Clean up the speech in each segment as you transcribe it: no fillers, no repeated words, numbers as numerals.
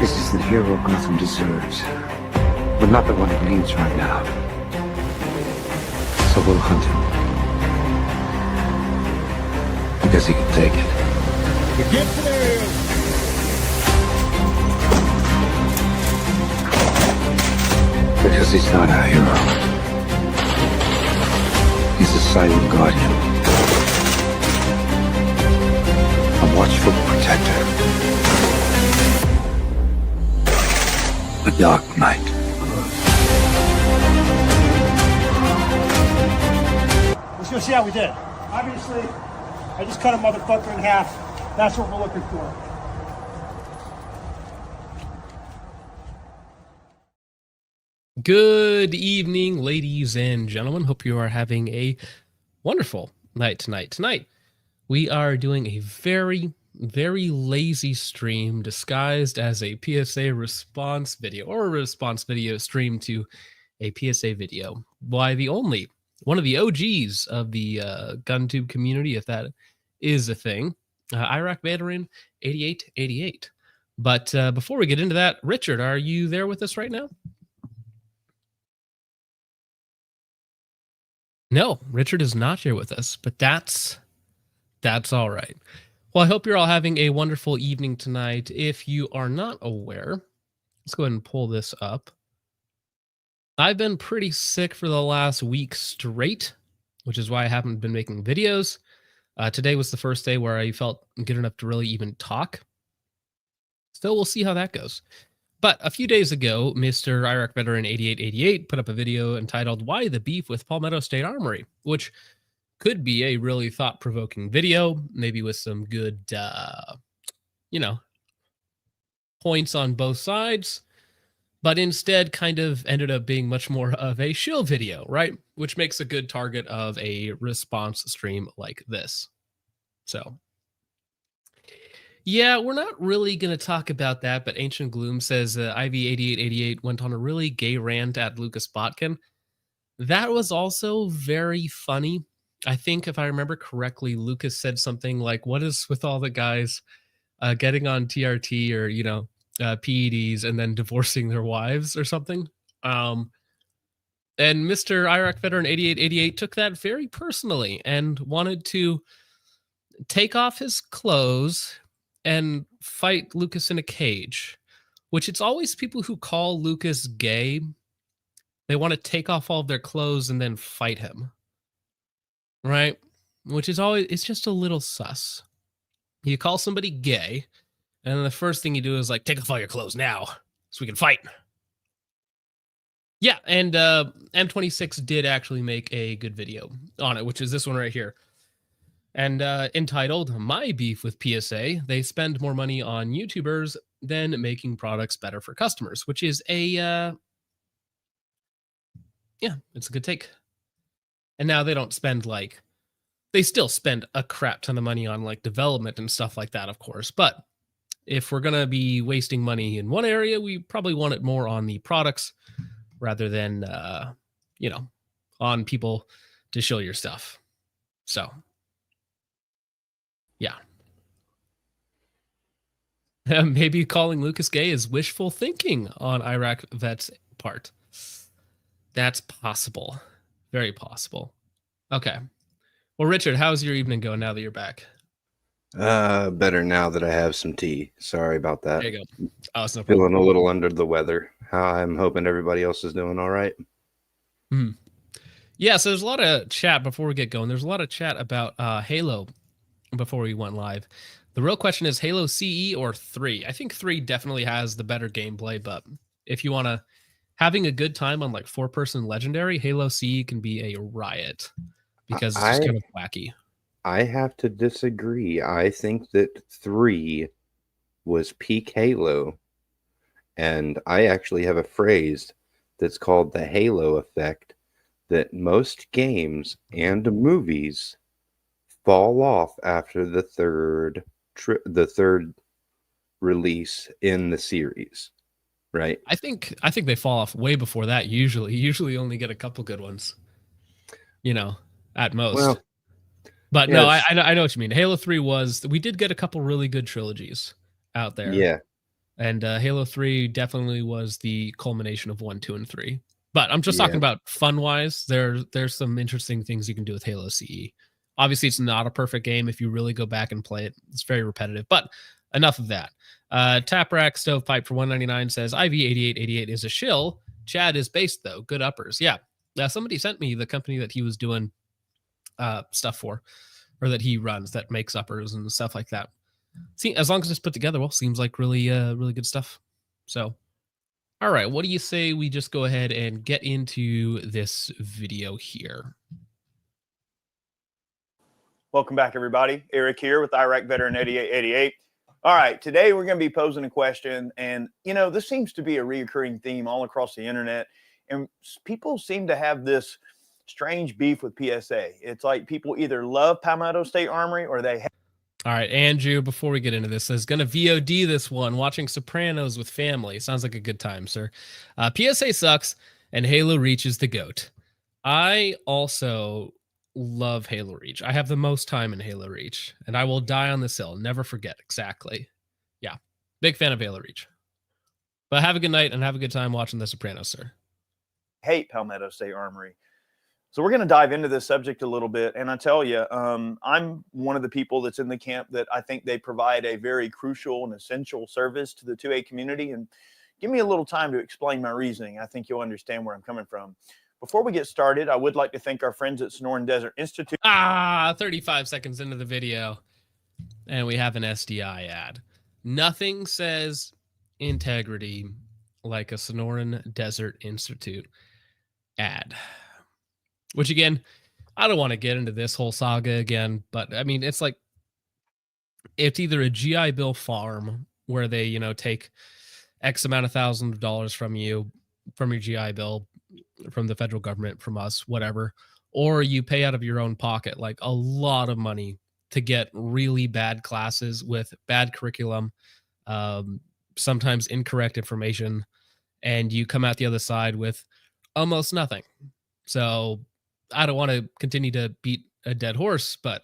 This is the hero Gotham deserves, but not the one it needs right now. So we'll hunt him. Because he can take it. Get there! Because he's not a hero. He's a silent guardian. A watchful protector. A dark knight. Let's go see how we did. Obviously, I just cut a motherfucker in half. That's what we're looking for. Good evening, ladies and gentlemen. Hope you are having a wonderful night tonight. Tonight, we are doing a very lazy stream disguised as a PSA response video, or a response video stream to a PSA video by one of the OGs of the GunTube community, if that is a thing, Iraq veteran 8888. But before we get into that, Richard, are you there with us right now? No, Richard is not here with us, but that's all right. Well, I hope you're all having a wonderful evening tonight. If you are not aware, let's go ahead and pull this up. I've been pretty sick for the last week straight, which is why I haven't been making videos. Today was the first day where I felt good enough to really even talk. So we'll see how that goes. But a few days ago, Mr. Iraq Veteran 8888 put up a video entitled "Why the Beef with Palmetto State Armory," which could be a really thought-provoking video, maybe with some good, points on both sides, but instead kind of ended up being much more of a shill video, right? Which makes a good target of a response stream like this. So yeah, we're not really going to talk about that, but Ancient Gloom says IV8888 went on a really gay rant at Lucas Botkin. That was also very funny. I think if I remember correctly, Lucas said something like, "What is with all the guys getting on TRT or, PEDs and then divorcing their wives," or something. And Mr. Iraq Veteran 8888 took that very personally and wanted to take off his clothes and fight Lucas in a cage, which it's always people who call Lucas gay. They want to take off all of their clothes and then fight him, right? Which is always, it's just a little sus. You call somebody gay, and then the first thing you do is like, take off all your clothes now so we can fight. Yeah, and M26 did actually make a good video on it, which is this one right here. And entitled "My Beef with PSA, They Spend More Money on YouTubers Than Making Products Better for Customers," which is a, it's a good take. And now they don't spend they still spend a crap ton of money on development and stuff like that, of course. But if we're going to be wasting money in one area, we probably want it more on the products rather than, on people to show your stuff. So yeah. Maybe calling Lucas gay is wishful thinking on Iraq Vet's part. That's possible. Very possible. Okay. Well, Richard, how's your evening going now that you're back? Better now that I have some tea. Sorry about that. There you go. Oh, it's no problem. Feeling a little under the weather. I'm hoping everybody else is doing all right. Yeah, so there's a lot of chat before we get going. There's a lot of chat about Halo before we went live. The real question is Halo CE or 3? I think 3 definitely has the better gameplay, but if you want to having a good time on 4-person legendary, Halo CE can be a riot because it's just kind of wacky. I have to disagree. I think that 3 was peak Halo, and I actually have a phrase that's called the Halo effect, that most games and movies fall off after the third release in the series, right? I think they fall off way before that. Usually only get a couple good ones, at most. Well, but yes. No, I know what you mean. Halo 3 we did get a couple really good trilogies out there. Yeah. And Halo 3 definitely was the culmination of 1, 2, and 3. But I'm just Yeah. talking about fun-wise. There's some interesting things you can do with Halo CE. Obviously, it's not a perfect game if you really go back and play it. It's very repetitive. But enough of that. Taprack Stovepipe for 199 says IV8888 is a shill. Chad is based though. Good uppers. Yeah. Somebody sent me the company that he was doing stuff for, or that he runs, that makes uppers and stuff like that. See, as long as it's put together well, seems like really really good stuff. So all right, what do you say we just go ahead and get into this video here? Welcome back, everybody. Eric here with Iraq Veteran 8888. All right, today we're going to be posing a question, and this seems to be a reoccurring theme all across the internet, and people seem to have this strange beef with PSA. It's like people either love Palmetto State Armory or they hate. All right, Andrew, before we get into this, is going to VOD this one, watching Sopranos with family. Sounds like a good time, sir. PSA sucks, and Halo Reach is the GOAT. I also love Halo Reach. I have the most time in Halo Reach, and I will die on this hill. Never forget. Exactly. Yeah, big fan of Halo Reach. But have a good night, and have a good time watching The Sopranos, sir. Hate Palmetto State Armory. So we're going to dive into this subject a little bit. And I tell you, I'm one of the people that's in the camp that I think they provide a very crucial and essential service to the 2A community. And give me a little time to explain my reasoning. I think you'll understand where I'm coming from. Before we get started, I would like to thank our friends at Sonoran Desert Institute. 35 seconds into the video, and we have an SDI ad. Nothing says integrity like a Sonoran Desert Institute ad. Which, again, I don't want to get into this whole saga again, but I mean, it's like, it's either a GI Bill farm where they, take X amount of thousands of dollars from you, from your GI Bill, from the federal government, from us, whatever, or you pay out of your own pocket, like a lot of money to get really bad classes with bad curriculum, sometimes incorrect information, and you come out the other side with almost nothing. So I don't want to continue to beat a dead horse, but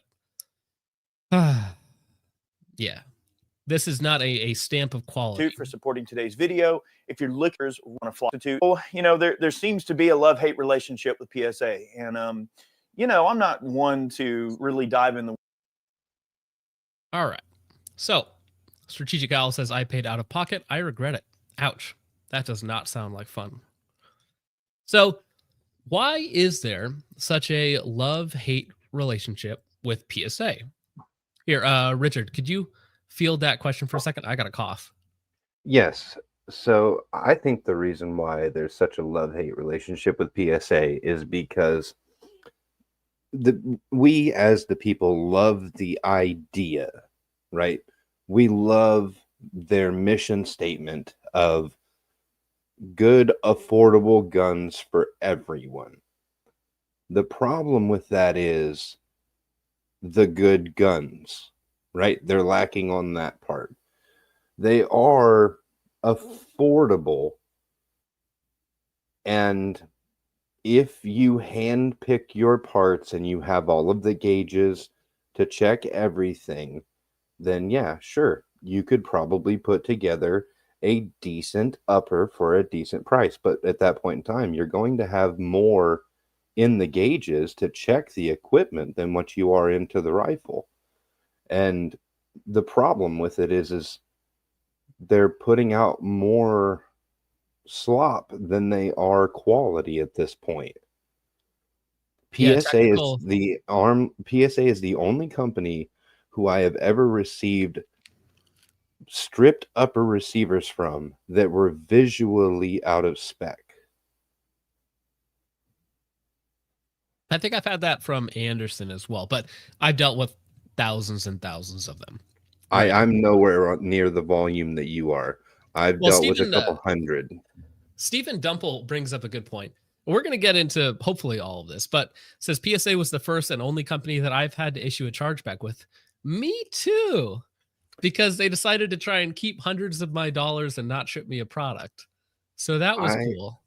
yeah, this is not a stamp of quality. For supporting today's video. If your liquors want to fly to, there seems to be a love-hate relationship with PSA. And, I'm not one to really dive in the. All right. So Strategic Owl says, I paid out of pocket. I regret it. Ouch. That does not sound like fun. So why is there such a love-hate relationship with PSA? Here, Richard, could you field that question for a second? I got a cough. Yes. So I think the reason why there's such a love-hate relationship with PSA is because we as the people love the idea, right? We love their mission statement of good, affordable guns for everyone. The problem with that is the good guns, right? They're lacking on that part. They are affordable, and if you hand pick your parts and you have all of the gauges to check everything, then yeah, sure, you could probably put together a decent upper for a decent price. But at that point in time, you're going to have more in the gauges to check the equipment than what you are into the rifle. And the problem with it is they're putting out more slop than they are quality at this point. PSA is the only company who I have ever received stripped upper receivers from that were visually out of spec. I think I've had that from Anderson as well, but I've dealt with thousands and thousands of them. Right? I'm nowhere near the volume that you are. I've dealt with a couple hundred. Stephen Dumple brings up a good point. We're going to get into hopefully all of this, but says PSA was the first and only company that I've had to issue a chargeback with. Me too, because they decided to try and keep hundreds of my dollars and not ship me a product. So that was cool.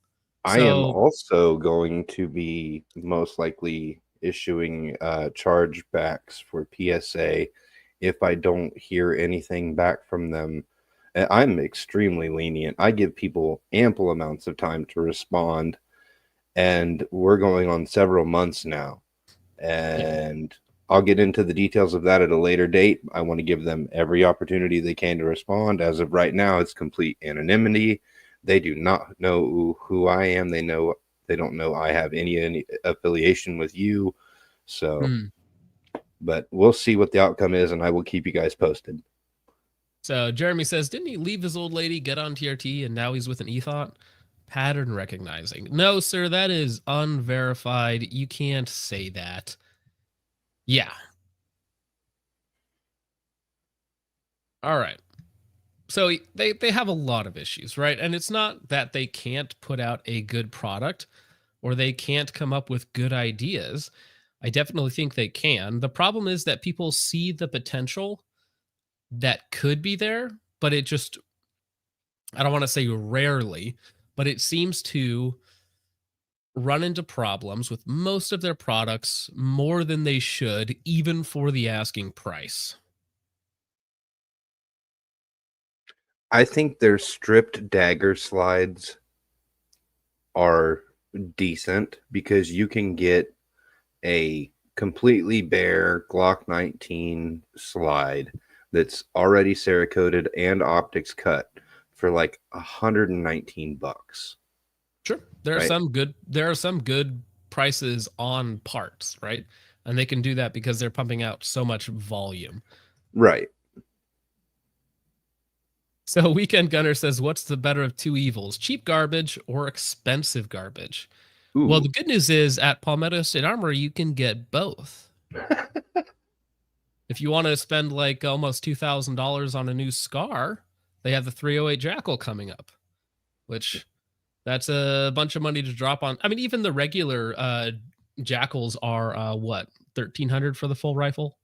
I am also going to be most likely issuing chargebacks for PSA if I don't hear anything back from them I'm extremely lenient. I give people ample amounts of time to respond, and we're going on several months now. And I'll get into the details of that at a later date. I want to give them every opportunity they can to respond. As of right now, it's complete anonymity. They do not know who I am. They don't know I have any affiliation with you. So, but we'll see what the outcome is, and I will keep you guys posted. So Jeremy says, didn't he leave his old lady, get on TRT, and now he's with an ethot? Pattern recognizing. No, sir, that is unverified. You can't say that. Yeah. All right. So they have a lot of issues, right? And it's not that they can't put out a good product or they can't come up with good ideas. I definitely think they can. The problem is that people see the potential that could be there, but it just, I don't want to say rarely, but it seems to run into problems with most of their products more than they should, even for the asking price. I think their stripped dagger slides are decent because you can get a completely bare Glock 19 slide that's already Cerakoted and optics cut for like $119. Sure. There right? are some good prices on parts, right? And they can do that because they're pumping out so much volume. Right. So Weekend Gunner says, what's the better of two evils, cheap garbage or expensive garbage? Ooh. Well, the good news is at Palmetto State Armory, you can get both. If you want to spend like almost $2,000 on a new SCAR, they have the 308 Jackal coming up, which that's a bunch of money to drop on. I mean, even the regular Jackals are what, $1,300 for the full rifle,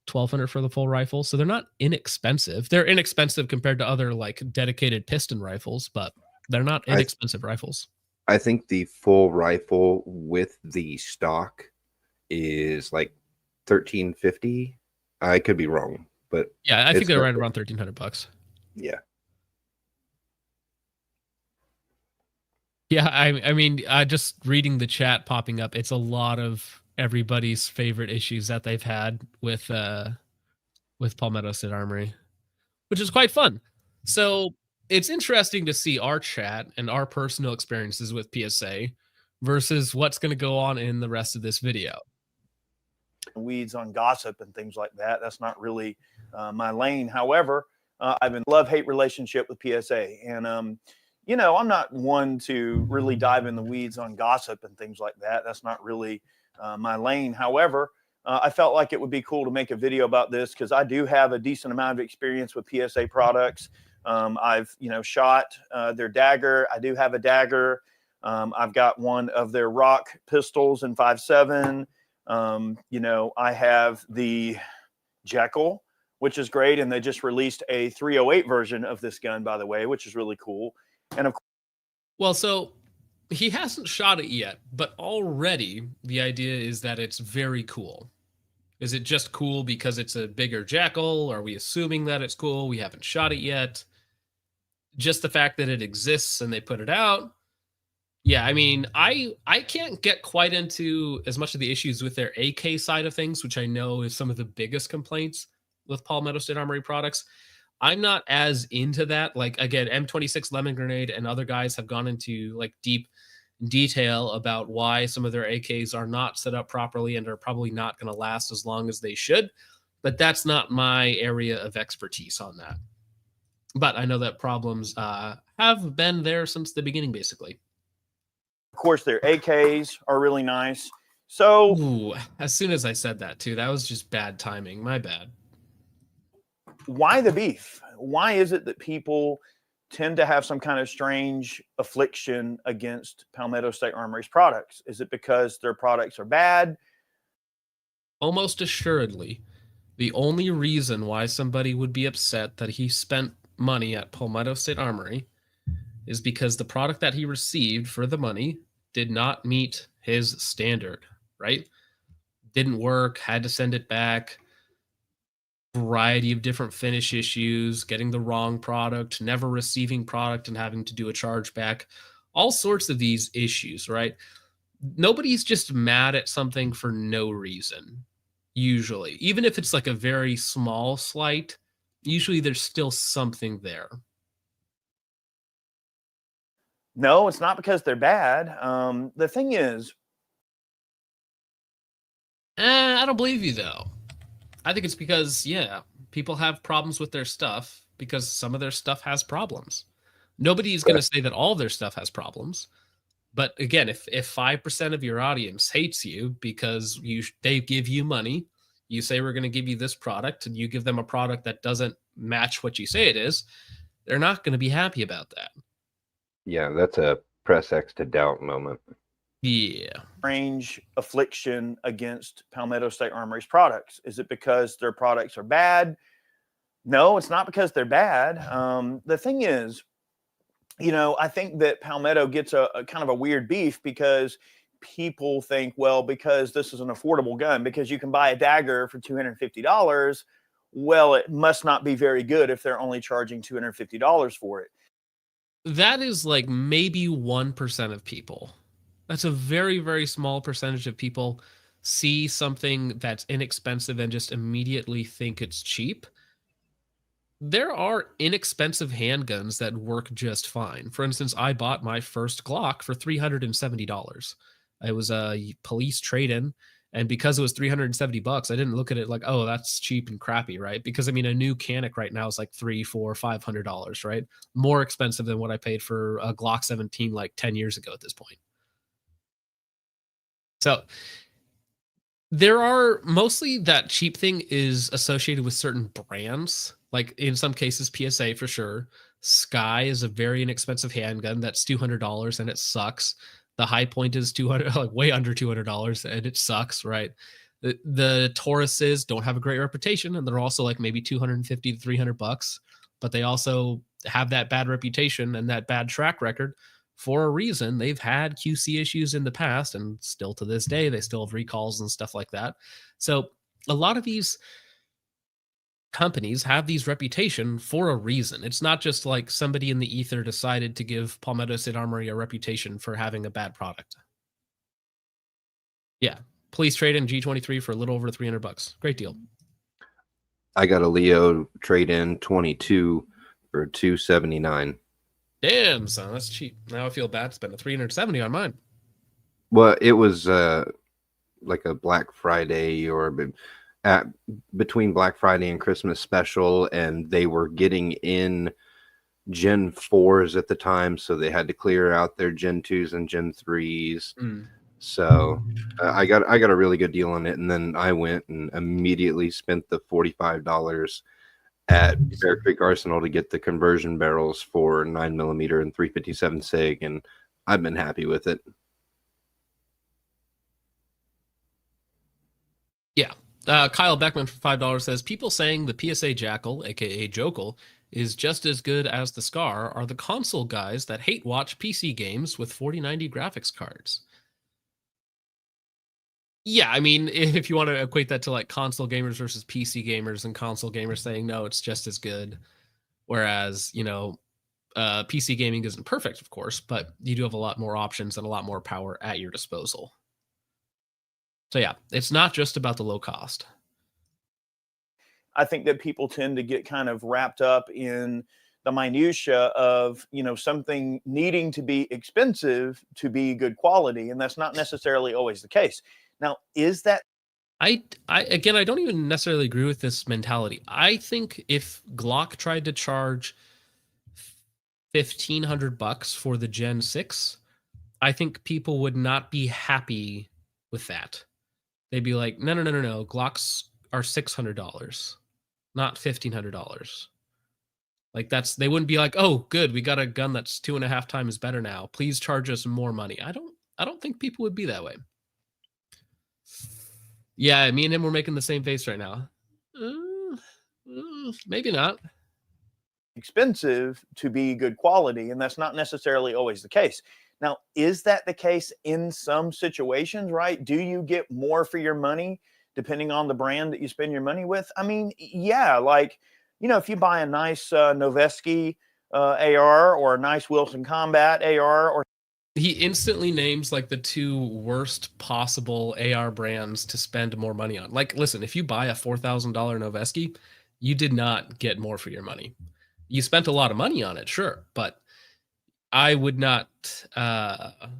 $1,200 for the full rifle. So they're not inexpensive. They're inexpensive compared to other like dedicated piston rifles, but they're not inexpensive rifles. I think the full rifle with the stock is like $1,350. I could be wrong, but yeah, I think they're right around $1,300. Yeah. Yeah, I mean, just reading the chat popping up, it's a lot of everybody's favorite issues that they've had with Palmetto State Armory, which is quite fun. So it's interesting to see our chat and our personal experiences with PSA versus what's going to go on in the rest of this video. Weeds on gossip and things like that. That's not really my lane. However, I've been love-hate relationship with PSA, and you know, I'm not one to really dive in the weeds on gossip and things like that. That's not really my lane. However, I felt like it would be cool to make a video about this because I do have a decent amount of experience with PSA products. I've, you know, shot their dagger. I do have a dagger. I've got one of their rock pistols in 5.7. You know, I have the Jekyll, which is great. And they just released a 308 version of this gun, by the way, which is really cool. And of course, well, so he hasn't shot it yet, but already the idea is that it's very cool. Is it just cool because it's a bigger Jackal? Are we assuming that it's cool? We haven't shot it yet. Just the fact that it exists and they put it out. Yeah, I mean, I can't get quite into as much of the issues with their AK side of things, which I know is some of the biggest complaints with Palmetto State Armory products. I'm not as into that. Like, again, M26 Lemon Grenade and other guys have gone into like deep detail about why some of their AKs are not set up properly and are probably not going to last as long as they should. But that's not my area of expertise on that. But I know that problems have been there since the beginning, basically. of course, their AKs are really nice. So, ooh, as soon as I said that too, that was just bad timing. My bad. Why the beef? Why is it that people tend to have some kind of strange affliction against Palmetto State Armory's products? Is it because their products are bad? Almost assuredly, the only reason why somebody would be upset that he spent money at Palmetto State Armory is because the product that he received for the money did not meet his standard, right? Didn't work, had to send it back. variety of different finish issues, getting the wrong product, never receiving product and having to do a chargeback, all sorts of these issues, right? Nobody's just mad at something for no reason, usually. Even if it's like a very small slight, usually there's still something there. No, it's not because they're bad. The thing is, I don't believe you, though. I think it's because, yeah, people have problems with their stuff because some of their stuff has problems. Nobody's going to say that all their stuff has problems. But again, if 5% of your audience hates you because they give you money, you say we're going to give you this product, and you give them a product that doesn't match what you say it is, they're not going to be happy about that. Yeah, that's a press X to doubt moment. Yeah. strange affliction against Palmetto State Armory's products? Is it because their products are bad? No, it's not because they're bad. The thing is, I think that Palmetto gets a kind of a weird beef because people think, well, because this is an affordable gun, because you can buy a dagger for $250, well, it must not be very good if they're only charging $250 for it. That is like maybe 1% of people. That's a very, very small percentage of people see something that's inexpensive and just immediately think it's cheap. There are inexpensive handguns that work just fine. For instance, I bought my first Glock for $370. It was a police trade-in, and because it was $370, I didn't look at it like, oh, that's cheap and crappy, right? Because I mean, a new Canic right now is like $300, $400, $500, right? More expensive than what I paid for a Glock 17 like 10 years ago at this point. So there are mostly that cheap thing is associated with certain brands. Like in some cases, PSA for sure. Sky is a very inexpensive handgun that's $200 and it sucks. The High Point is $200, like way under $200, and it sucks, right? The Tauruses don't have a great reputation, and they're also like maybe $250 to $300, but they also have that bad reputation and that bad track record for a reason. They've had QC issues in the past, and still to this day, they still have recalls and stuff like that. So a lot of these companies have these reputation for a reason. It's not just like somebody in the ether decided to give Palmetto State Armory a reputation for having a bad product. Yeah. Please trade in G23 for a little over $300. Great deal. I got a Leo trade-in 22 for $279. Damn, son, that's cheap. Now I feel bad spending $370 on mine. Well, it was like a Black Friday or between Black Friday and Christmas special, and they were getting in Gen 4s at the time, so they had to clear out their Gen 2s and Gen 3s. So I got a really good deal on it, and then I went and immediately spent the $45 at Bear Creek Arsenal to get the conversion barrels for 9mm and 357 SIG, and I've been happy with it. Yeah. Kyle Beckman for $5 says, people saying the PSA Jackal, aka Jokal, is just as good as the Scar are the console guys that hate watch PC games with 4090 graphics cards. Yeah, I mean, if you want to equate that to like console gamers versus PC gamers, and console gamers saying, no, it's just as good. Whereas, PC gaming isn't perfect, of course, but you do have a lot more options and a lot more power at your disposal. So yeah, it's not just about the low cost. I think that people tend to get kind of wrapped up in the minutia of, something needing to be expensive to be good quality. And that's not necessarily always the case. Now, is that? I don't even necessarily agree with this mentality. I think if Glock tried to charge $1,500 for the Gen 6, I think people would not be happy with that. They'd be like, no. Glocks are $600, not $1,500. Like they wouldn't be like, oh, good, we got a gun that's 2.5 times better now. Please charge us more money. I don't think people would be that way. Yeah, me and him were making the same face right now. Maybe not. Expensive to be good quality, and that's not necessarily always the case. Now, is that the case in some situations, right? Do you get more for your money depending on the brand that you spend your money with. I mean, yeah, like, you know, if you buy a nice Noveske AR or a nice Wilson Combat AR, or He instantly names like the two worst possible AR brands to spend more money on. Like, listen, if you buy a $4,000 Noveske, you did not get more for your money. You spent a lot of money on it, sure, but I would not,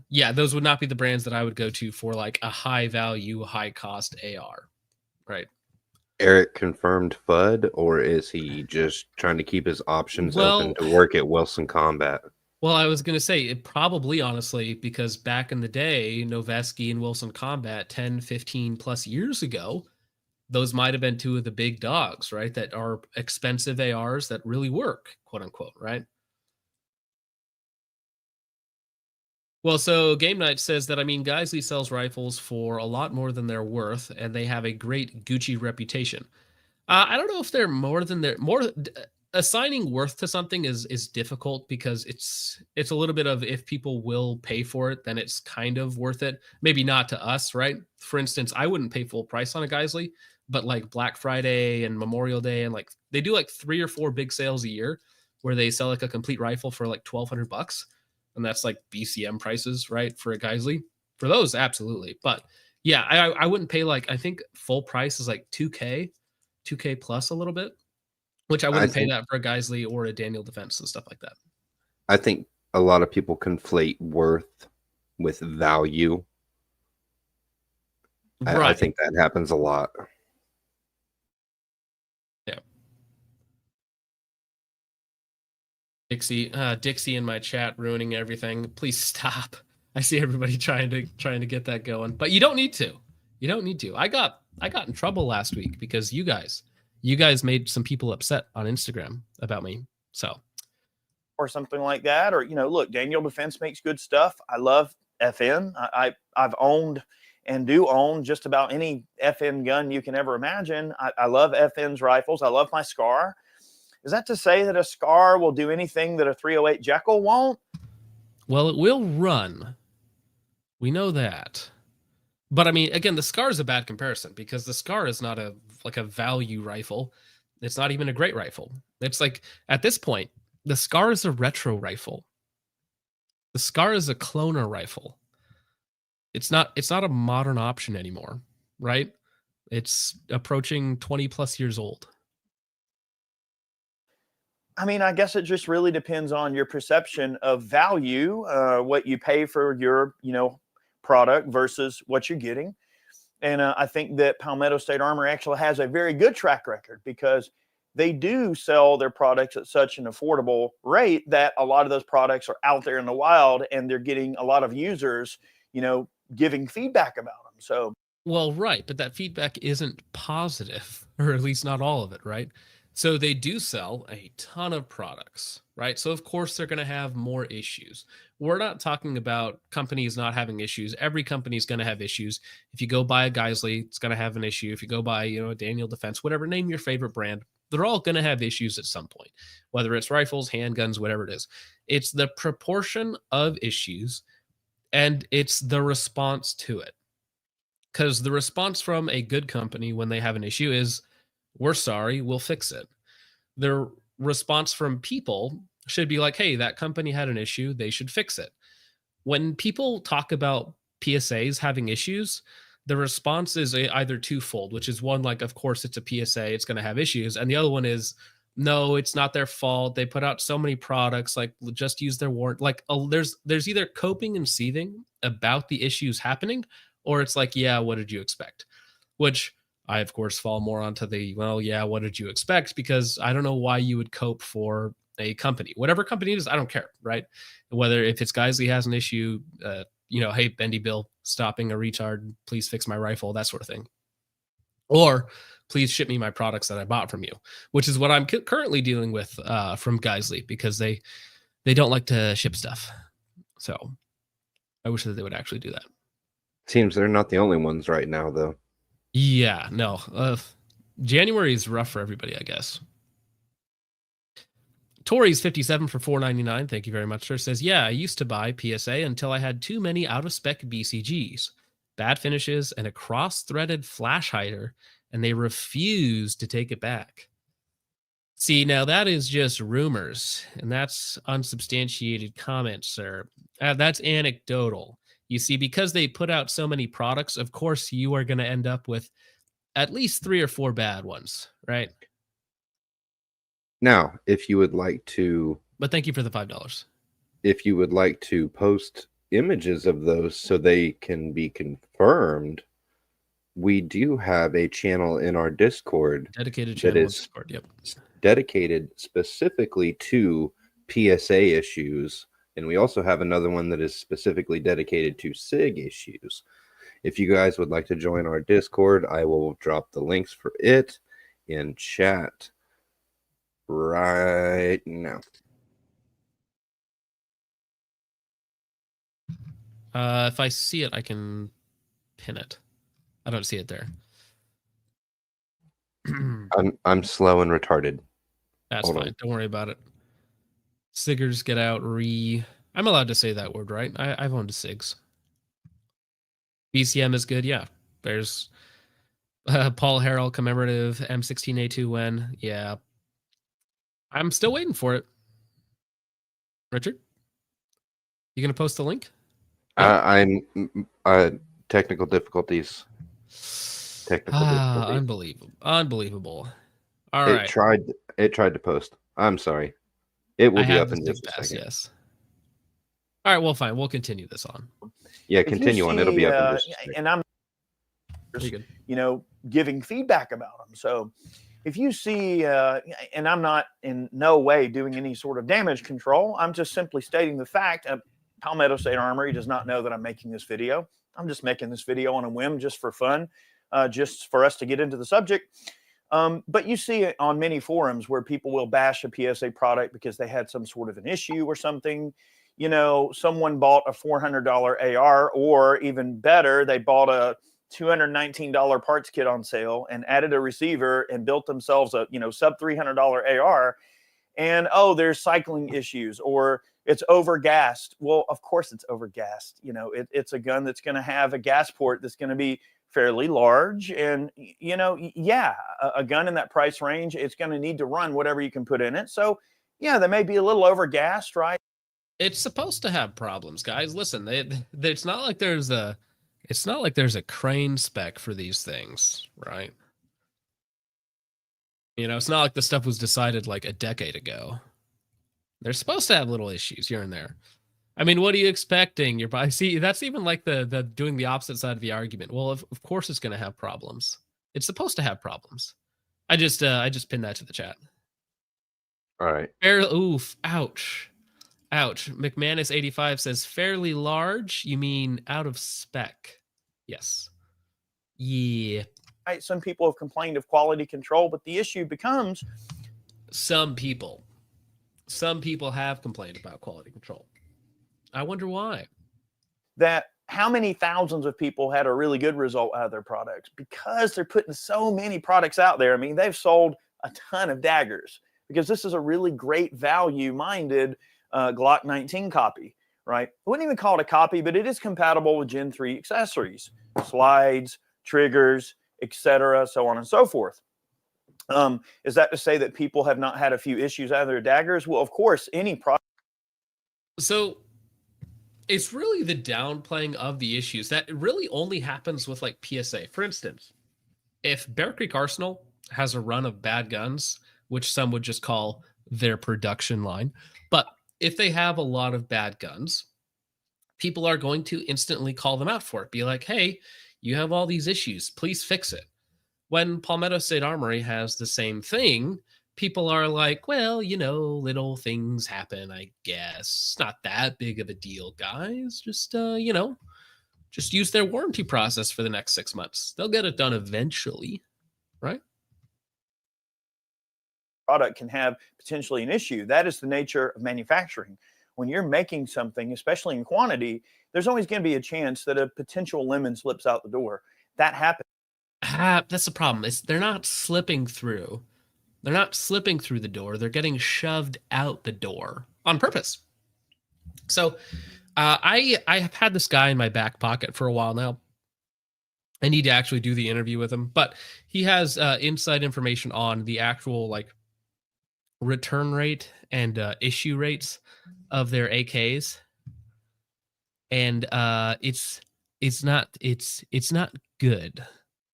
yeah, those would not be the brands that I would go to for like a high value, high cost AR, right? Eric confirmed FUD, or is he just trying to keep his options Well, open to work at Wilson Combat? well, I was going to say it probably, honestly, because back in the day, Noveske and Wilson Combat 10, 15 plus years ago, those might have been two of the big dogs, right? That are expensive ARs that really work, quote unquote, right? Well, so Game Night says that, I mean, Geisley sells rifles for a lot more than they're worth, and they have a great Gucci reputation. I don't know if they're more than they're more. Assigning worth to something is difficult because it's a little bit of, if people will pay for it, then it's kind of worth it. Maybe not to us, right? For instance, I wouldn't pay full price on a Geisley, but like Black Friday and Memorial Day, and like they do like 3 or 4 big sales a year where they sell like a complete rifle for like $1,200, and that's like BCM prices, right? For a Geisley, for those, absolutely. But yeah, I wouldn't pay, like, I think full price is like 2K plus a little bit, which I wouldn't pay that for a Geisley or a Daniel Defense and stuff like that. I think a lot of people conflate worth with value. Right. I think that happens a lot. Yeah. Dixie in my chat ruining everything. Please stop. I see everybody trying to get that going, but you don't need to. You don't need to. I got in trouble last week because you guys made some people upset on Instagram about me. So, or something like that, or, you know, look, Daniel Defense makes good stuff. I love FN. I've owned and do own just about any FN gun you can ever imagine. I love FN's rifles. I love my SCAR. Is that to say that a SCAR will do anything that a 308 Jekyll won't? Well, it will run. We know that. But I mean, again, the SCAR is a bad comparison because the SCAR is not a value rifle. It's not even a great rifle. It's like, at this point, the SCAR is a retro rifle. The SCAR is a cloner rifle. It's not a modern option anymore, right? It's approaching 20 plus years old. I mean, I guess it just really depends on your perception of value, what you pay for your, you know, product versus what you're getting. And I think that Palmetto State Armory actually has a very good track record because they do sell their products at such an affordable rate that a lot of those products are out there in the wild and they're getting a lot of users, you know, giving feedback about them. So, well, right, but that feedback isn't positive, or at least not all of it, right? So they do sell a ton of products, right? So of course they're going to have more issues. We're not talking about companies not having issues. Every company is going to have issues. If you go buy a Geisley, it's going to have an issue. If you go buy, you know, a Daniel Defense, whatever, name your favorite brand, they're all going to have issues at some point, whether it's rifles, handguns, whatever it is. It's the proportion of issues and it's the response to it. Because the response from a good company when they have an issue is, we're sorry, we'll fix it. Their response from people should be like, hey, that company had an issue, they should fix it. When people talk about PSAs having issues, the response is either twofold, which is one, like, of course it's a PSA, it's going to have issues. And the other one is, no, it's not their fault. They put out so many products, like, just use their warrant. Like, there's either coping and seething about the issues happening, or it's like, yeah, what did you expect? Which I, of course, fall more onto the, well, yeah, what did you expect? Because I don't know why you would cope for a company. Whatever company it is, I don't care, right? Whether if it's Geisley has an issue, you know, hey, Bendy Bill, stopping a retard, please fix my rifle, that sort of thing. Or please ship me my products that I bought from you, which is what I'm currently dealing with from Geisley, because they don't like to ship stuff. So I wish that they would actually do that. Seems they're not the only ones right now, though. Yeah, no. January is rough for everybody, I guess. Tori's 57 for $4.99. Thank you very much, sir. Says, yeah, I used to buy PSA until I had too many out-of-spec BCGs. bad finishes, and a cross-threaded flash hider, and they refuse to take it back. See, now that is just rumors, and that's unsubstantiated comments, sir. That's anecdotal. You see, because they put out so many products, of course, you are going to end up with at least 3 or 4 bad ones, right? Now, if you would like to, But thank you for the $5. if you would like to post images of those so they can be confirmed, we do have a channel in our Discord Dedicated that channel on is Discord. Yep. dedicated specifically to PSA issues, and we also have another one that is specifically dedicated to SIG issues. If you guys would like to join our Discord, I will drop the links for it in chat right now. If I see it, I can pin it. I don't see it there. I'm slow and retarded. That's Hold fine. on. Don't worry about it. Siggers get out I'm allowed to say that word, right? I've owned SIGs. BCM is good, yeah. There's Paul Harrell commemorative M16A2 when, yeah. I'm still waiting for it. Richard, you gonna post the link? I'm technical difficulties. Unbelievable. All It right. tried to post. I'm sorry. It will I be have up the in Sig just a Pass, second. yes. All right, well, fine. We'll continue this on. Yeah, If you continue on. It'll be see, up in just a second. and I'm, Pretty good. you know, giving feedback about them. So if you see, and I'm not in no way doing any sort of damage control, I'm just simply stating the fact. Palmetto State Armory does not know that I'm making this video. I'm just making this video on a whim, just for fun, just for us to get into the subject. But you see it on many forums where people will bash a PSA product because they had some sort of an issue or something. You know, someone bought a $400 AR, or even better, they bought a $219 parts kit on sale and added a receiver and built themselves a, sub $300 AR. And, oh, there's cycling issues, or it's overgassed. Well, of course it's overgassed. It's a gun that's going to have a gas port that's going to be fairly large. And, yeah, a gun in that price range, it's going to need to run whatever you can put in it. So, yeah, they may be a little overgassed, right? It's supposed to have problems, guys. Listen, it's not like there's a crane spec for these things, right? It's not like the stuff was decided like a decade ago. They're supposed to have little issues here and there. I mean, what are you expecting? See, that's even like the doing the opposite side of the argument. Well, of course it's going to have problems. It's supposed to have problems. I just pinned that to the chat. All right. Oof, ouch. McManus 85 says fairly large. You mean out of spec? Yes. Yeah. Right? Some people have complained of quality control, but the issue becomes some people have complained about quality control. I wonder why. That how many thousands of people had a really good result out of their products because they're putting so many products out there. I mean, they've sold a ton of daggers because this is a really great value-minded Glock 19 copy, right? I wouldn't even call it a copy, but it is compatible with Gen 3 accessories, slides, triggers, etc., so on and so forth. Is that to say that people have not had a few issues out of their daggers? Well, of course, any product. So it's really the downplaying of the issues that really only happens with like PSA. For instance, if Bear Creek Arsenal has a run of bad guns, which some would just call their production line, but if they have a lot of bad guns, people are going to instantly call them out for it. Be like, hey, you have all these issues. Please fix it. When Palmetto State Armory has the same thing, people are like, well, little things happen, I guess. It's not that big of a deal, guys. Just, just use their warranty process for the next 6 months. They'll get it done eventually, right? Product can have potentially an issue. That is the nature of manufacturing. When you're making something, especially in quantity, there's always going to be a chance that a potential lemon slips out the door. That happens. That's the problem. They're not slipping through. They're not slipping through the door. They're getting shoved out the door on purpose. So I have had this guy in my back pocket for a while now. I need to actually do the interview with him, but he has inside information on the actual like return rate and issue rates of their AKs, and it's not good.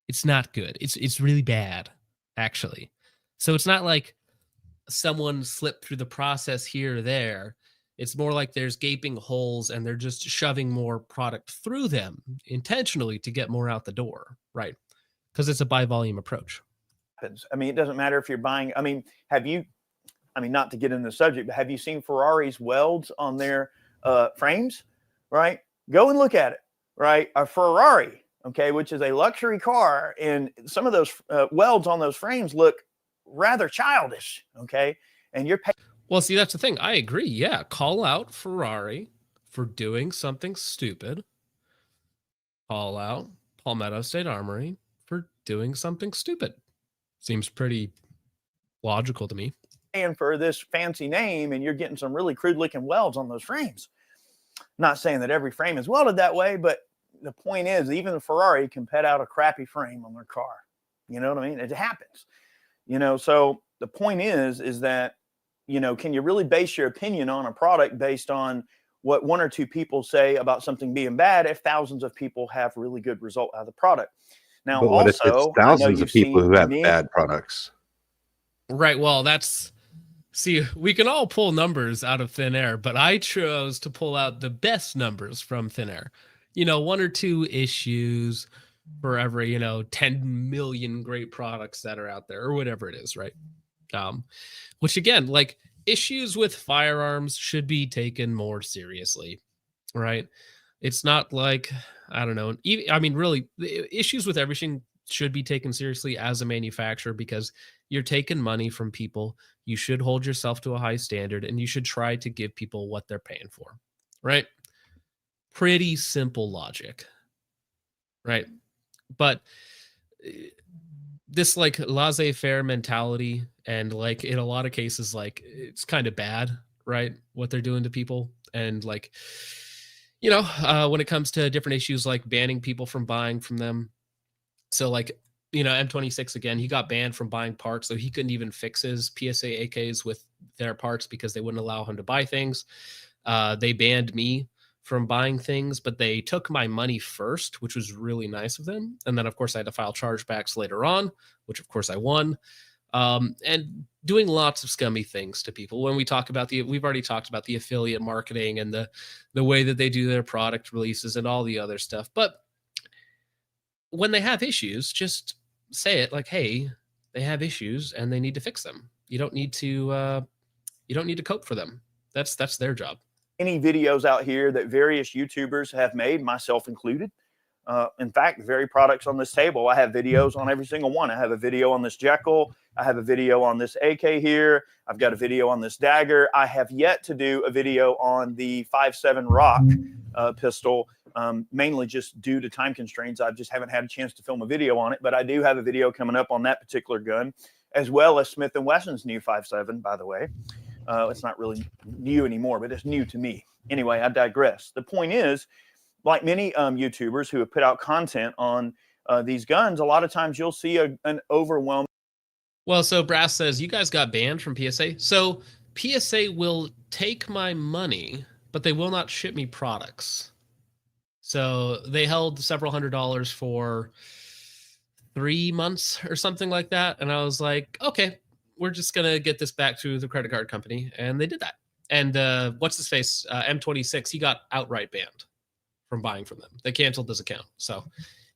It's not good. It's really bad, actually. So it's not like someone slipped through the process here or there. It's more like there's gaping holes and they're just shoving more product through them intentionally to get more out the door, right? Because it's a buy volume approach. I mean, it doesn't matter if you're buying. I mean, not to get into the subject, but have you seen Ferrari's welds on their frames? Right? Go and look at it. Right? A Ferrari, okay, which is a luxury car, and some of those welds on those frames look rather childish. Okay, and you're paying. Well, see, that's the thing. I agree. Yeah, call out Ferrari for doing something stupid. Call out Palmetto State Armory for doing something stupid. Seems pretty logical to me. Paying for this fancy name, and you're getting some really crude looking welds on those frames. Not saying that every frame is welded that way, but the point is, even a Ferrari can put out a crappy frame on their car. You know what I mean? It happens. You know, so the point is that, you know, can you really base your opinion on a product based on what one or two people say about something being bad if thousands of people have really good result out of the product? Now, But what if it's thousands of people who have bad products? Right. Well, see, we can all pull numbers out of thin air, but I chose to pull out the best numbers from thin air. You know, one or two issues for every, 10 million great products that are out there or whatever it is, right? Which again, like issues with firearms should be taken more seriously, right? It's not like, I don't know. I mean, really, the issues with everything should be taken seriously as a manufacturer because you're taking money from people. You should hold yourself to a high standard and you should try to give people what they're paying for, right? Pretty simple logic, right? But this like laissez-faire mentality and like in a lot of cases, like it's kind of bad, right? What they're doing to people. And like, when it comes to different issues like banning people from buying from them. So like, M26 again, he got banned from buying parts, so he couldn't even fix his PSA AKs with their parts because they wouldn't allow him to buy things. They banned me from buying things, but they took my money first, which was really nice of them. And then, of course, I had to file chargebacks later on, which, of course, I won. And doing lots of scummy things to people. When we talk about we've already talked about the affiliate marketing and the way that they do their product releases and all the other stuff. But when they have issues, just say it like, hey, they have issues and they need to fix them. You don't need to cope for them. That's their job. Any videos out here that various YouTubers have made, myself included. In fact, the very products on this table, I have videos on every single one. I have a video on this Jekyll. I have a video on this AK here. I've got a video on this dagger. I have yet to do a video on the 5.7 Rock pistol, mainly just due to time constraints. I just haven't had a chance to film a video on it, but I do have a video coming up on that particular gun, as well as Smith & Wesson's new 5.7, by the way. It's not really new anymore, but it's new to me. Anyway, I digress. The point is, like many YouTubers who have put out content on these guns, a lot of times you'll see an overwhelming. Well, so Brass says, you guys got banned from PSA. So PSA will take my money, but they will not ship me products. So they held several $100s for 3 months or something like that. And I was like, okay, we're just going to get this back to the credit card company. And they did that. And what's his face? M26, he got outright banned from buying from them. They canceled his account. So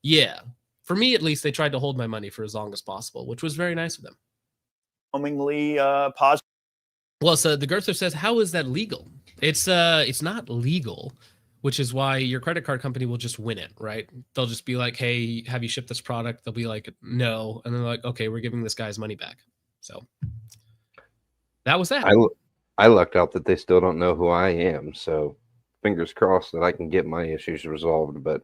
yeah, for me, at least, they tried to hold my money for as long as possible, which was very nice of them. Positive. Well, so the Girther says, how is that legal? It's not legal, which is why your credit card company will just win it, right? They'll just be like, hey, have you shipped this product? They'll be like, no. And then they're like, okay, we're giving this guy's money back. So that was that. I lucked out that they still don't know who I am. So fingers crossed that I can get my issues resolved, but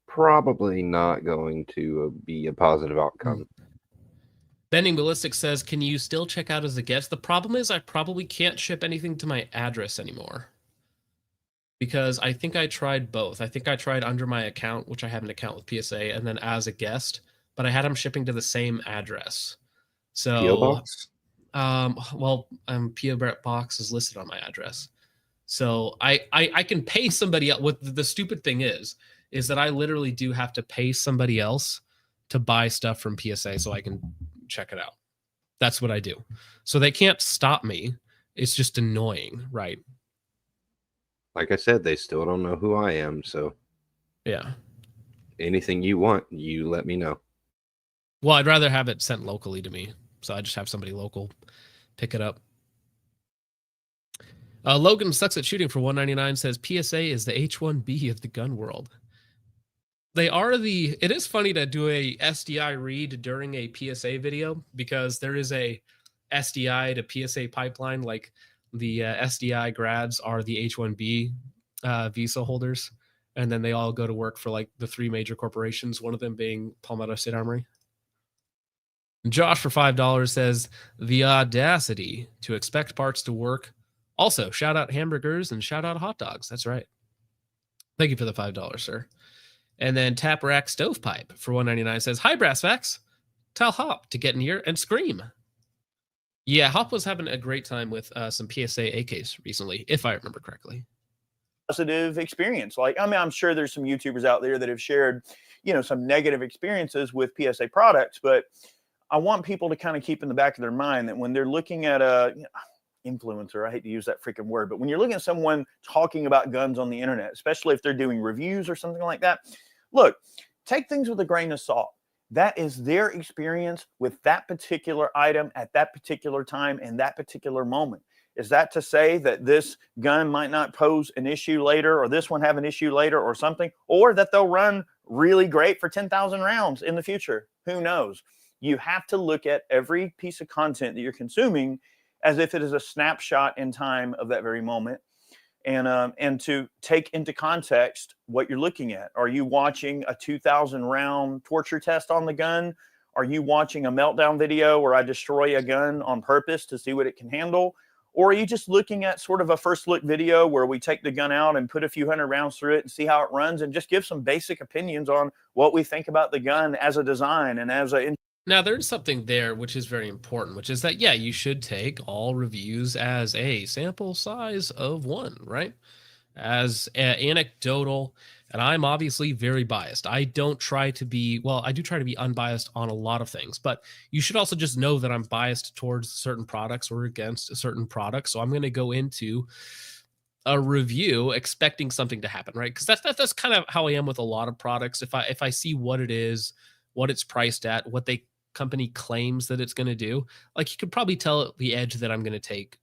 probably not going to be a positive outcome. Bending Ballistic says, can you still check out as a guest? The problem is I probably can't ship anything to my address anymore. because I think I tried both. I think I tried under my account, which I have an account with PSA, and then as a guest, but I had them shipping to the same address. So, PO box. PO box is listed on my address. So I can pay somebody else. What the stupid thing is that I literally do have to pay somebody else to buy stuff from PSA so I can check it out. That's what I do. So they can't stop me. It's just annoying, right? Like I said, they still don't know who I am. So Yeah. anything you want, you let me know. Well, I'd rather have it sent locally to me. So I just have somebody local pick it up. Logan Sucks at Shooting for 199 says PSA is the H1B of the gun world. It is funny to do a SDI read during a PSA video because there is a SDI to PSA pipeline. Like the SDI grads are the H1B visa holders. And then they all go to work for like the 3 major corporations, one of them being Palmetto State Armory. Josh for $5 says the audacity to expect parts to work. Also, shout out hamburgers and shout out hot dogs. That's right. Thank you for the $5, sir. And then Tap Rack Stovepipe for $199 says, hi, Brassfax. Tell Hop to get in here and scream. Yeah, Hop was having a great time with some PSA AKs recently, if I remember correctly. Positive experience. Like, I mean, I'm sure there's some YouTubers out there that have shared, some negative experiences with PSA products, but I want people to kind of keep in the back of their mind that when they're looking at a influencer, I hate to use that freaking word, but when you're looking at someone talking about guns on the internet, especially if they're doing reviews or something like that, look, take things with a grain of salt. That is their experience with that particular item at that particular time and that particular moment. Is that to say that this gun might not pose an issue later, or this one have an issue later or something, or that they'll run really great for 10,000 rounds in the future? Who knows? You have to look at every piece of content that you're consuming as if it is a snapshot in time of that very moment, and to take into context what you're looking at. Are you watching a 2,000 round torture test on the gun? Are you watching a meltdown video where I destroy a gun on purpose to see what it can handle? Or are you just looking at sort of a first look video where we take the gun out and put a few hundred rounds through it and see how it runs and just give some basic opinions on what we think about the gun as a design and as a... Now, there's something there which is very important, which is that, yeah, you should take all reviews as a sample size of one, right? As anecdotal, and I'm obviously very biased. I don't try to be, well, I do try to be unbiased on a lot of things, but you should also just know that I'm biased towards certain products or against a certain product. So I'm going to go into a review expecting something to happen, right? Because that's kind of how I am with a lot of products. If I see what it is, what it's priced at, what the company claims that it's going to do, like you could probably tell the edge that I'm going to take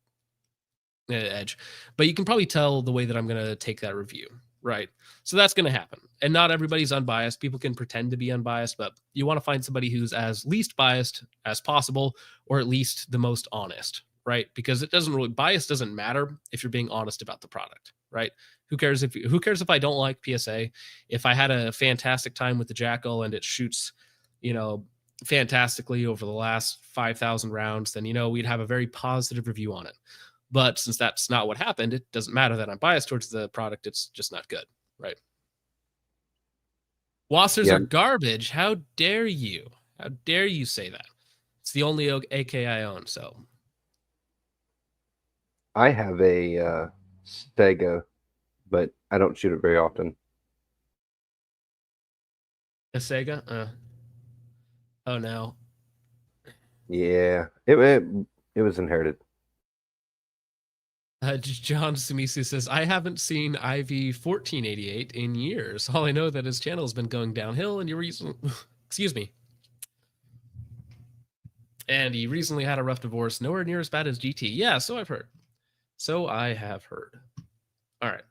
but you can probably tell the way that I'm going to take that review, right? So that's going to happen. And not everybody's unbiased. People can pretend to be unbiased, but you want to find somebody who's as least biased as possible, or at least the most honest, right? Because bias doesn't matter if you're being honest about the product, right? Who cares if I don't like PSA? If I had a fantastic time with the Jackal and it shoots, fantastically over the last 5,000 rounds, then, we'd have a very positive review on it. But since that's not what happened, it doesn't matter that I'm biased towards the product. It's just not good, right? Wassers are garbage. How dare you? How dare you say that? It's the only AK I own, so. I have a Stega, but I don't shoot it very often. A Sega? Oh, no. Yeah, it was inherited. John Sumisu says, I haven't seen IV 1488 in years. All I know that his channel has been going downhill, and excuse me. And he recently had a rough divorce, nowhere near as bad as GT. Yeah, so I've heard. So I have heard. All right.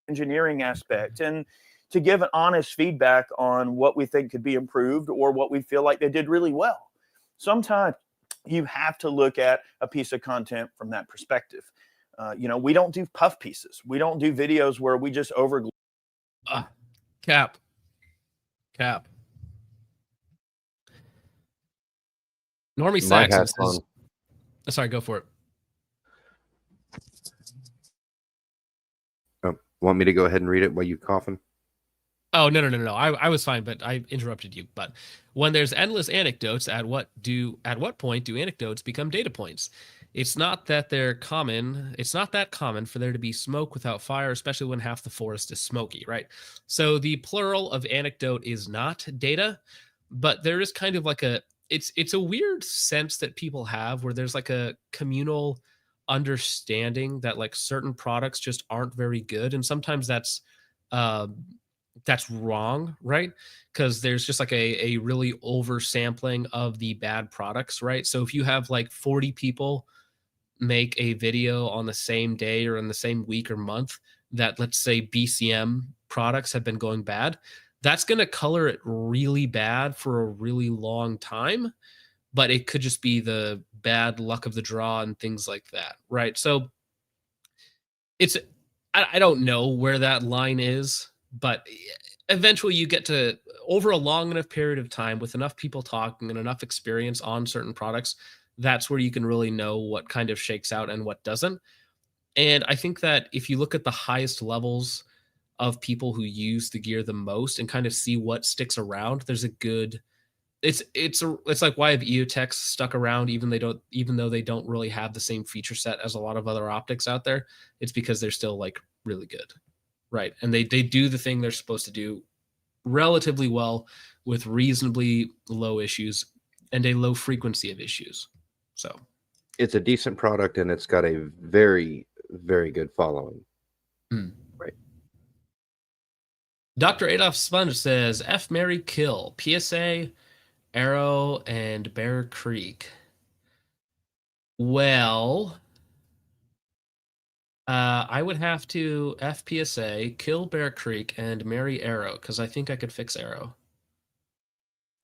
Engineering aspect, and to give an honest feedback on what we think could be improved or what we feel like they did really well. Sometimes you have to look at a piece of content from that perspective. We don't do puff pieces. We don't do videos where we just over. Cap. Normie Saxon says, sorry, go for it. Want me to go ahead and read it while you coughing? Oh, no. I was fine, but I interrupted you. But when there's endless anecdotes, at what point do anecdotes become data points? It's not that they're common. It's not that common for there to be smoke without fire, especially when half the forest is smoky, right? So the plural of anecdote is not data, but there is kind of like it's a weird sense that people have where there's like a communal understanding that like certain products just aren't very good, and sometimes um that's wrong, right? Because there's just like a really oversampling of the bad products, right? So if you have like 40 people make a video on the same day or in the same week or month that, let's say, BCM products have been going bad, that's going to color it really bad for a really long time. But it could just be the bad luck of the draw and things like that, right? So it's I don't know where that line is, but eventually you get to, over a long enough period of time with enough people talking and enough experience on certain products, that's where you can really know what kind of shakes out and what doesn't. And I think that if you look at the highest levels of people who use the gear the most and kind of see what sticks around, there's a good it's like, why have EOTechs stuck around even though they don't really have the same feature set as a lot of other optics out there? It's because they're still like really good, right? And they do the thing they're supposed to do relatively well with reasonably low issues and a low frequency of issues. So It's a decent product, and it's got a very, very good following. Right. Dr. Adolf Sponge says F, Mary, kill PSA, Arrow, and Bear Creek. Well, I would have to FPSA, kill Bear Creek, and marry Arrow, because I think I could fix Arrow.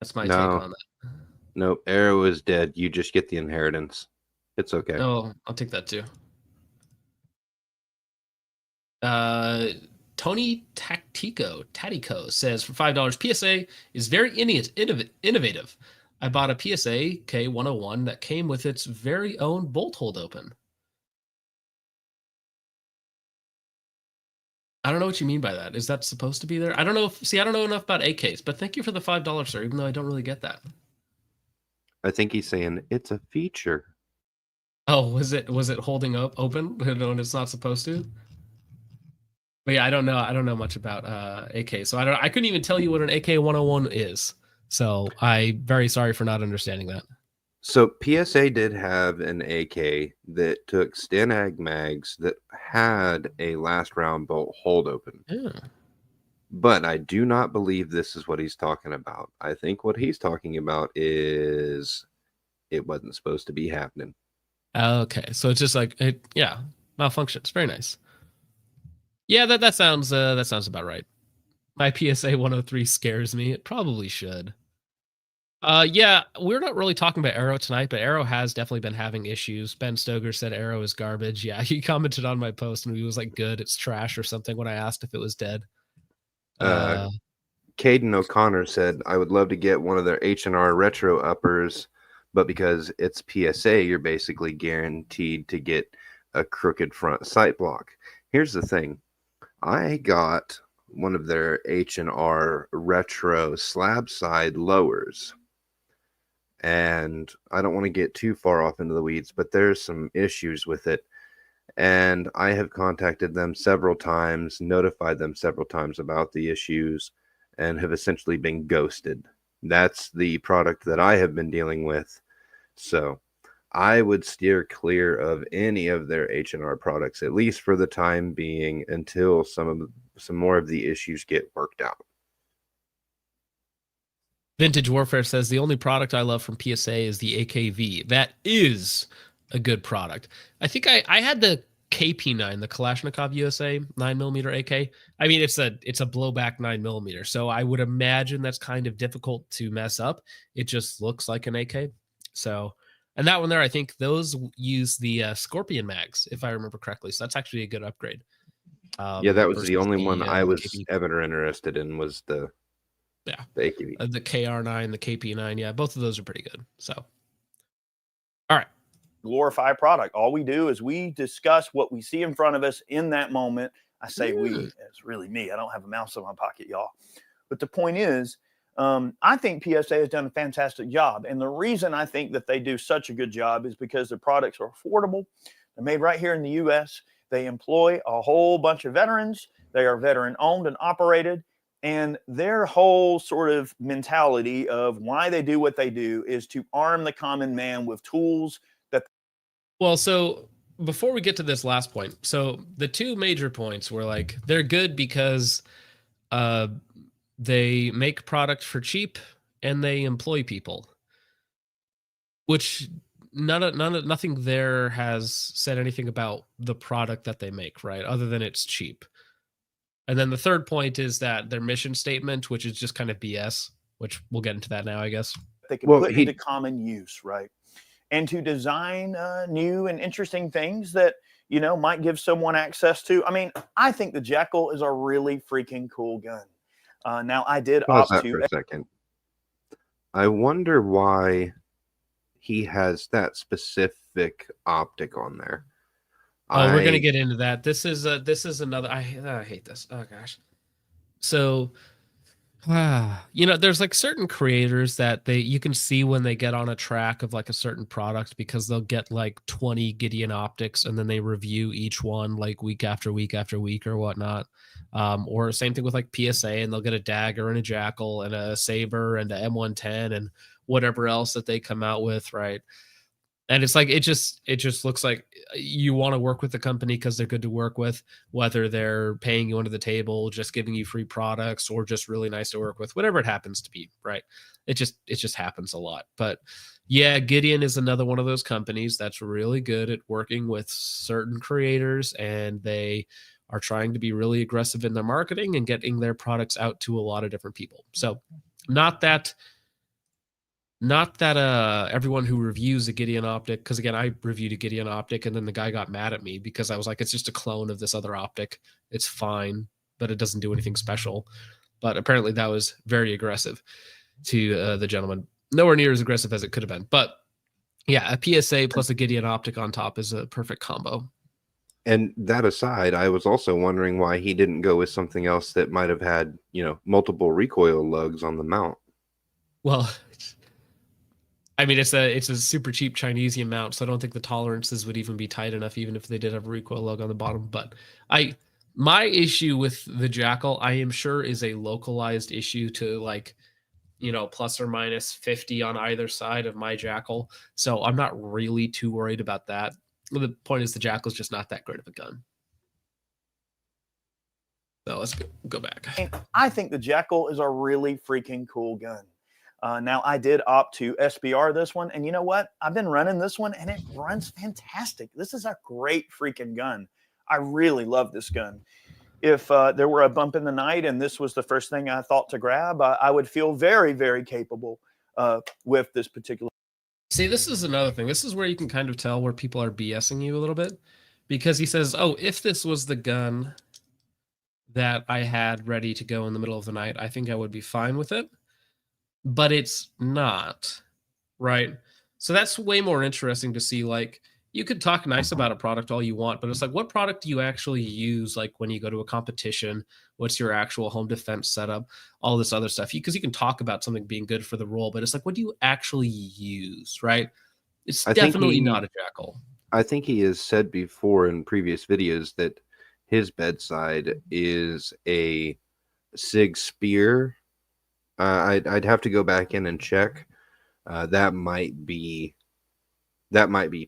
That's my take on that. Nope, Arrow is dead. You just get the inheritance. It's okay. Oh, I'll take that too. Tony Tatico says for $5, PSA is very innovative. I bought a PSA K101 that came with its very own bolt hold open. I don't know what you mean by that. Is that supposed to be there? I don't know. I don't know enough about AKs, but thank you for the $5, sir, even though I don't really get that. I think he's saying it's a feature. Oh, was it holding up open when it's not supposed to? But yeah, I don't know much about AK, so I couldn't even tell you what an AK-101 is. So I'm very sorry for not understanding that. So PSA did have an AK that took Stanag mags that had a last round bolt hold open. Yeah. But I do not believe this is what he's talking about. I think what he's talking about is it wasn't supposed to be happening. Okay, so it's just like malfunctions. Very nice. Yeah, that sounds about right. My PSA 103 scares me. It probably should. Yeah, we're not really talking about Arrow tonight, but Arrow has definitely been having issues. Ben Stoger said Arrow is garbage. Yeah, he commented on my post and he was like, "Good, it's trash" or something when I asked if it was dead. Caden O'Connor said, "I would love to get one of their H&R retro uppers, but because it's PSA, you're basically guaranteed to get a crooked front sight block." Here's the thing. I got one of their H&R retro slab side lowers. And I don't want to get too far off into the weeds, but there's some issues with it. And I have contacted them several times, notified them several times about the issues, and have essentially been ghosted. That's the product that I have been dealing with. So I would steer clear of any of their H&R products, at least for the time being, until some more of the issues get worked out. Vintage Warfare says the only product I love from PSA is the AKV. That is a good product. I think I had the KP9, the Kalashnikov USA 9mm AK. I mean, it's a blowback 9mm, so I would imagine that's kind of difficult to mess up. It just looks like an AK. So, and that one there, I think those use the Scorpion mags, if I remember correctly. So that's actually a good upgrade. Yeah, that was the only one I was KP. Ever interested in was the AKV. The KR9, the KP9. Yeah, both of those are pretty good. So, all right. Glorify product. All we do is we discuss what we see in front of us in that moment. I say we, it's really me. I don't have a mouse in my pocket, y'all. But the point is, I think PSA has done a fantastic job. And the reason I think that they do such a good job is because their products are affordable. They're made right here in the U.S. They employ a whole bunch of veterans. They are veteran owned and operated. And their whole sort of mentality of why they do what they do is to arm the common man with tools that. Well, so before we get to this last point, so the two major points were like they're good because they make product for cheap and they employ people, which nothing there has said anything about the product that they make, right? Other than it's cheap. And then the third point is that their mission statement, which is just kind of BS, which we'll get into that now, I guess. They can put into common use, right? And to design new and interesting things that, you know, might give someone access to. I mean, I think the Jackal is a really freaking cool gun. Now, I did opt to for a second. I wonder why he has that specific optic on there. Oh, we're gonna get into that. This is another. I hate this. Oh gosh. So, you know, there's like certain creators that you can see when they get on a track of like a certain product because they'll get like 20 Gideon optics and then they review each one like week after week after week or whatnot. Or same thing with like PSA, and they'll get a dagger and a Jackal and a saber and a M110 and whatever else that they come out with, right? And it's like it just looks like you want to work with the company because they're good to work with, whether they're paying you under the table, just giving you free products, or just really nice to work with, whatever it happens to be, right? It just happens a lot. But yeah, Gideon is another one of those companies that's really good at working with certain creators, and they are trying to be really aggressive in their marketing and getting their products out to a lot of different people. So not that everyone who reviews a Gideon optic, because again, I reviewed a Gideon optic and then the guy got mad at me because I was like, it's just a clone of this other optic. It's fine, but it doesn't do anything special. But apparently that was very aggressive to the gentleman. Nowhere near as aggressive as it could have been. But yeah, a PSA plus a Gideon optic on top is a perfect combo. And that aside, I was also wondering why he didn't go with something else that might have had, you know, multiple recoil lugs on the mount. Well, I mean, it's a super cheap Chinesian mount, so I don't think the tolerances would even be tight enough, even if they did have a recoil lug on the bottom. But my issue with the Jackal, I am sure, is a localized issue to like, you know, plus or minus 50 on either side of my Jackal. So I'm not really too worried about that. The point is the Jackal's just not that great of a gun. So let's go back. I think the Jackal is a really freaking cool gun. Now, I did opt to SBR this one, and you know what? I've been running this one, and it runs fantastic. This is a great freaking gun. I really love this gun. If there were a bump in the night and this was the first thing I thought to grab, I would feel very, very capable with this particular. See, this is another thing. This is where you can kind of tell where people are BSing you a little bit, because he says, oh, if this was the gun that I had ready to go in the middle of the night, I think I would be fine with it. But it's not, right? So that's way more interesting to see. Like, you could talk nice about a product all you want, but it's like, what product do you actually use? Like when you go to a competition, what's your actual home defense setup, all this other stuff? Because you can talk about something being good for the role, but it's like, what do you actually use, right? It's definitely not a Jackal. I think he has said before in previous videos that his bedside is a SIG Spear. I'd have to go back in and check. That might be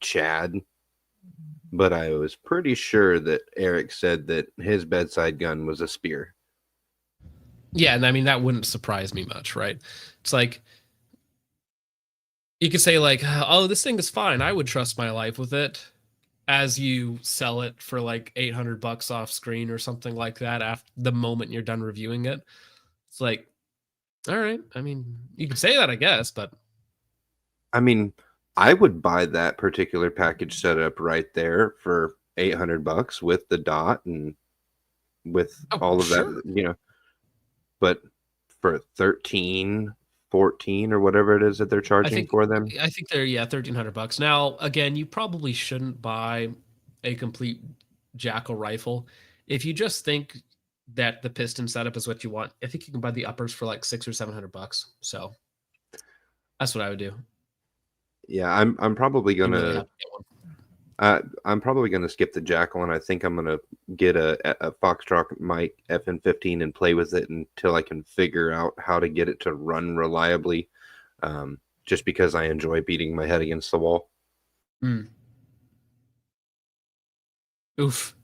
Chad, but I was pretty sure that Eric said that his bedside gun was a Spear. Yeah, and I mean that wouldn't surprise me much, right? It's like you could say like, oh, this thing is fine. I would trust my life with it, as you sell it for like $800 off screen or something like that after the moment you're done reviewing it. It's like, all right. I mean, you can say that, I guess, but I mean, I would buy that particular package setup right there for $800 with the dot and with all of that, you know. But for 13, 14 or whatever it is that they're charging for them, I think they're $1,300. Now, again, you probably shouldn't buy a complete Jackal rifle if you just think that the piston setup is what you want, I think you can buy the uppers for like $600 or $700. So that's what I would do. Yeah, I'm probably You really gonna have to get one. I'm probably gonna skip the jack one. I think I'm gonna get a Foxtrot mic FN15 and play with it until I can figure out how to get it to run reliably. Just because I enjoy beating my head against the wall. Oof.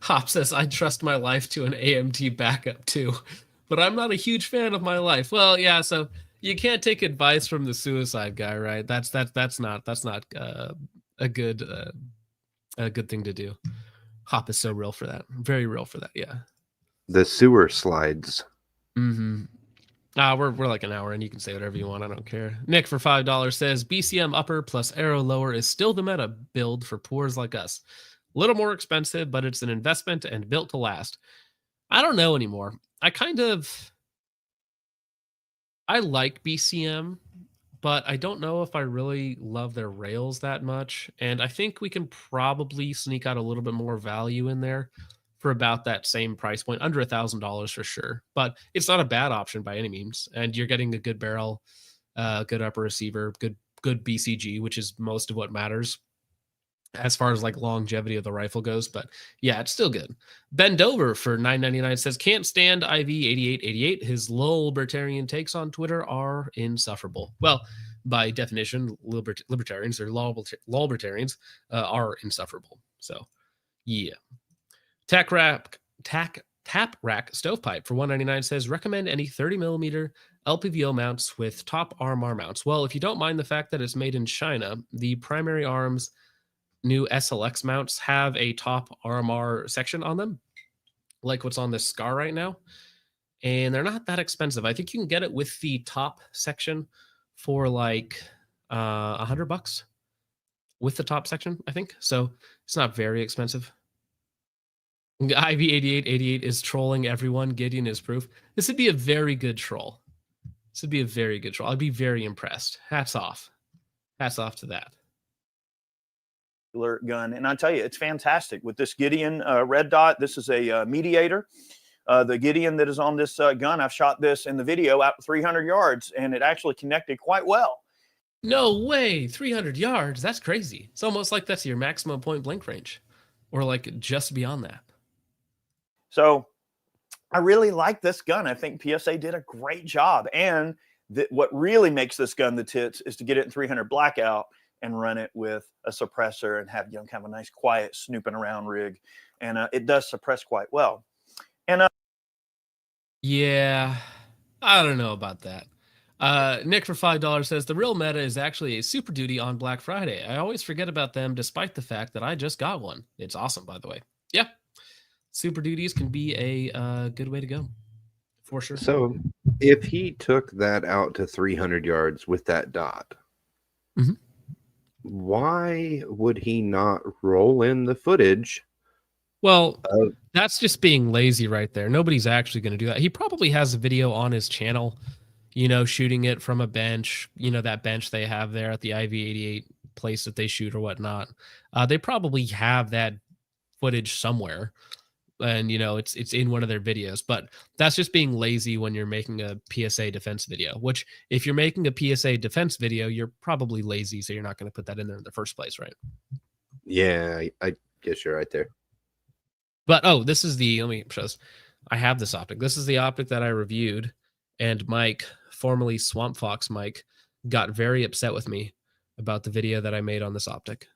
Hop says, I trust my life to an AMT backup too, but I'm not a huge fan of my life. Well, yeah, so you can't take advice from the suicide guy, right? That's not a good thing to do. Hop is so real for that. Very real for that, yeah. The sewer slides. Mm-hmm. We're like an hour and you can say whatever you want. I don't care. Nick for $5 says BCM upper plus arrow lower is still the meta build for poors like us. A little more expensive, but it's an investment and built to last. I don't know anymore. I like BCM, but I don't know if I really love their rails that much. And I think we can probably sneak out a little bit more value in there for about that same price point, under $1,000 for sure. But it's not a bad option by any means. And you're getting a good barrel, good upper receiver, good BCG, which is most of what matters as far as like longevity of the rifle goes. But yeah, it's still good. Ben Dover for $9.99 says, can't stand IV8888. His libertarian takes on Twitter are insufferable. Well, by definition, libertarians or libertarians are insufferable. So yeah. Tap Rack Stovepipe for $199 says, recommend any 30mm LPVO mounts with top RMR mounts. Well, if you don't mind the fact that it's made in China, the Primary Arms new SLX mounts have a top RMR section on them, like what's on this Scar right now. And they're not that expensive. I think you can get it with the top section for like $100 with the top section, I think. So it's not very expensive. IV8888 is trolling everyone. Gideon is proof. This would be a very good troll. This would be a very good troll. I'd be very impressed. Hats off. Hats off to that. Gun, and I tell you, it's fantastic with this Gideon red dot. This is a mediator. The Gideon that is on this gun, I've shot this in the video out 300 yards, and it actually connected quite well. No way, 300 yards. That's crazy. It's almost like that's your maximum point blank range, or like just beyond that. So I really like this gun. I think PSA did a great job. And what really makes this gun the tits is to get it in 300 blackout and run it with a suppressor and have, kind of a nice quiet snooping around rig. And it does suppress quite well. And yeah, I don't know about that. Nick for $5 says, the real meta is actually a Super Duty on Black Friday. I always forget about them despite the fact that I just got one. It's awesome, by the way. Yeah. Super Duties can be a good way to go, for sure. So if he took that out to 300 yards with that dot, why would he not roll in the footage? Well, that's just being lazy right there. Nobody's actually going to do that. He probably has a video on his channel, shooting it from a bench, that bench they have there at the IV88 place that they shoot or whatnot. They probably have that footage somewhere. And it's in one of their videos, but that's just being lazy when you're making a PSA defense video, which if you're making a PSA defense video, you're probably lazy, so you're not going to put that in there in the first place, right? Yeah, I guess you're right there. But this is let me show this. I have this optic. This is the optic that I reviewed, and Mike, formerly Swamp Fox Mike, got very upset with me about the video that I made on this optic.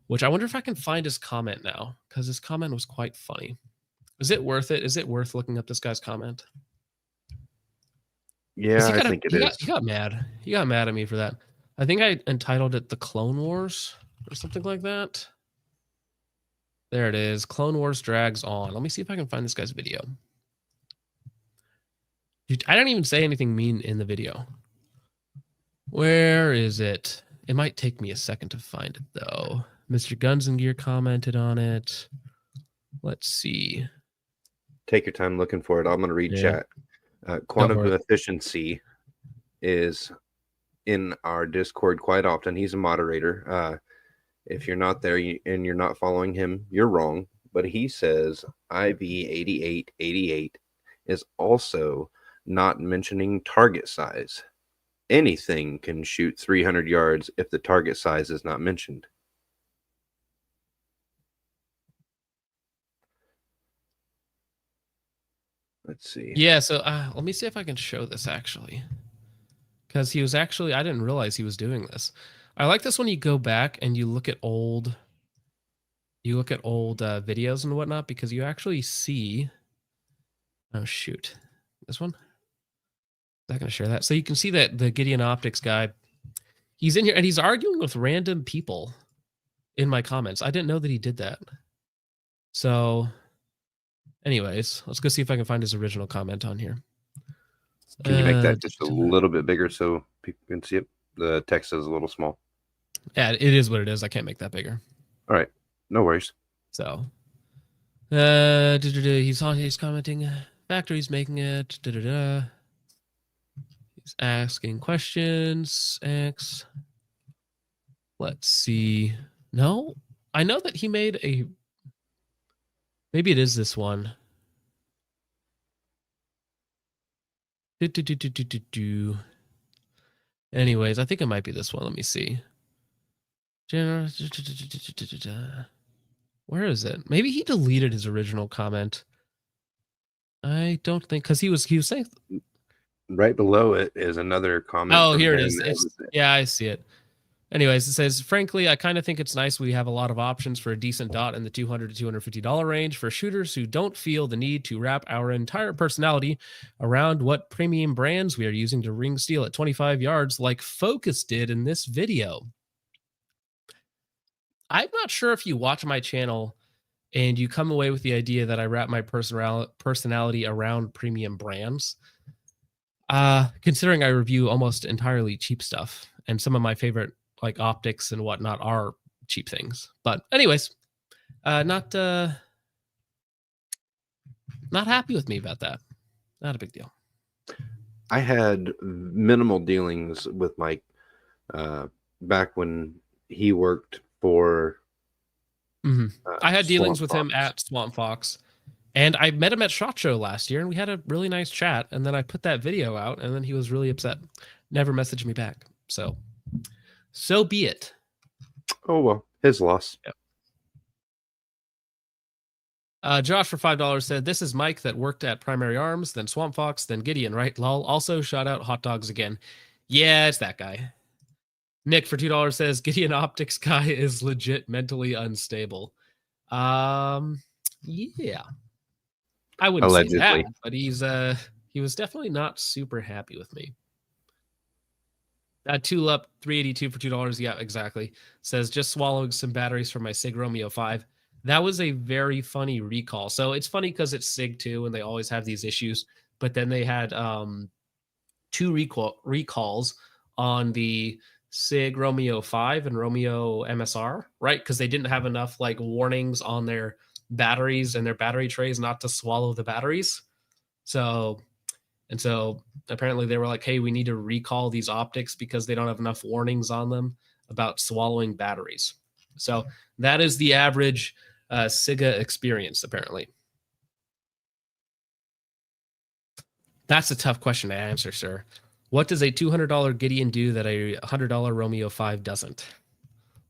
Which I wonder if I can find his comment now, because his comment was quite funny. Is it worth it? Is it worth looking up this guy's comment? Yeah, I think it is. He got mad. He got mad at me for that. I think I entitled it The Clone Wars or something like that. There it is. Clone Wars drags on. Let me see if I can find this guy's video. I don't even say anything mean in the video. Where is it? It might take me a second to find it, though. Mr. Guns and Gear commented on it. Let's see. Take your time looking for it. I'm going to read chat. Quantum Efficiency is in our Discord quite often. He's a moderator. If you're not there and you're not following him, you're wrong. but he says IV8888 is also not mentioning target size. Anything can shoot 300 yards if the target size is not mentioned. Let's see. Yeah, so let me see if I can show this actually. Because he was actually, I didn't realize he was doing this. I like this when you go back and you look at old videos and whatnot, because you actually see, oh shoot, this one? I'm not going to share that. So you can see that the Gideon Optics guy, he's in here and he's arguing with random people in my comments. I didn't know that he did that. So anyways, let's go see if I can find his original comment on here. Can you make that just a little bit bigger so people can see it? The text is a little small. Yeah, it is what it is. I can't make that bigger. All right. No worries. So he's commenting, factory's making it. He's asking questions. X. Let's see. No, I know that he made a. Maybe it is this one. Anyways, I think it might be this one. Let me see. Where is it? Maybe he deleted his original comment. I don't think, because he was saying. Right below it is another comment. Oh, here it is. Yeah, I see it. Anyways, it says, frankly, I kind of think it's nice we have a lot of options for a decent dot in the $200 to $250 range for shooters who don't feel the need to wrap our entire personality around what premium brands we are using to ring steel at 25 yards like Focus did in this video. I'm not sure if you watch my channel and you come away with the idea that I wrap my personality around premium brands. Considering I review almost entirely cheap stuff, and some of my favorite like optics and whatnot are cheap things. But anyways, not happy with me about that. Not a big deal. I had minimal dealings with Mike back when he worked for. I had dealings with him at Swamp Fox, and I met him at SHOT Show last year, and we had a really nice chat. And then I put that video out, and then he was really upset. Never messaged me back. So be it. Oh, well, his loss. Yep. Josh for $5 said, this is Mike that worked at Primary Arms, then Swamp Fox, then Gideon, right? Lol. Also, shout out Hot Dogs again. Yeah, it's that guy. Nick for $2 says, Gideon Optics guy is legit mentally unstable. Yeah. I wouldn't Allegedly. say that, but he was definitely not super happy with me. Tulip 382 for $2. Yeah, exactly. Says, just swallowing some batteries from my SIG Romeo 5. That was a very funny recall. So it's funny because it's SIG 2 and they always have these issues. But then they had 2 recalls on the SIG Romeo 5 and Romeo MSR, right? Because they didn't have enough like warnings on their batteries and their battery trays not to swallow the batteries. So apparently they were like, hey, we need to recall these optics because they don't have enough warnings on them about swallowing batteries. So that is the average SIGA experience, apparently. That's a tough question to answer, sir. What does a $200 Gideon do that a $100 Romeo 5 doesn't?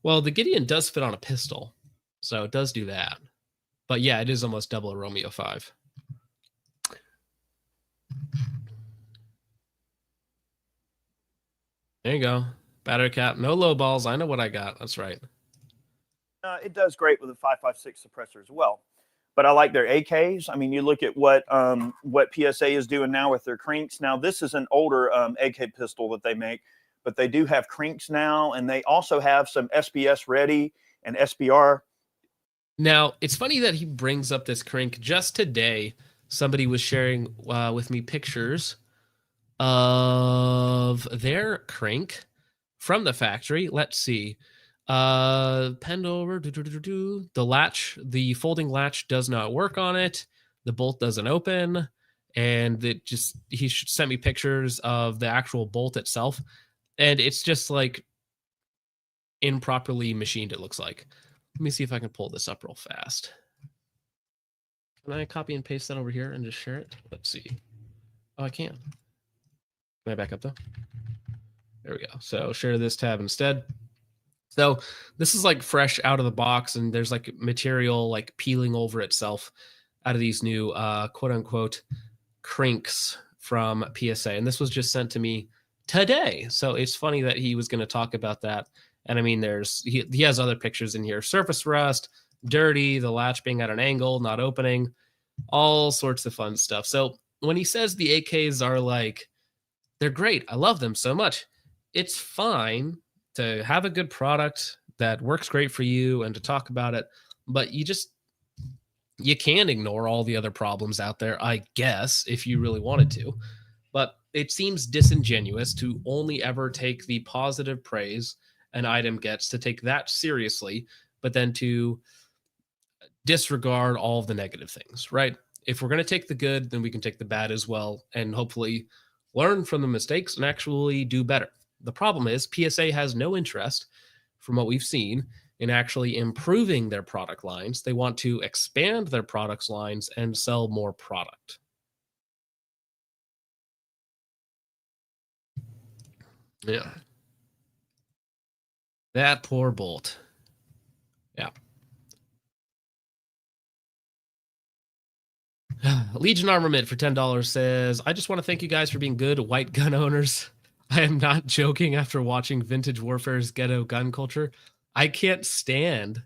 Well, the Gideon does fit on a pistol, so it does do that. But yeah, it is almost double a Romeo 5. There you go. Battery cap, no low balls. I know what I got. That's right. It does great with a 5.56 suppressor as well. But I like their AKs. I mean, you look at what PSA is doing now with their crinks. Now, this is an older AK pistol that they make, but they do have crinks now, and they also have some SBS ready and SBR. Now, it's funny that he brings up this crink. Just today, somebody was sharing with me pictures of their crank from the factory. Let's see. Penned over. The latch, the folding latch does not work on it. The bolt doesn't open. And he sent me pictures of the actual bolt itself. And it's just like improperly machined, it looks like. Let me see if I can pull this up real fast. Can I copy and paste that over here and just share it? Let's see. Oh, I can. Can I back up though? There we go. So share this tab instead. So this is like fresh out of the box, and there's like material like peeling over itself out of these new quote unquote crinks from PSA. And this was just sent to me today. So it's funny that he was going to talk about that. And I mean, he has other pictures in here: surface rust, dirty, the latch being at an angle, not opening, all sorts of fun stuff. So when he says the AKs are like, they're great, I love them so much, it's fine to have a good product that works great for you and to talk about it, but you can ignore all the other problems out there, I guess, if you really wanted to. But it seems disingenuous to only ever take the positive praise an item gets, to take that seriously, but then to disregard all of the negative things, right? If we're going to take the good, then we can take the bad as well, and hopefully learn from the mistakes and actually do better. The problem is PSA has no interest, from what we've seen, in actually improving their product lines. They want to expand their products lines and sell more product. Yeah. That poor Bolt. Yeah. Legion Armament for $10 says, I just want to thank you guys for being good white gun owners. I am not joking after watching Vintage Warfare's ghetto gun culture. I can't stand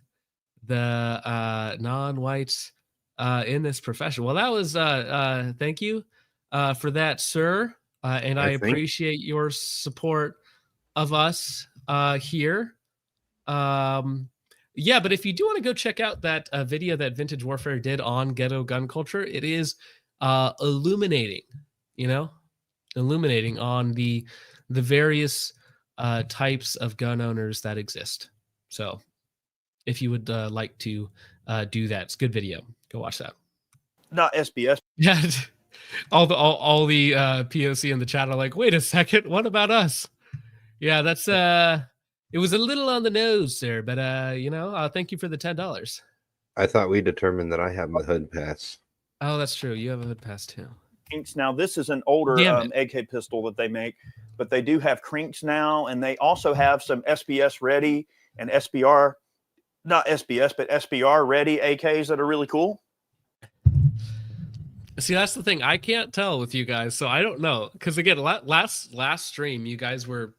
the non-whites in this profession. Well, that was thank you for that, sir. And I appreciate your support of us here. Yeah, but if you do want to go check out that video that Vintage Warfare did on ghetto gun culture, it is illuminating, illuminating on the various types of gun owners that exist. So if you would like to do that, it's a good video. Go watch that. Not SBS. Yeah. all the POC in the chat are like, wait a second, what about us? Yeah, that's it was a little on the nose, sir, but thank you for the $10. I thought we determined that I have my hood pass. Oh, that's true. You have a hood pass too. Now, this is an older AK pistol that they make, but they do have crinks now, and they also have some SBS ready and SBR, not SBS, but SBR ready AKs that are really cool. See, that's the thing. I can't tell with you guys, so I don't know. Because again, last stream, you guys were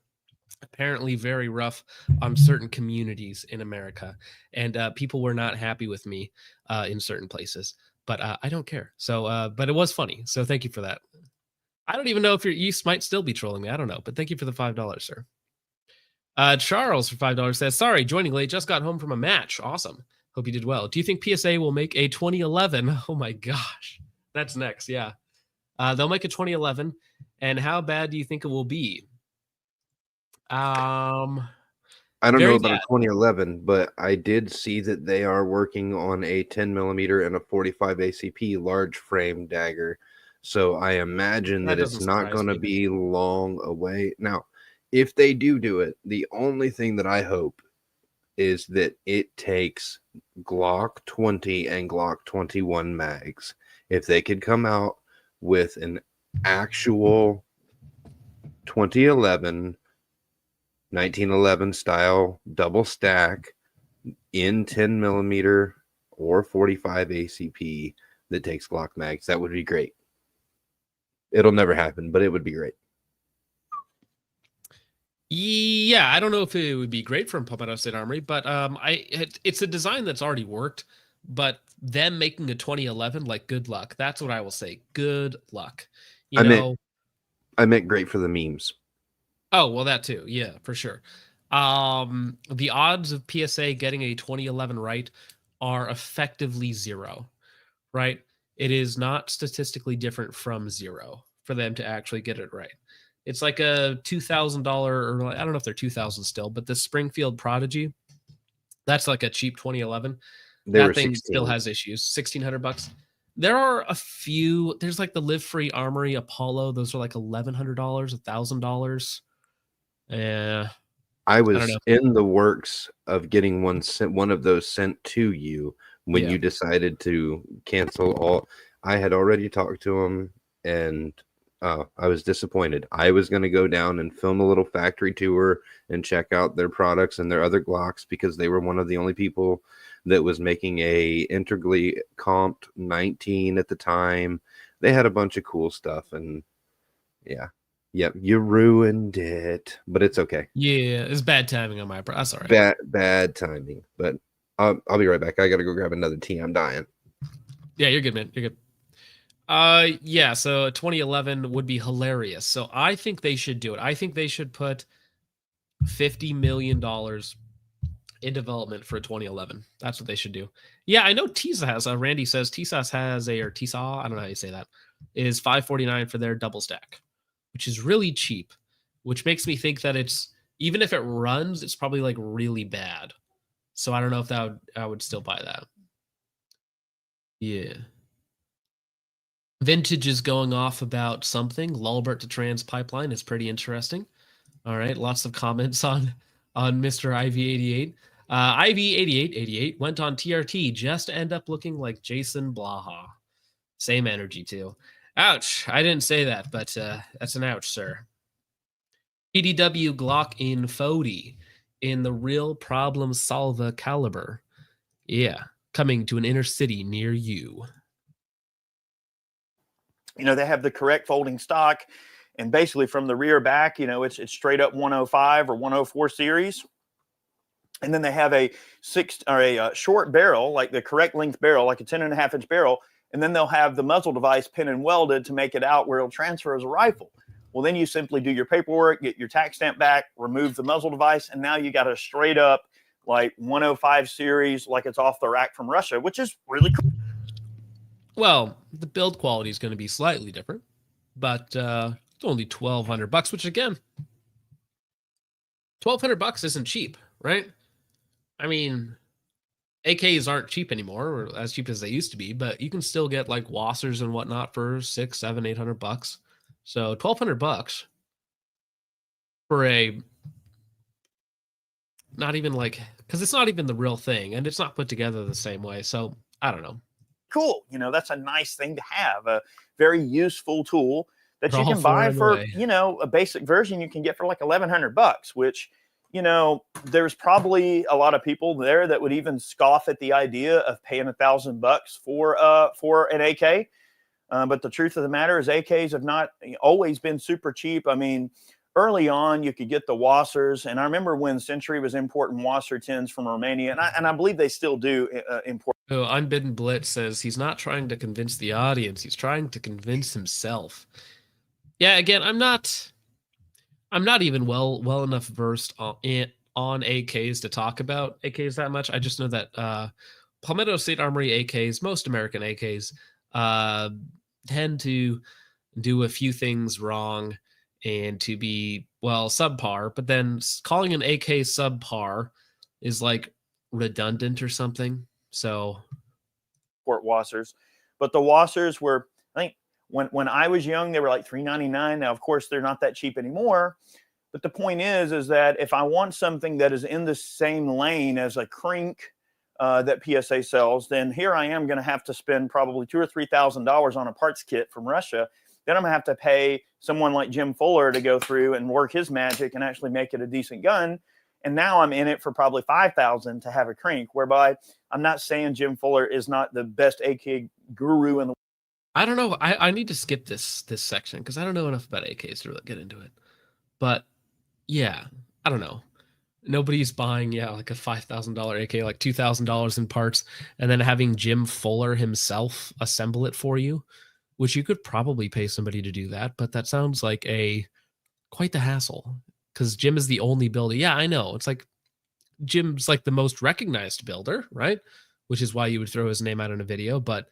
apparently very rough on certain communities in America, and people were not happy with me in certain places. But I don't care. So, but it was funny. So thank you for that. I don't even know if you might still be trolling me. I don't know. But thank you for the $5, sir. Charles for $5 says, sorry, joining late. Just got home from a match. Awesome. Hope you did well. Do you think PSA will make a 2011? Oh my gosh. That's next. Yeah. They'll make a 2011. And how bad do you think it will be? I don't know about a 2011, but I did see that they are working on a 10 millimeter and a 45 ACP large frame dagger. So I imagine that it's not going to be long away. Now, if they do it, the only thing that I hope is that it takes Glock 20 and Glock 21 mags. If they could come out with an actual 2011 1911 style double stack in 10 millimeter or 45 ACP that takes Glock mags, that would be great. It'll never happen, but it would be great. Yeah, I don't know if it would be great from Palmetto State Armory, but it's a design that's already worked. But them making a 2011, like, good luck. That's what I will say. Good luck. I meant great for the memes. Oh, well, that too. Yeah, for sure. The odds of PSA getting a 2011 right are effectively zero, right? It is not statistically different from zero for them to actually get it right. It's like a $2,000, or I don't know if they're 2,000 still, but the Springfield Prodigy, that's like a cheap 2011. That thing still has issues. $1,600. There are a few. There's like the Live Free Armory Apollo. Those are like $1,100, $1,000. Yeah, I was in the works of getting one of those sent to you, when Yeah. you decided to cancel all. I had already talked to them, and I was disappointed. I was going to go down and film a little factory tour and check out their products and their other Glocks, because they were one of the only people that was making a integrally comped 19 at the time. They had a bunch of cool stuff, and yeah. Yep, you ruined it, but it's okay. Yeah, it's bad timing on my part. That's all right. Bad timing, but I'll be right back. I gotta go grab another tea. I'm dying. Yeah, you're good, man. You're good. Yeah, so 2011 would be hilarious. So I think they should do it. I think they should put $50 million in development for 2011. That's what they should do. Yeah, I know TISA has, Randy says TISA has or TISA, I don't know how you say that, is $549 for their double stack, which is really cheap, which makes me think that it's, even if it runs, it's probably like really bad. So I don't know if I would still buy that. Yeah. Vintage is going off about something. Lulbert to Trans Pipeline is pretty interesting. All right, lots of comments on Mr. IV88. IV8888 went on TRT just to end up looking like Jason Blaha. Same energy too. Ouch! I didn't say that, but that's an ouch, sir. PDW Glock in Fody in the Real Problem Solva caliber. Yeah, coming to an inner city near you. You know, they have the correct folding stock, and basically from the rear back, you know, it's straight up 105 or 104 series. And then they have a short barrel, like the correct length barrel, like a 10.5-inch barrel. And then they'll have the muzzle device pin and welded to make it out where it'll transfer as a rifle. Well, then you simply do your paperwork, get your tax stamp back, remove the muzzle device, and now you got a straight up like 105 series, like it's off the rack from Russia, which is really cool. Well, the build quality is going to be slightly different, but it's only $1,200, which again, $1,200 isn't cheap, right? I mean, AKs aren't cheap anymore, or as cheap as they used to be, but you can still get like Wassers and whatnot for $600, $700, $800. So $1,200 for a, not even like, because it's not even the real thing, and it's not put together the same way. So I don't know. Cool. You know, that's a nice thing to have, a very useful tool that you can buy for, you know, a basic version you can get for like $1,100, which, you know, there's probably a lot of people there that would even scoff at the idea of paying $1,000 for an AK. But the truth of the matter is AKs have not always been super cheap. I mean, early on, you could get the Wassers. And I remember when Century was importing Wasser 10s from Romania, and I believe they still do import. Oh, Unbidden Blitz says he's not trying to convince the audience. He's trying to convince himself. Yeah, again, I'm not even well enough versed on AKs to talk about AKs that much. I just know that Palmetto State Armory AKs, most American AKs, tend to do a few things wrong and to be, well, subpar, but then calling an AK subpar is like redundant or something. So Import Wassers, but the Wassers were, I think when I was young, they were like $3.99. Now, of course, they're not that cheap anymore. But the point is that if I want something that is in the same lane as a Crink that PSA sells, then here I am going to have to spend probably $2,000 or $3,000 on a parts kit from Russia. Then I'm going to have to pay someone like Jim Fuller to go through and work his magic and actually make it a decent gun. And now I'm in it for probably $5,000 to have a Crink, whereby I'm not saying Jim Fuller is not the best AK guru in the world. I don't know. I need to skip this section because I don't know enough about AKs to really get into it. But yeah, I don't know. Nobody's buying, like a $5,000 AK, like $2,000 in parts, and then having Jim Fuller himself assemble it for you, which you could probably pay somebody to do that. But that sounds like quite the hassle because Jim is the only builder. Yeah, I know. It's like Jim's like the most recognized builder, right? Which is why you would throw his name out in a video. But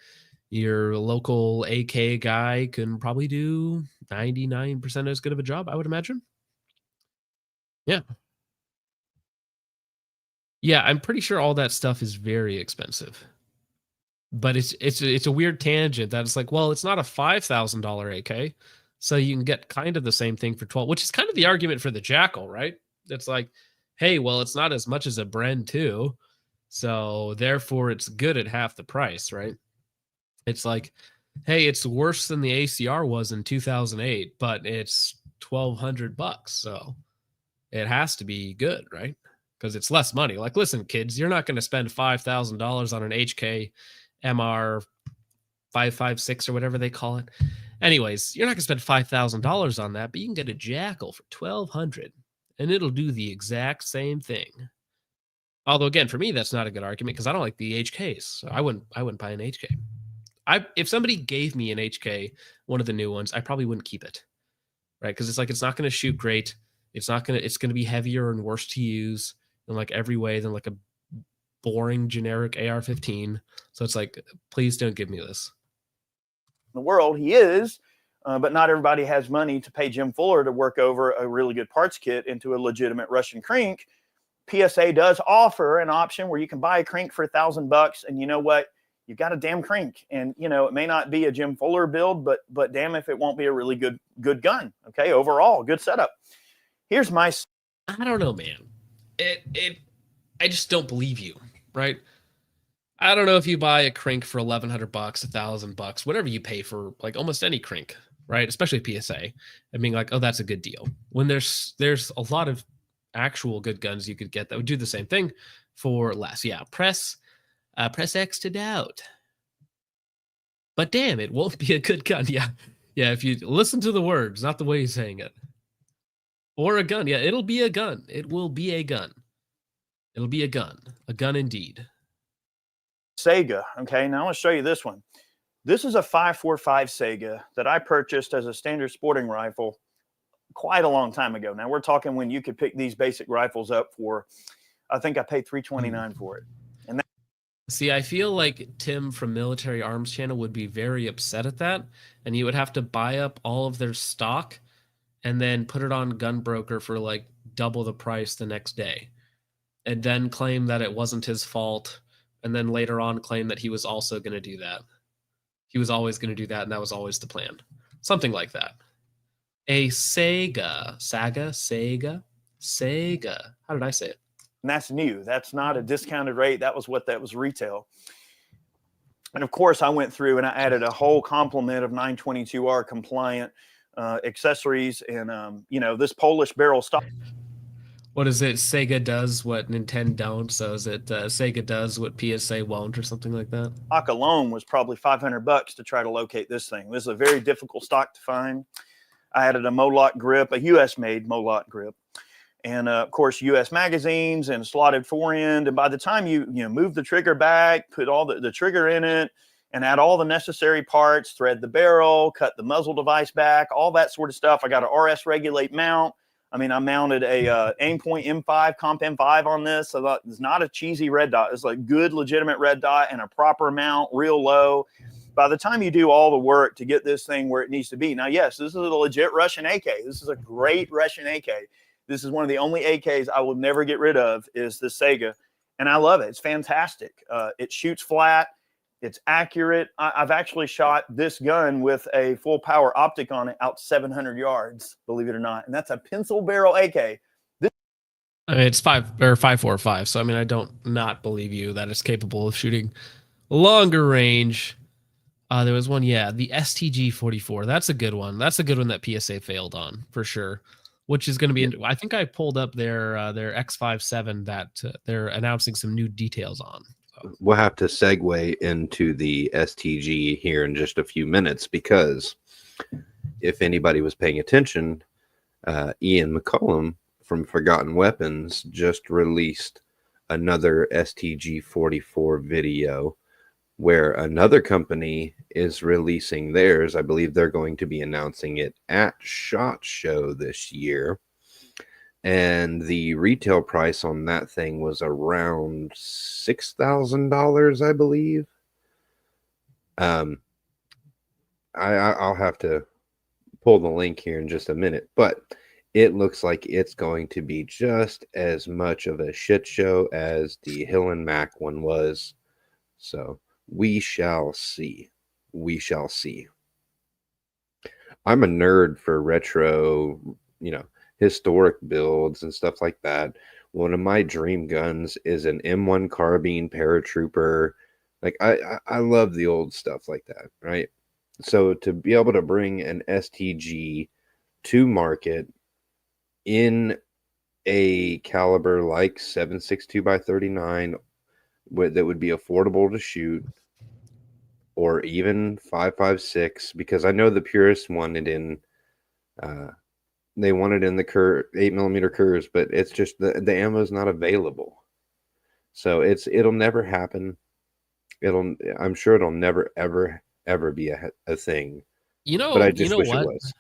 your local AK guy can probably do 99% as good of a job, I would imagine. Yeah. Yeah, I'm pretty sure all that stuff is very expensive. But it's a weird tangent that it's like, well, it's not a $5,000 AK, so you can get kind of the same thing for 12, which is kind of the argument for the Jackal, right? It's like, hey, well, it's not as much as a Bren 2, So therefore it's good at half the price, right? It's like, hey, it's worse than the ACR was in 2008, but it's $1,200. So it has to be good, right? Because it's less money. Like, listen, kids, you're not going to spend $5,000 on an HK MR 556 or whatever they call it. Anyways, you're not going to spend $5,000 on that, but you can get a Jackal for $1,200 and it'll do the exact same thing. Although again, for me, that's not a good argument because I don't like the HKs. So I wouldn't buy an HK. If somebody gave me an HK, one of the new ones, I probably wouldn't keep it. Right? Because it's like it's not going to shoot great. It's going to be heavier and worse to use in like every way than like a boring generic AR-15. So it's like, please don't give me this. In the world, he is, but not everybody has money to pay Jim Fuller to work over a really good parts kit into a legitimate Russian crank. PSA does offer an option where you can buy a crank for $1,000, and you know what? You've got a damn crank, and you know it may not be a Jim Fuller build, but damn if it won't be a really good gun. Okay, overall, good setup. Here's my. I don't know, man. I just don't believe you, right? I don't know if you buy a crank for $1,100, $1,000, whatever you pay for like almost any crank, right? Especially PSA. I mean, like, oh, that's a good deal. When there's a lot of actual good guns you could get that would do the same thing for less. Yeah, press X to doubt. But damn, it won't be a good gun. Yeah. Yeah, if you listen to the words, not the way he's saying it. Or a gun. Yeah, it'll be a gun. It will be a gun. It'll be a gun. A gun indeed. Sega. Okay, now I want to show you this one. This is a 5.45 Sega that I purchased as a standard sporting rifle quite a long time ago. Now we're talking when you could pick these basic rifles up for, I think I paid $329 for it. And that, see, I feel like Tim from Military Arms Channel would be very upset at that, and he would have to buy up all of their stock and then put it on Gunbroker for like double the price the next day, and then claim that it wasn't his fault, and then later on claim that he was also going to do that. He was always going to do that, and that was always the plan. Something like that. A Sega. How did I say it? and that's new. That's not a discounted rate. That was what that was retail. And of course, I went through and I added a whole complement of 922R compliant accessories and, you know, this Polish barrel stock. What is it? Sega does what Nintendo don't. So is it Sega does what PSA won't, or something like that? Stock alone was probably $500 to try to locate this thing. This is a very difficult stock to find. I added a Moloch grip, a US-made Moloch grip, and of course US magazines and slotted forend. And by the time you move the trigger back, put all the trigger in it, and add all the necessary parts, thread the barrel, cut the muzzle device back, all that sort of stuff. I got a RS Regulate mount. I mean, I mounted a Aimpoint M5, Comp M5 on this. So it's not a cheesy red dot. It's like good, legitimate red dot and a proper mount, real low. By the time you do all the work to get this thing where it needs to be. Now, yes, this is a legit Russian AK. This is a great Russian AK. This is one of the only AKs I will never get rid of is the Sega. And I love it. It's fantastic. It shoots flat. It's accurate. I've actually shot this gun with a full power optic on it out 700 yards, believe it or not. And that's a pencil barrel AK. I mean, it's 5.45. So, I mean, I don't not believe you that it's capable of shooting longer range. There was one, yeah, the STG 44. That's a good one. That's a good one that PSA failed on for sure. Which is going to be, I think I pulled up their X57 that they're announcing some new details on. So. We'll have to segue into the STG here in just a few minutes, because if anybody was paying attention, Ian McCollum from Forgotten Weapons just released another STG 44 video where another company is releasing theirs. I believe they're going to be announcing it at SHOT Show this year. And the retail price on that thing was around $6,000, I believe. I'll have to pull the link here in just a minute, but it looks like it's going to be just as much of a shit show as the Hill and Mac one was. So we shall see. We shall see. I'm a nerd for retro, historic builds and stuff like that. One of my dream guns is an M1 carbine paratrooper. Like I love the old stuff like that, right? So to be able to bring an STG to market in a caliber like 7.62 by 39 that would be affordable to shoot, or even 5.56, because I know the purists wanted in they wanted in the 8mm Curves, but it's just the ammo is not available. So it'll never happen. I'm sure it'll never ever be a thing. But I just wish it was.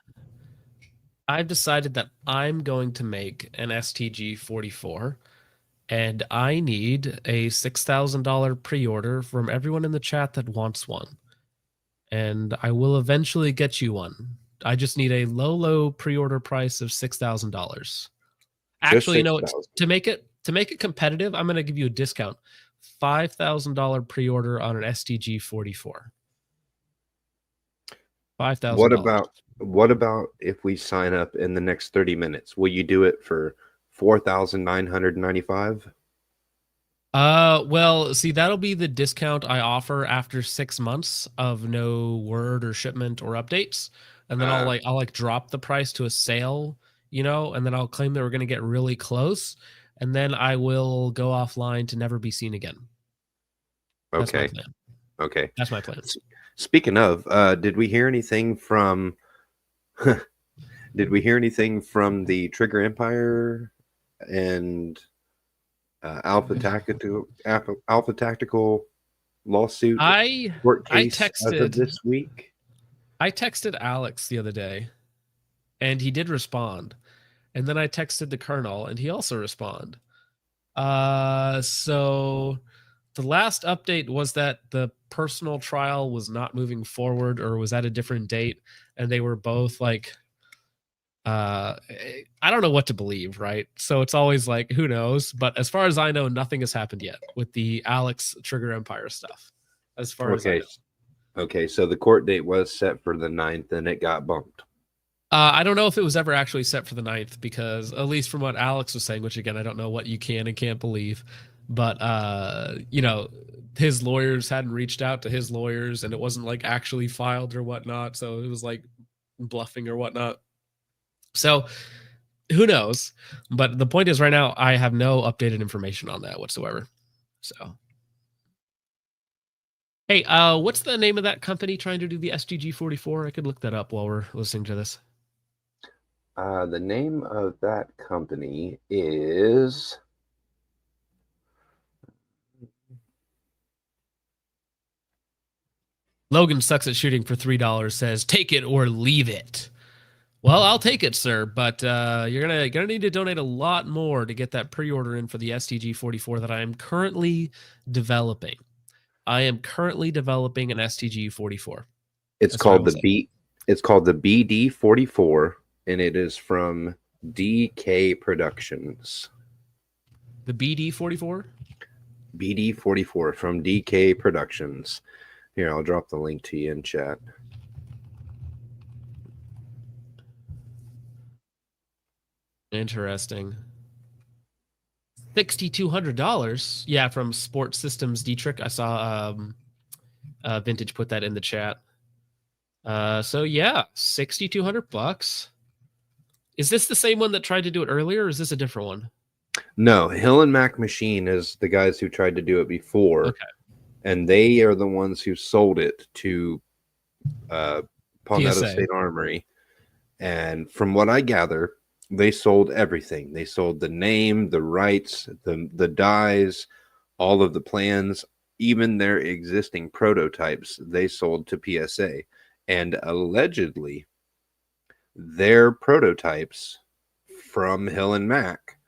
I've decided that I'm going to make an STG 44, and I need a $6,000 pre-order from everyone in the chat that wants one. And I will eventually get you one. I just need a low pre-order price of $6,000. Actually, you know, to make it competitive, I'm going to give you a discount. $5,000 pre-order on an STG 44. $5,000. What about if we sign up in the next 30 minutes? Will you do it for $4,995? Well, see, that'll be the discount I offer after 6 months of no word or shipment or updates. And then I'll drop the price to a sale, you know, and then I'll claim that we're going to get really close, and then I will go offline to never be seen again. That's my plan. Okay. That's my plan. Speaking of, did we hear anything from the Trigger Empire and Alpha Tactical lawsuit court case as of this week? I texted Alex the other day, and he did respond. And then I texted the Colonel, and he also responded. So the last update was that the personal trial was not moving forward, or was at a different date, and they were both like, I don't know what to believe, right? So it's always like, who knows? But as far as I know, nothing has happened yet with the Alex Trigger Empire stuff. As far as I know. Okay, so the court date was set for the 9th, and it got bumped. I don't know if it was ever actually set for the 9th, because at least from what Alex was saying, which again, I don't know what you can and can't believe, but you know, his lawyers hadn't reached out to his lawyers, and it wasn't like actually filed or whatnot. So it was like bluffing or whatnot. So who knows? But the point is, right now, I have no updated information on that whatsoever. So, hey, what's the name of that company trying to do the STG 44? I could look that up while we're listening to this. The name of that company is... Logan Sucks at Shooting for $3 says, take it or leave it. Well, I'll take it, sir, but you're gonna need to donate a lot more to get that pre-order in for the STG 44 that I am currently developing. I am currently developing an STG 44. It's called the BD 44, and it is from DK Productions. The BD 44? BD 44 from DK Productions. Here, I'll drop the link to you in chat. Interesting. $6,200. Yeah, from Sports Systems Dietrich. I saw Vintage put that in the chat. So yeah, $6,200. Is this the same one that tried to do it earlier, or is this a different one? No, Hill and Mac Machine is the guys who tried to do it before. Okay. And they are the ones who sold it to Palmetto State Armory. And from what I gather, they sold everything. They sold the name, the rights, the dies, all of the plans, even their existing prototypes they sold to PSA. And allegedly, their prototypes from Hill and Mac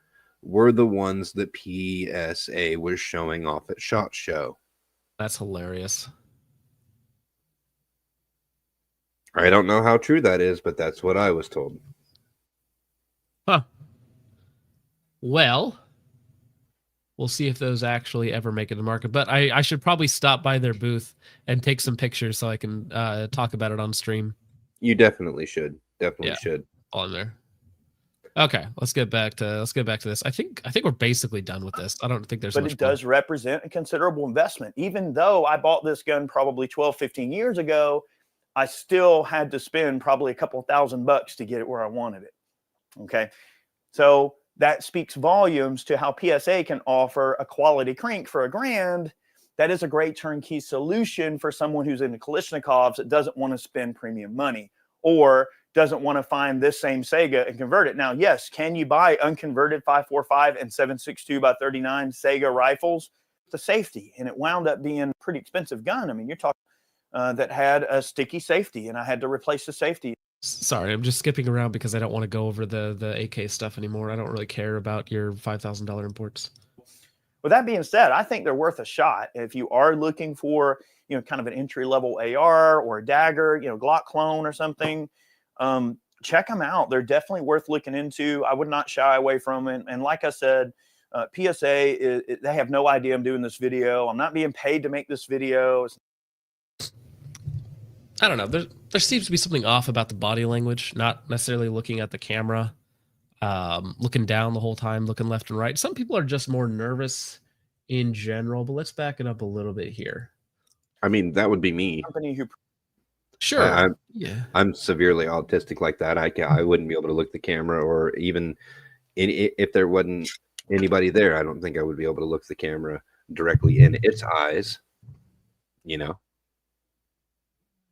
were the ones that PSA was showing off at SHOT Show. That's hilarious. I don't know how true that is, but that's what I was told. Huh. Well, we'll see if those actually ever make it to market. But I should probably stop by their booth and take some pictures so I can talk about it on stream. You definitely should. Definitely should. On there. Okay, let's get back to this. I think we're basically done with this. I don't think there's But much it more. does represent a considerable investment. Even though I bought this gun probably 12, 15 years ago, I still had to spend probably a couple $1,000 to get it where I wanted it. Okay. So that speaks volumes to how PSA can offer a quality crank for $1,000. That is a great turnkey solution for someone who's into Kalashnikovs that doesn't want to spend premium money or doesn't want to find this same Sega and convert it. Now, yes, can you buy unconverted 5.45 and 7.62 by 39 Sega rifles? The safety, and it wound up being a pretty expensive gun. I mean, you're talking that had a sticky safety, and I had to replace the safety. Sorry, I'm just skipping around because I don't want to go over the AK stuff anymore. I don't really care about your $5,000 imports. With that being said, I think they're worth a shot. If you are looking for, kind of an entry-level AR or a dagger, Glock clone or something, check them out. They're definitely worth looking into. I would not shy away from it. And like I said, PSA, they have no idea I'm doing this video. I'm not being paid to make this video. I don't know. There seems to be something off about the body language, not necessarily looking at the camera, looking down the whole time, looking left and right. Some people are just more nervous in general, but let's back it up a little bit here. I mean, that would be me. Company who Sure. I'm severely autistic like that. I wouldn't be able to look at the camera, or even if there wasn't anybody there, I don't think I would be able to look at the camera directly in its eyes.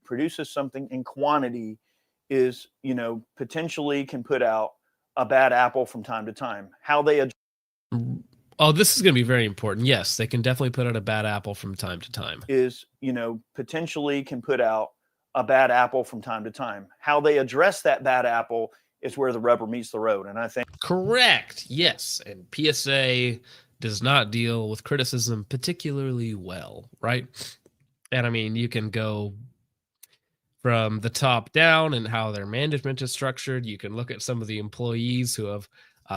produces something in quantity is, potentially can put out a bad apple from time to time. How they Oh, this is going to be very important. Yes, they can definitely put out a bad apple from time to time. is, potentially can put out a bad apple from time to time. How they address that bad apple is where the rubber meets the road. And I think Correct. Yes. And PSA does not deal with criticism particularly well, right? And I mean, you can go from the top down and how their management is structured. You can look at some of the employees who have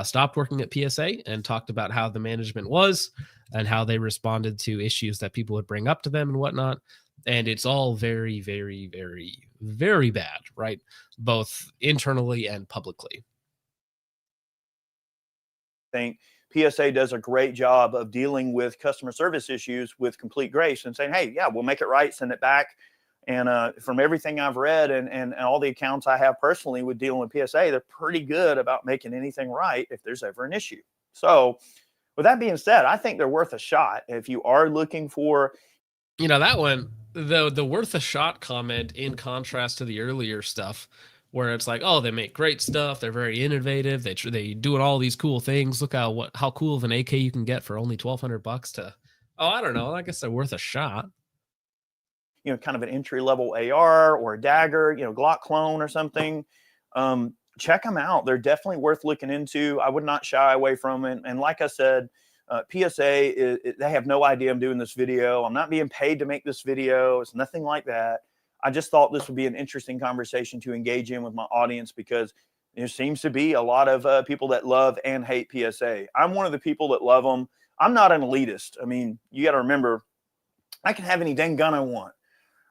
stopped working at PSA and talked about how the management was and how they responded to issues that people would bring up to them and whatnot. And it's all very, very, very, very bad, right? Both internally and publicly. I think PSA does a great job of dealing with customer service issues with complete grace and saying, hey, yeah, we'll make it right, send it back. And from everything I've read and all the accounts I have personally with dealing with PSA, they're pretty good about making anything right if there's ever an issue. So with that being said, I think they're worth a shot. If you are looking for, that one, the worth a shot comment, in contrast to the earlier stuff where it's like, oh, they make great stuff, they're very innovative, they doing all these cool things, look how cool of an AK you can get for only $1,200 to, oh, I don't know, I guess they're worth a shot. Kind of an entry-level AR or a dagger, Glock clone or something, check them out. They're definitely worth looking into. I would not shy away from it. And like I said, PSA, they have no idea I'm doing this video. I'm not being paid to make this video. It's nothing like that. I just thought this would be an interesting conversation to engage in with my audience because there seems to be a lot of people that love and hate PSA. I'm one of the people that love them. I'm not an elitist. I mean, you got to remember, I can have any dang gun I want.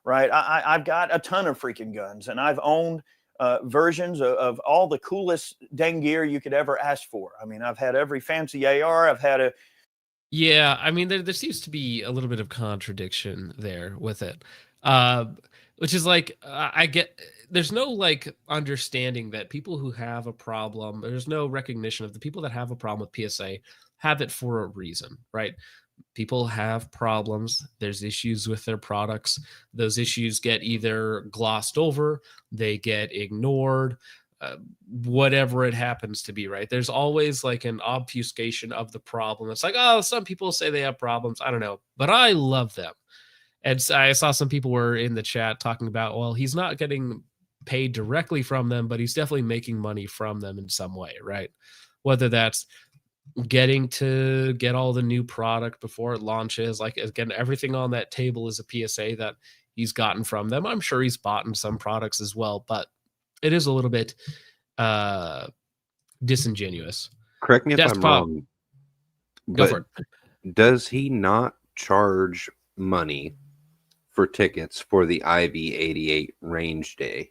Right. I've got a ton of freaking guns and I've owned versions of all the coolest dang gear you could ever ask for. I mean, I've had every fancy AR. I've had Yeah, I mean, there seems to be a little bit of contradiction there with it, which is like, I get, there's no like understanding that people who have a problem, there's no recognition of the people that have a problem with PSA have it for a reason, right? People have problems. There's issues with their products. Those issues get either glossed over, they get ignored, whatever it happens to be, right? There's always like an obfuscation of the problem. It's like, oh, some people say they have problems. I don't know, but I love them. And I saw some people were in the chat talking about, well, he's not getting paid directly from them, but he's definitely making money from them in some way, right? Whether that's getting to get all the new product before it launches, like again, everything on that table is a PSA that he's gotten from them. I'm sure he's bought in some products as well, but it is a little bit disingenuous. Correct me if I'm wrong, Go for it. Does he not charge money for tickets for the IV-88 range day?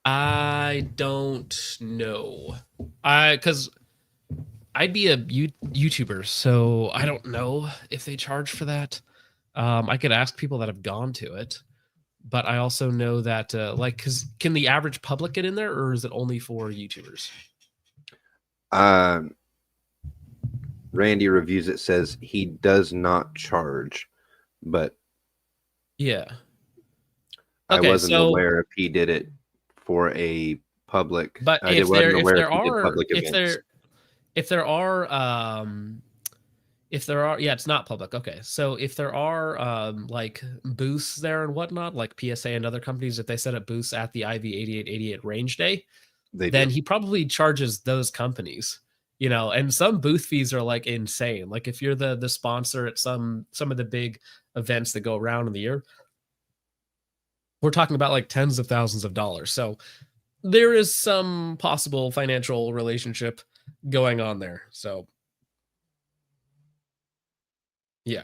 I don't know. Because I'd be a YouTuber, so I don't know if they charge for that. I could ask people that have gone to it, but I also know that because can the average public get in there, or is it only for YouTubers? Randy Reviews It says he does not charge, but Yeah. I Okay, wasn't so aware if he did it for a public. but I wasn't aware if he did public if events. there are yeah, it's not public. Okay, so if there are like booths there and whatnot, like PSA and other companies, if they set up booths at the IV8888 range day, then he probably charges those companies, and some booth fees are like insane. Like if you're the sponsor at some of the big events that go around in the year, we're talking about like tens of thousands of dollars. So there is some possible financial relationship going on there. So yeah.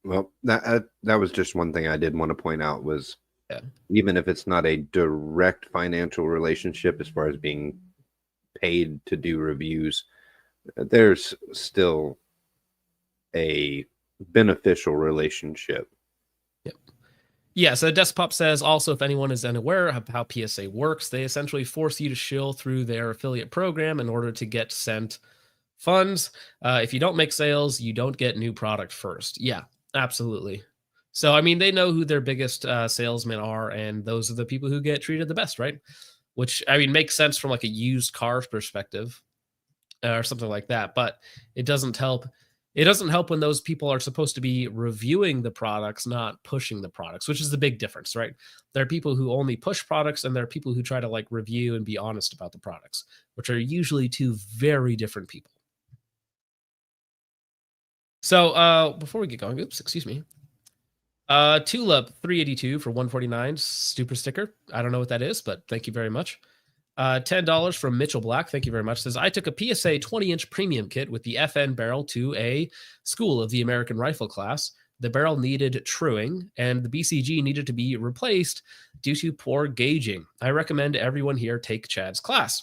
Well, that was just one thing I did want to point out was even if it's not a direct financial relationship as far as being paid to do reviews, there's still a beneficial relationship. Yep. Yeah, so Despop says also, if anyone is unaware of how PSA works, they essentially force you to shill through their affiliate program in order to get sent funds. If you don't make sales, you don't get new product first. Yeah, absolutely. So, I mean, they know who their biggest salesmen are, and those are the people who get treated the best, right? Which, I mean, makes sense from like a used car perspective or something like that. But it doesn't help. It doesn't help when those people are supposed to be reviewing the products, not pushing the products, which is the big difference, right? There are people who only push products, and there are people who try to like review and be honest about the products, which are usually two very different people. So before we get going, excuse me. Tulip 382 for 149 super sticker. I don't know what that is, but thank you very much. $10 from Mitchell Black. Thank you very much. Says, I took a PSA 20-inch premium kit with the FN barrel to a School of the American Rifle class. The barrel needed truing, and the BCG needed to be replaced due to poor gauging. I recommend everyone here take Chad's class.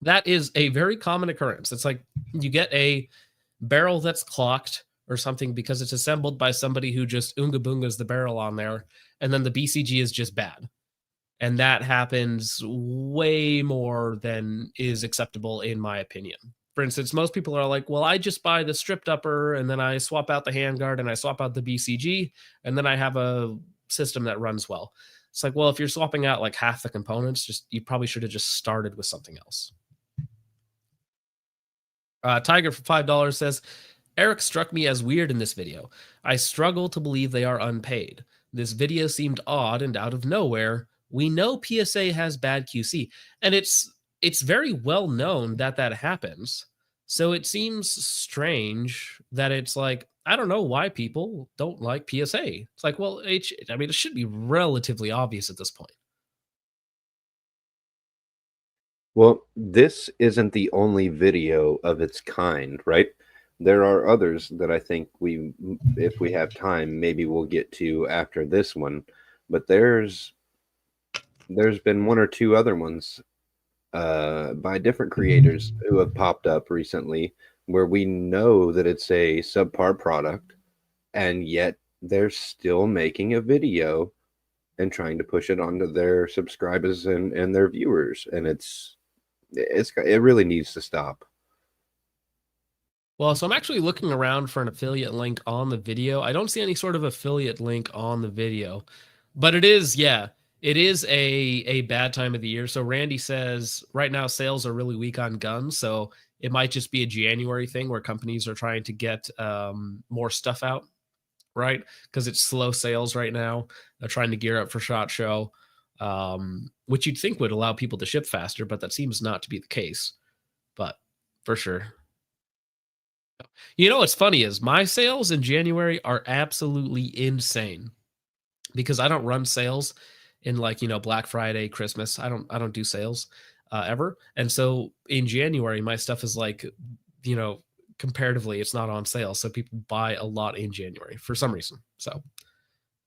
That is a very common occurrence. It's like you get a barrel that's clocked or something because it's assembled by somebody who just oonga boongas the barrel on there, and then the BCG is just bad. And that happens way more than is acceptable, in my opinion. For instance, most people are like, well, I just buy the stripped upper, and then I swap out the handguard, and I swap out the BCG, and then I have a system that runs well. It's like, well, if you're swapping out like half the components, you probably should have just started with something else. Tiger for $5 says, Eric struck me as weird in this video. I struggle to believe they are unpaid. This video seemed odd and out of nowhere. We know PSA has bad QC, and it's very well known that happens. So it seems strange that it's like, I don't know why people don't like PSA. It's like, well, I mean, it should be relatively obvious at this point. Well, this isn't the only video of its kind, right? There are others that I think if we have time, maybe we'll get to after this one. But there's been one or two other ones by different creators who have popped up recently where we know that it's a subpar product, and yet they're still making a video and trying to push it onto their subscribers and their viewers. And it really needs to stop. Well, so I'm actually looking around for an affiliate link on the video. I don't see any sort of affiliate link on the video, but it is a bad time of the year. So Randy says right now sales are really weak on guns. So it might just be a January thing where companies are trying to get more stuff out, right? Because it's slow sales right now. They're trying to gear up for SHOT Show, which you'd think would allow people to ship faster, but that seems not to be the case. But for sure. You know what's funny is my sales in January are absolutely insane because I don't run sales in Black Friday, Christmas. I don't do sales ever. And so in January, my stuff is comparatively, it's not on sale. So people buy a lot in January for some reason. So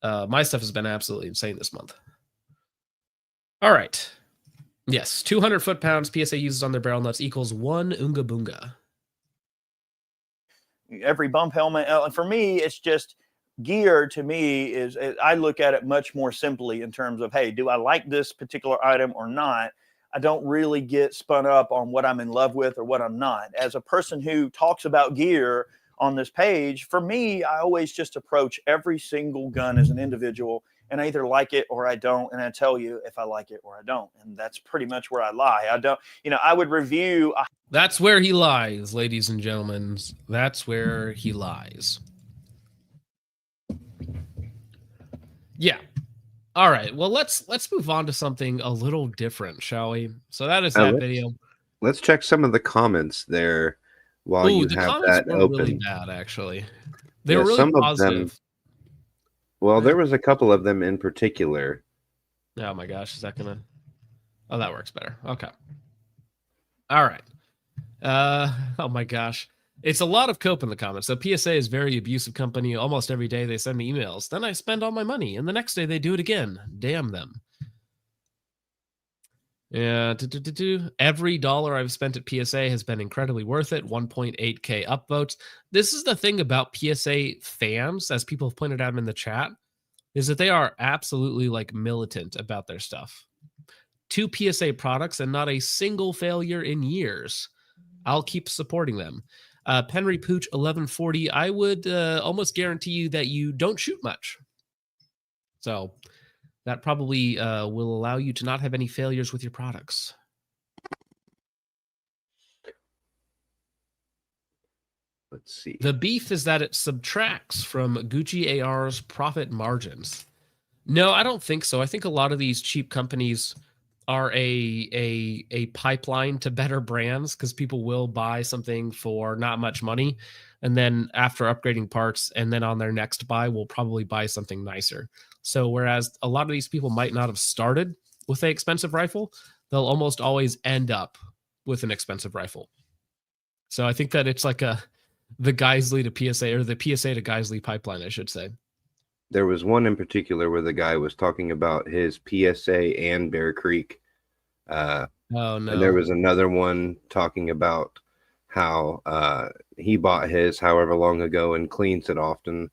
my stuff has been absolutely insane this month. All right. Yes, 200 foot-pounds PSA uses on their barrel nuts equals 1 Unga Boonga. Every bump helmet, for me, it's just gear. To me, is I look at it much more simply in terms of, hey, do I like this particular item or not? I don't really get spun up on what I'm in love with or what I'm not. As a person who talks about gear on this page, for me, I always just approach every single gun as an individual, and I either like it or I don't, and I tell you if I like it or I don't, and that's pretty much where I lie. I don't, I would review. That's where he lies, ladies and gentlemen. That's where he lies. Yeah. All right. Well, let's move on to something a little different, shall we? So that is that video. Let's check some of the comments there while you the have comments that were open. really bad, actually. They were really some positive. Of them, well, there was a couple of them in particular. Oh my gosh, is that gonna? Oh, that works better. Okay. All right. Oh my gosh. It's a lot of cope in the comments. So PSA is very abusive company. Almost every day they send me emails. Then I spend all my money, and the next day they do it again. Damn them. Yeah. Every dollar I've spent at PSA has been incredibly worth it. 1.8K upvotes. This is the thing about PSA fans, as people have pointed out in the chat, is that they are absolutely like militant about their stuff. 2 PSA products and not a single failure in years. I'll keep supporting them. Penry Pooch 1140, I would almost guarantee you that you don't shoot much. So that probably will allow you to not have any failures with your products. Let's see. The beef is that it subtracts from Gucci AR's profit margins. No, I don't think so. I think a lot of these cheap companies are a pipeline to better brands, because people will buy something for not much money, and then after upgrading parts and then on their next buy will probably buy something nicer. So whereas a lot of these people might not have started with an expensive rifle, they'll almost always end up with an expensive rifle. So I think that it's like the Geisley to PSA, or the PSA to Geisley pipeline, I should say. There was one in particular where the guy was talking about his PSA and Bear Creek. Oh, no. And there was another one talking about how he bought his however long ago and cleans it often,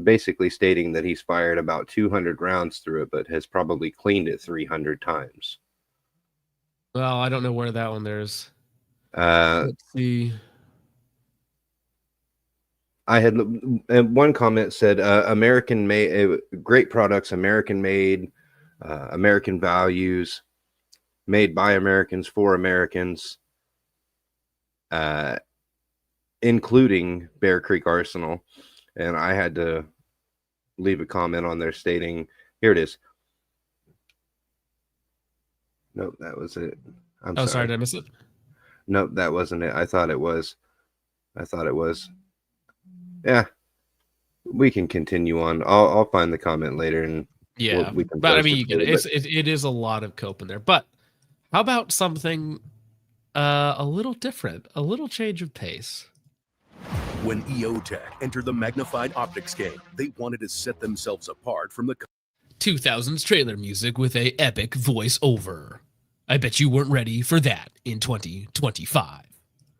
basically stating that he's fired about 200 rounds through it, but has probably cleaned it 300 times. Well, I don't know where that one there's. Let's see. I had one comment said, American made, great products, American made, American values, made by Americans for Americans, including Bear Creek Arsenal. And I had to leave a comment on there stating, here it is. Nope, that was it. I'm sorry. Did I miss it? Nope, that wasn't it. I thought it was. Yeah, we can continue on. I'll find the comment later, and yeah, we can. But I mean, you get it. It is a lot of cope in there. But how about something a little different, a little change of pace? When EOTech entered the magnified optics game, they wanted to set themselves apart from the 2000s trailer music with a epic voiceover. I bet you weren't ready for that in 2025.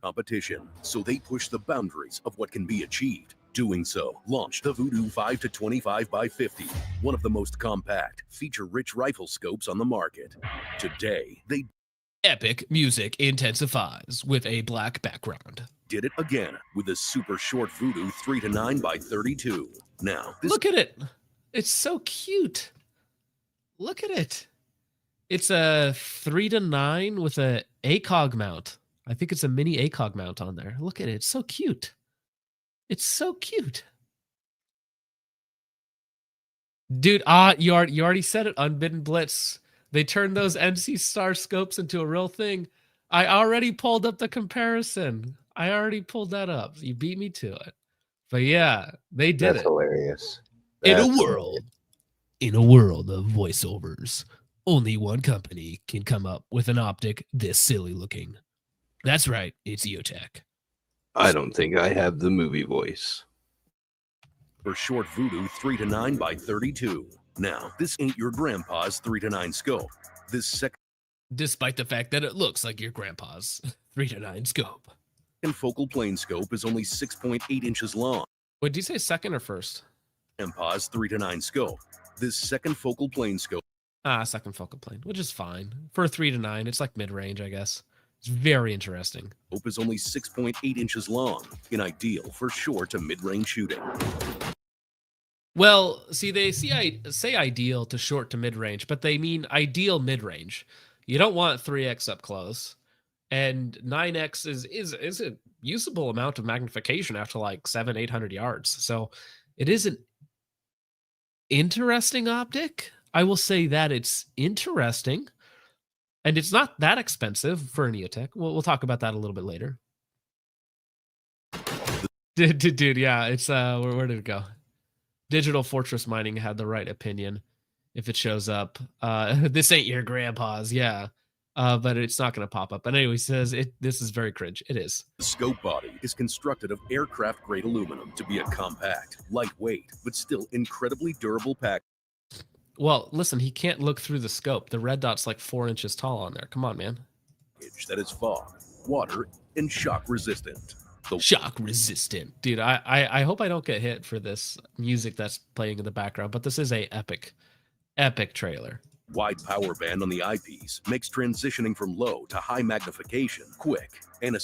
competition, so they pushed the boundaries of what can be achieved. Doing so launched the Voodoo 5-25x50, one of the most compact, feature-rich rifle scopes on the market. Today, they epic music intensifies with a black background. Did it again with the super short Voodoo 3-9x32. Now, look at it. It's so cute. Look at it. It's a 3-9 with a ACOG mount. I think it's a mini ACOG mount on there. Look at it. It's so cute. It's so cute. Dude, you already said it, Unbidden Blitz. They turned those NC Star scopes into a real thing. I already pulled up the comparison. I already pulled that up. You beat me to it. But yeah, they did. That's hilarious. In a world of voiceovers, only one company can come up with an optic this silly looking. That's right, it's EOTech. I don't think I have the movie voice. For short Voodoo 3-9x32. Now, this ain't your grandpa's 3-9 scope. This second. despite the fact that it looks like your grandpa's 3-9 scope. And focal plane scope is only 6.8 inches long. What did you say, second or first? Grandpa's 3-9 scope. This second focal plane scope Second focal plane, which is fine. For a 3-9, it's like mid-range, I guess. It's very interesting. is only 6.8 inches long, and ideal for short to mid-range shooting. Well, see, they say ideal to short to mid-range, but they mean ideal mid-range. You don't want 3x up close, and 9x is a usable amount of magnification after like 700-800 yards. So it is an interesting optic. I will say that it's interesting, and it's not that expensive for an EOTech. We'll talk about that a little bit later. Dude, yeah, it's where did it go? Digital Fortress Mining had the right opinion. If it shows up, this ain't your grandpa's, yeah, but it's not going to pop up. But anyway, he says this is very cringe. It is. The scope body is constructed of aircraft-grade aluminum to be a compact, lightweight, but still incredibly durable package. Well, listen, he can't look through the scope. The red dot's like 4 inches tall on there. Come on, man. That is fog, water, and shock resistant. Shock resistant, dude. I hope I don't get hit for this music that's playing in the background, but this is a epic trailer. Wide power band on the eyepiece makes transitioning from low to high magnification quick, and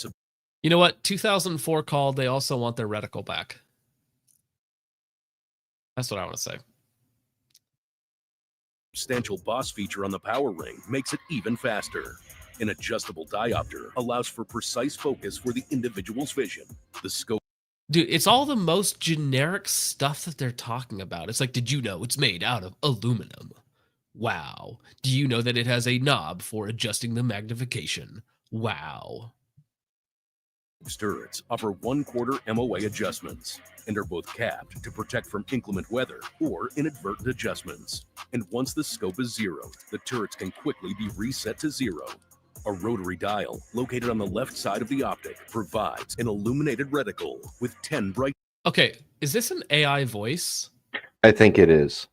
you know what? 2004 called. They also want their reticle back. That's what I want to say. Substantial boss feature on the power ring makes it even faster. An adjustable diopter allows for precise focus for the individual's vision. The scope. Dude, it's all the most generic stuff that they're talking about. It's like, did you know it's made out of aluminum? Wow. Do you know that it has a knob for adjusting the magnification? Wow. Turrets offer 1/4 MOA adjustments and are both capped to protect from inclement weather or inadvertent adjustments. And once the scope is zeroed, the turrets can quickly be reset to 0. A rotary dial located on the left side of the optic provides an illuminated reticle with 10 bright. Okay, is this an AI voice? I think it is.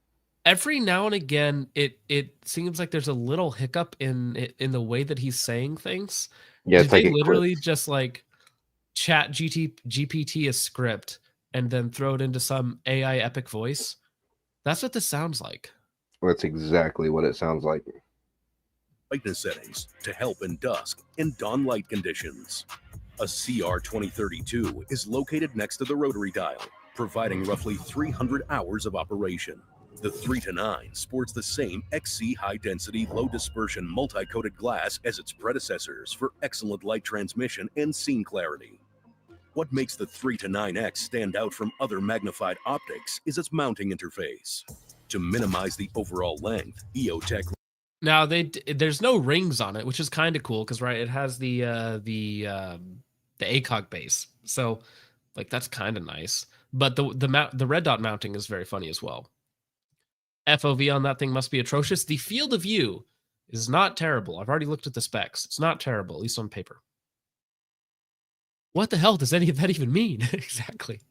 Every now and again, it seems like there's a little hiccup in the way that he's saying things. Yeah, Did it's like they a literally clip. just like chat GPT a script and then throw it into some AI epic voice? That's what this sounds like. That's exactly what it sounds like. Brightness settings to help in dusk and dawn light conditions. A CR2032 is located next to the rotary dial, providing roughly 300 hours of operation. The 3-9 sports the same XC high-density, low-dispersion multi-coated glass as its predecessors for excellent light transmission and scene clarity. What makes the 3-9X stand out from other magnified optics is its mounting interface. To minimize the overall length, EOTech. Now there's no rings on it, which is kind of cool because right, it has the ACOG base, so like that's kind of nice. But the red dot mounting is very funny as well. FOV on that thing must be atrocious. The field of view is not terrible. I've already looked at the specs. It's not terrible, at least on paper. What the hell does any of that even mean? Exactly.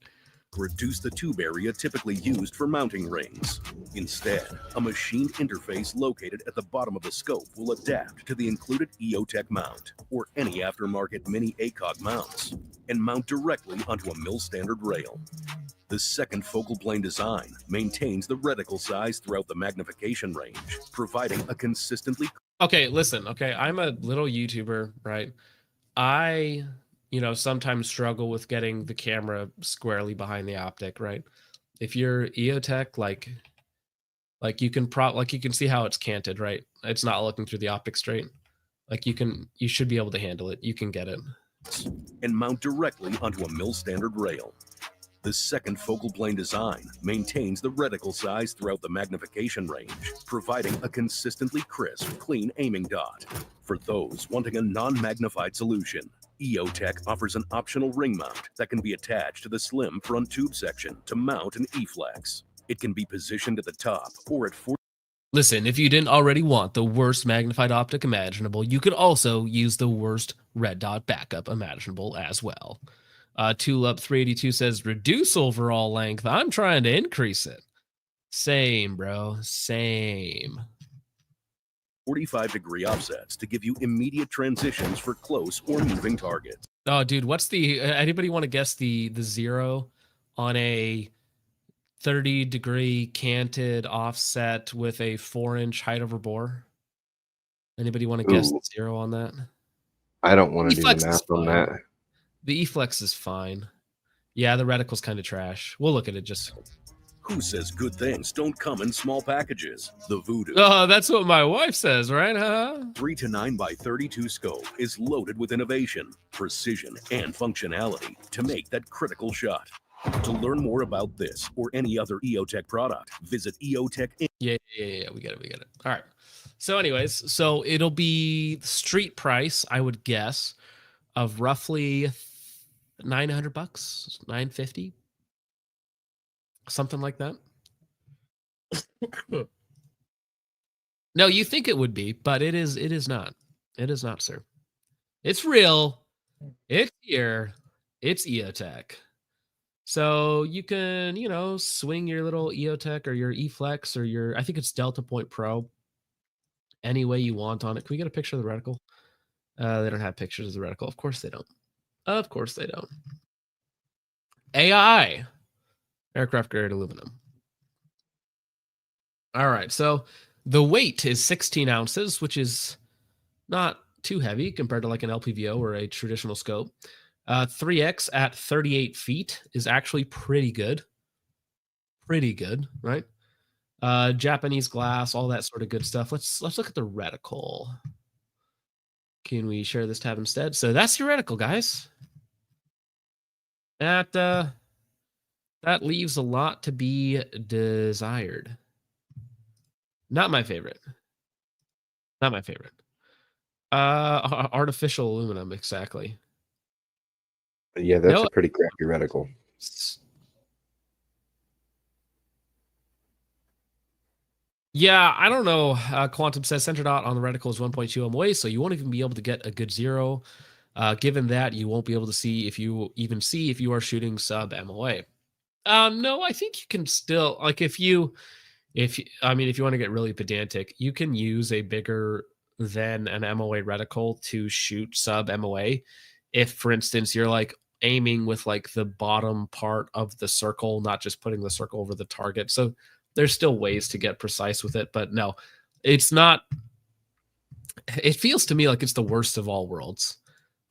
Reduce the tube area typically used for mounting rings. Instead, a machined interface located at the bottom of the scope will adapt to the included EOTech mount or any aftermarket mini ACOG mounts and mount directly onto a mill standard rail. The second focal plane design maintains the reticle size throughout the magnification range, providing a consistently. Okay, listen, okay, I'm a little YouTuber, right? I sometimes struggle with getting the camera squarely behind the optic, right? If you're EOTech, like you can see how it's canted, right? It's not looking through the optic straight. Like you should be able to handle it. You can get it. And mount directly onto a mill standard rail. The second focal plane design maintains the reticle size throughout the magnification range, providing a consistently crisp, clean aiming dot. For those wanting a non-magnified solution, EOTech offers an optional ring mount that can be attached to the slim front tube section to mount an E-flex. It can be positioned at the top or at 4. Listen, if you didn't already want the worst magnified optic imaginable, you could also use the worst red dot backup imaginable as well. Tulip 382 says, reduce overall length. I'm trying to increase it. Same, bro. Same. 45-degree offsets to give you immediate transitions for close or moving targets. Oh, dude, what's the anybody want to guess the zero on a 30-degree canted offset with a 4-inch height over bore? Anybody want to guess the zero on that? I don't want to do the E-flex is math on fine. that. The E-flex is fine. Yeah, the reticle's kind of trash. We'll look at it just. Who says good things don't come in small packages? The Voodoo Oh, that's what my wife says, right? Huh? 3 to 9 by 32 scope is loaded with innovation, precision, and functionality to make that critical shot. To learn more about this or any other EOTech product, visit EOTech. Yeah, we get it. All right. So anyways, so it'll be the street price, I would guess, of roughly $900, $950, something like that. No, you think it would be, but it is not. It is not, sir. It's real. It's here. It's EOTech. So you can, swing your little EOTech or your E-Flex or your, I think it's Delta Point Pro, any way you want on it. Can we get a picture of the reticle? They don't have pictures of the reticle. Of course they don't. Of course they don't. AI, aircraft grade aluminum. All right, so the weight is 16 ounces, which is not too heavy compared to like an LPVO or a traditional scope. 3X at 38 feet is actually pretty good. Pretty good, right? Japanese glass, all that sort of good stuff. Let's look at the reticle. Can we share this tab instead? So that's your reticle, guys. That leaves a lot to be desired. Not my favorite. Not my favorite. Artificial aluminum, exactly. Yeah, that's a pretty crappy reticle. Yeah, I don't know. Quantum says center dot on the reticle is 1.2 MOA, so you won't even be able to get a good zero. Given that, you won't be able to see if you are shooting sub MOA. No, I think you can still, like, if you want to get really pedantic, you can use a bigger than an MOA reticle to shoot sub MOA. If, for instance, you're like aiming with like the bottom part of the circle, not just putting the circle over the target. So there's still ways to get precise with it, but no, it's not. It feels to me like it's the worst of all worlds.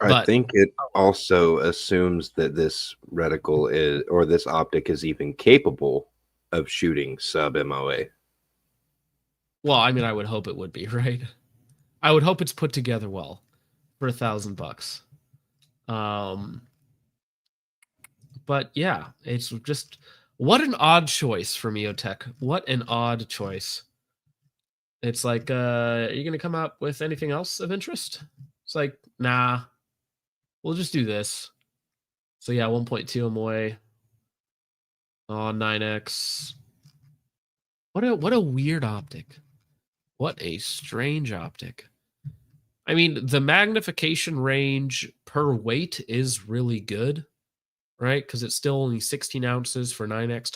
I think it also assumes that this reticle is, or this optic is even capable of shooting sub MOA. Well, I mean, I would hope it would be, right? I would hope it's put together well for $1,000. But yeah, it's just, what an odd choice from EOTech. What an odd choice. It's like, are you going to come up with anything else of interest? It's like, nah, we'll just do this. So yeah, 1.2 MOA on 9X. What a weird optic. What a strange optic. I mean, the magnification range per weight is really good, right? Because it's still only 16 ounces for 9X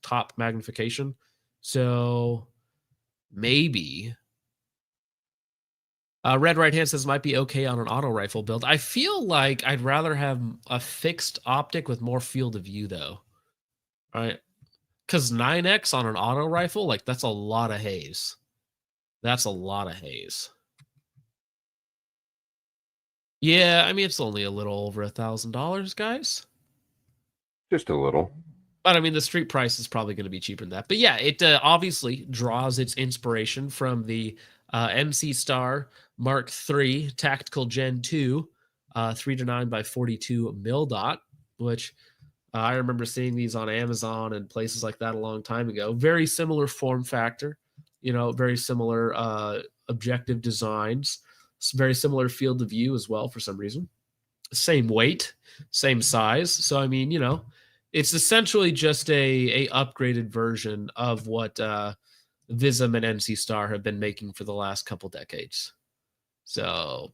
top magnification. So maybe. Red Right Hand says might be okay on an auto rifle build. I feel like I'd rather have a fixed optic with more field of view, though. Right? Because 9X on an auto rifle, like, that's a lot of haze. That's a lot of haze. Yeah, I mean, it's only a little over $1,000, guys. Just a little. But I mean, the street price is probably going to be cheaper than that. But yeah, it obviously draws its inspiration from the NC Star Mark III Tactical Gen 2 3 to 9 by 42 mil dot, which I remember seeing these on Amazon and places like that a long time ago. Very similar form factor, very similar objective designs, very similar field of view as well for some reason. Same weight, same size. So, I mean, it's essentially just a upgraded version of what Vism and NC Star have been making for the last couple decades. So,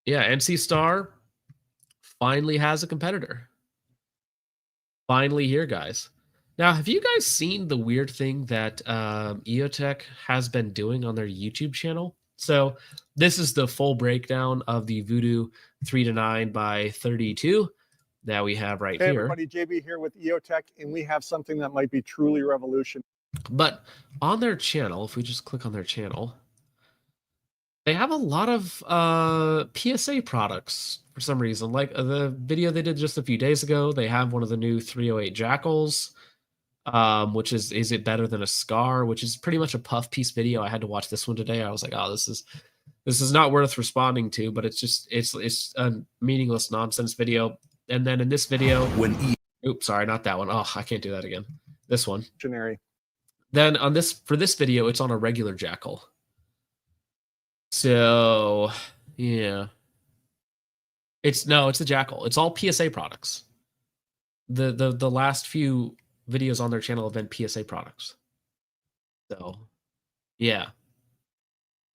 yeah, NC Star finally has a competitor. Finally here, guys. Now, have you guys seen the weird thing that EOTech has been doing on their YouTube channel? So this is the full breakdown of the Voodoo 3-9 by 32 that we have right Hey here. everybody, JB here with EOTech, and we have something that might be truly revolutionary. But on their channel, if we just click on their channel, they have a lot of PSA products for some reason. Like the video they did just a few days ago, they have one of the new 308 Jackals, which is it better than a Scar, which is pretty much a puff piece video. I had to watch this one today. I was like, oh, this is not worth responding to, but it's a meaningless nonsense video. And then in this video, oops, sorry, not that one. Oh, I can't do that again. This one. Then on for this video, it's on a regular Jackal. So yeah, it's a Jackal. It's all PSA products. The last few videos on their channel have been PSA products. So yeah,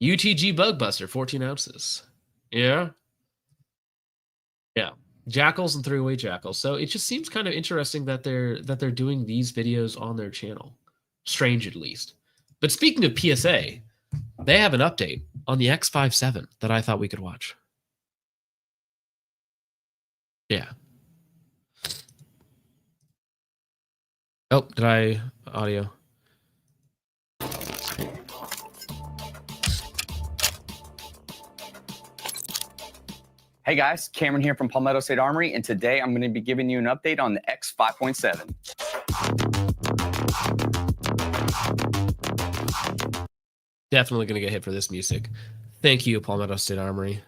UTG Bugbuster, 14 ounces. Yeah. Jackals and 308 Jackals. So it just seems kind of interesting that they're doing these videos on their channel. Strange, at least. But speaking of PSA, they have an update on the X57 that I thought we could watch. Yeah. Oh, did I audio? Hey guys, Cameron here from Palmetto State Armory, and today I'm going to be giving you an update on the X5.7. Definitely going to get hit for this music. Thank you, Palmetto State Armory.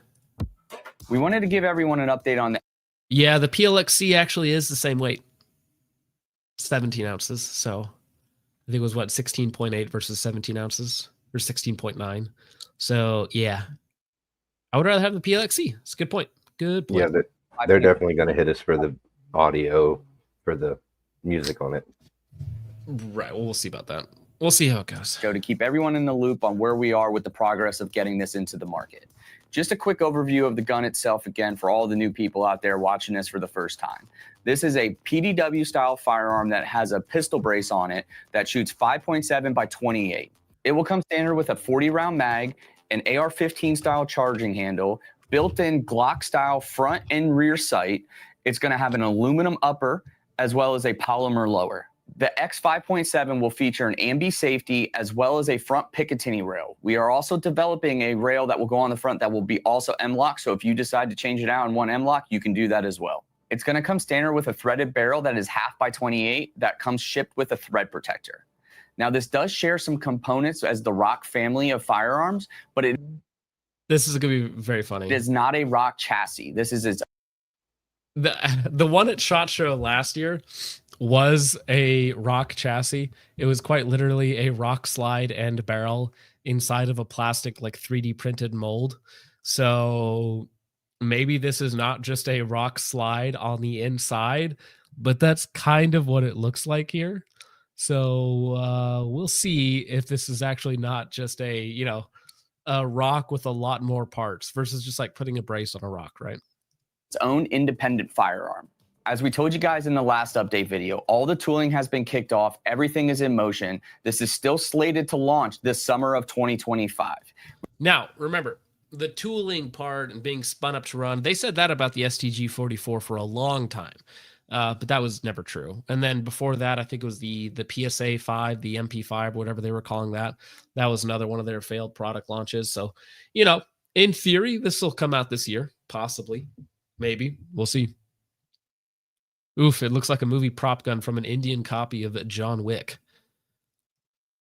We wanted to give everyone an update on the... Yeah, the PLXC actually is the same weight. 17 ounces, so I think it was, 16.8 versus 17 ounces, or 16.9. So, yeah. I would rather have the PLXC. It's a good point. Good point. Yeah, they're definitely going to hit us for the audio, for the music on it. Right. Well, we'll see about that. We'll see how it goes. To keep everyone in the loop on where we are with the progress of getting this into the market. Just a quick overview of the gun itself again for all the new people out there watching this for the first time. This is a PDW style firearm that has a pistol brace on it that shoots 5.7 by 28. It will come standard with a 40 round mag, an AR-15 style charging handle, built-in Glock style front and rear sight. It's going to have an aluminum upper as well as a polymer lower. The X5.7 will feature an ambi safety as well as a front Picatinny rail. We are also developing a rail that will go on the front that will be also M-LOK, so if you decide to change it out and want M-LOK, you can do that as well. It's going to come standard with a threaded barrel that is 1/2 by 28 that comes shipped with a thread protector. Now, this does share some components as the Rock family of firearms, but this is going to be very funny. It is not a Rock chassis. This is its... The one at SHOT Show last year was a Rock chassis. It was quite literally a Rock slide and barrel inside of a plastic, like 3D printed mold. So maybe this is not just a Rock slide on the inside, but that's kind of what it looks like here. So we'll see if this is actually not just a Rock with a lot more parts versus just like putting a brace on a Rock, right? Its own independent firearm. As we told you guys in the last update video, all the tooling has been kicked off. Everything is in motion. This is still slated to launch this summer of 2025. Now, remember, the tooling part and being spun up to run, they said that about the STG-44 for a long time. But that was never true. And then before that, I think it was the PSA 5, the MP5, whatever they were calling that. That was another one of their failed product launches. So, in theory, this will come out this year, possibly, maybe. We'll see. Oof, it looks like a movie prop gun from an Indian copy of John Wick.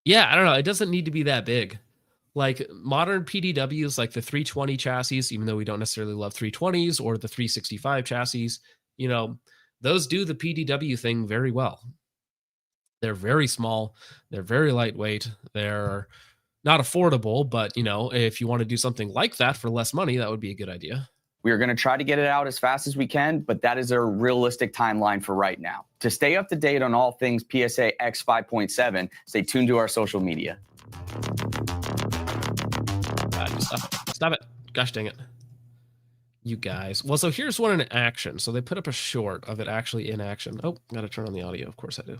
Yeah, I don't know. It doesn't need to be that big. Like modern PDWs, like the 320 chassis, even though we don't necessarily love 320s, or the 365 chassis, those do the PDW thing very well. They're very small. They're very lightweight. They're not affordable, but, if you want to do something like that for less money, that would be a good idea. We are going to try to get it out as fast as we can, but that is a realistic timeline for right now. To stay up to date on all things PSA X5.7, stay tuned to our social media. Stop it. Gosh dang it. You guys. Well, so here's one in action. So they put up a short of it actually in action. Oh, got to turn on the audio. Of course I do.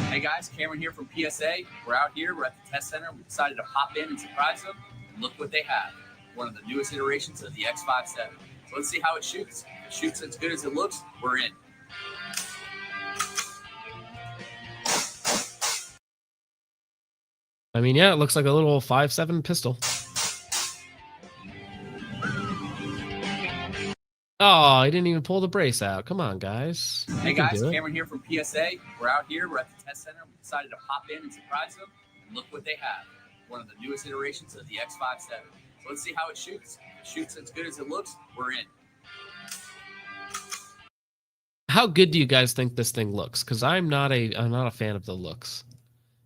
Hey guys, Cameron here from PSA. We're out here, we're at the test center. We decided to pop in and surprise them. And look what they have. One of the newest iterations of the X57. So let's see how it shoots. If it shoots as good as it looks, we're in. I mean, yeah, it looks like a little 5.7 pistol. Oh, he didn't even pull the brace out. Come on, guys. Hey guys, Cameron here from PSA. We're out here, we're at the test center. We decided to pop in and surprise them. And look what they have. One of the newest iterations of the X57. So let's see how it shoots. If it shoots as good as it looks, we're in. How good do you guys think this thing looks? Because I'm not a fan of the looks.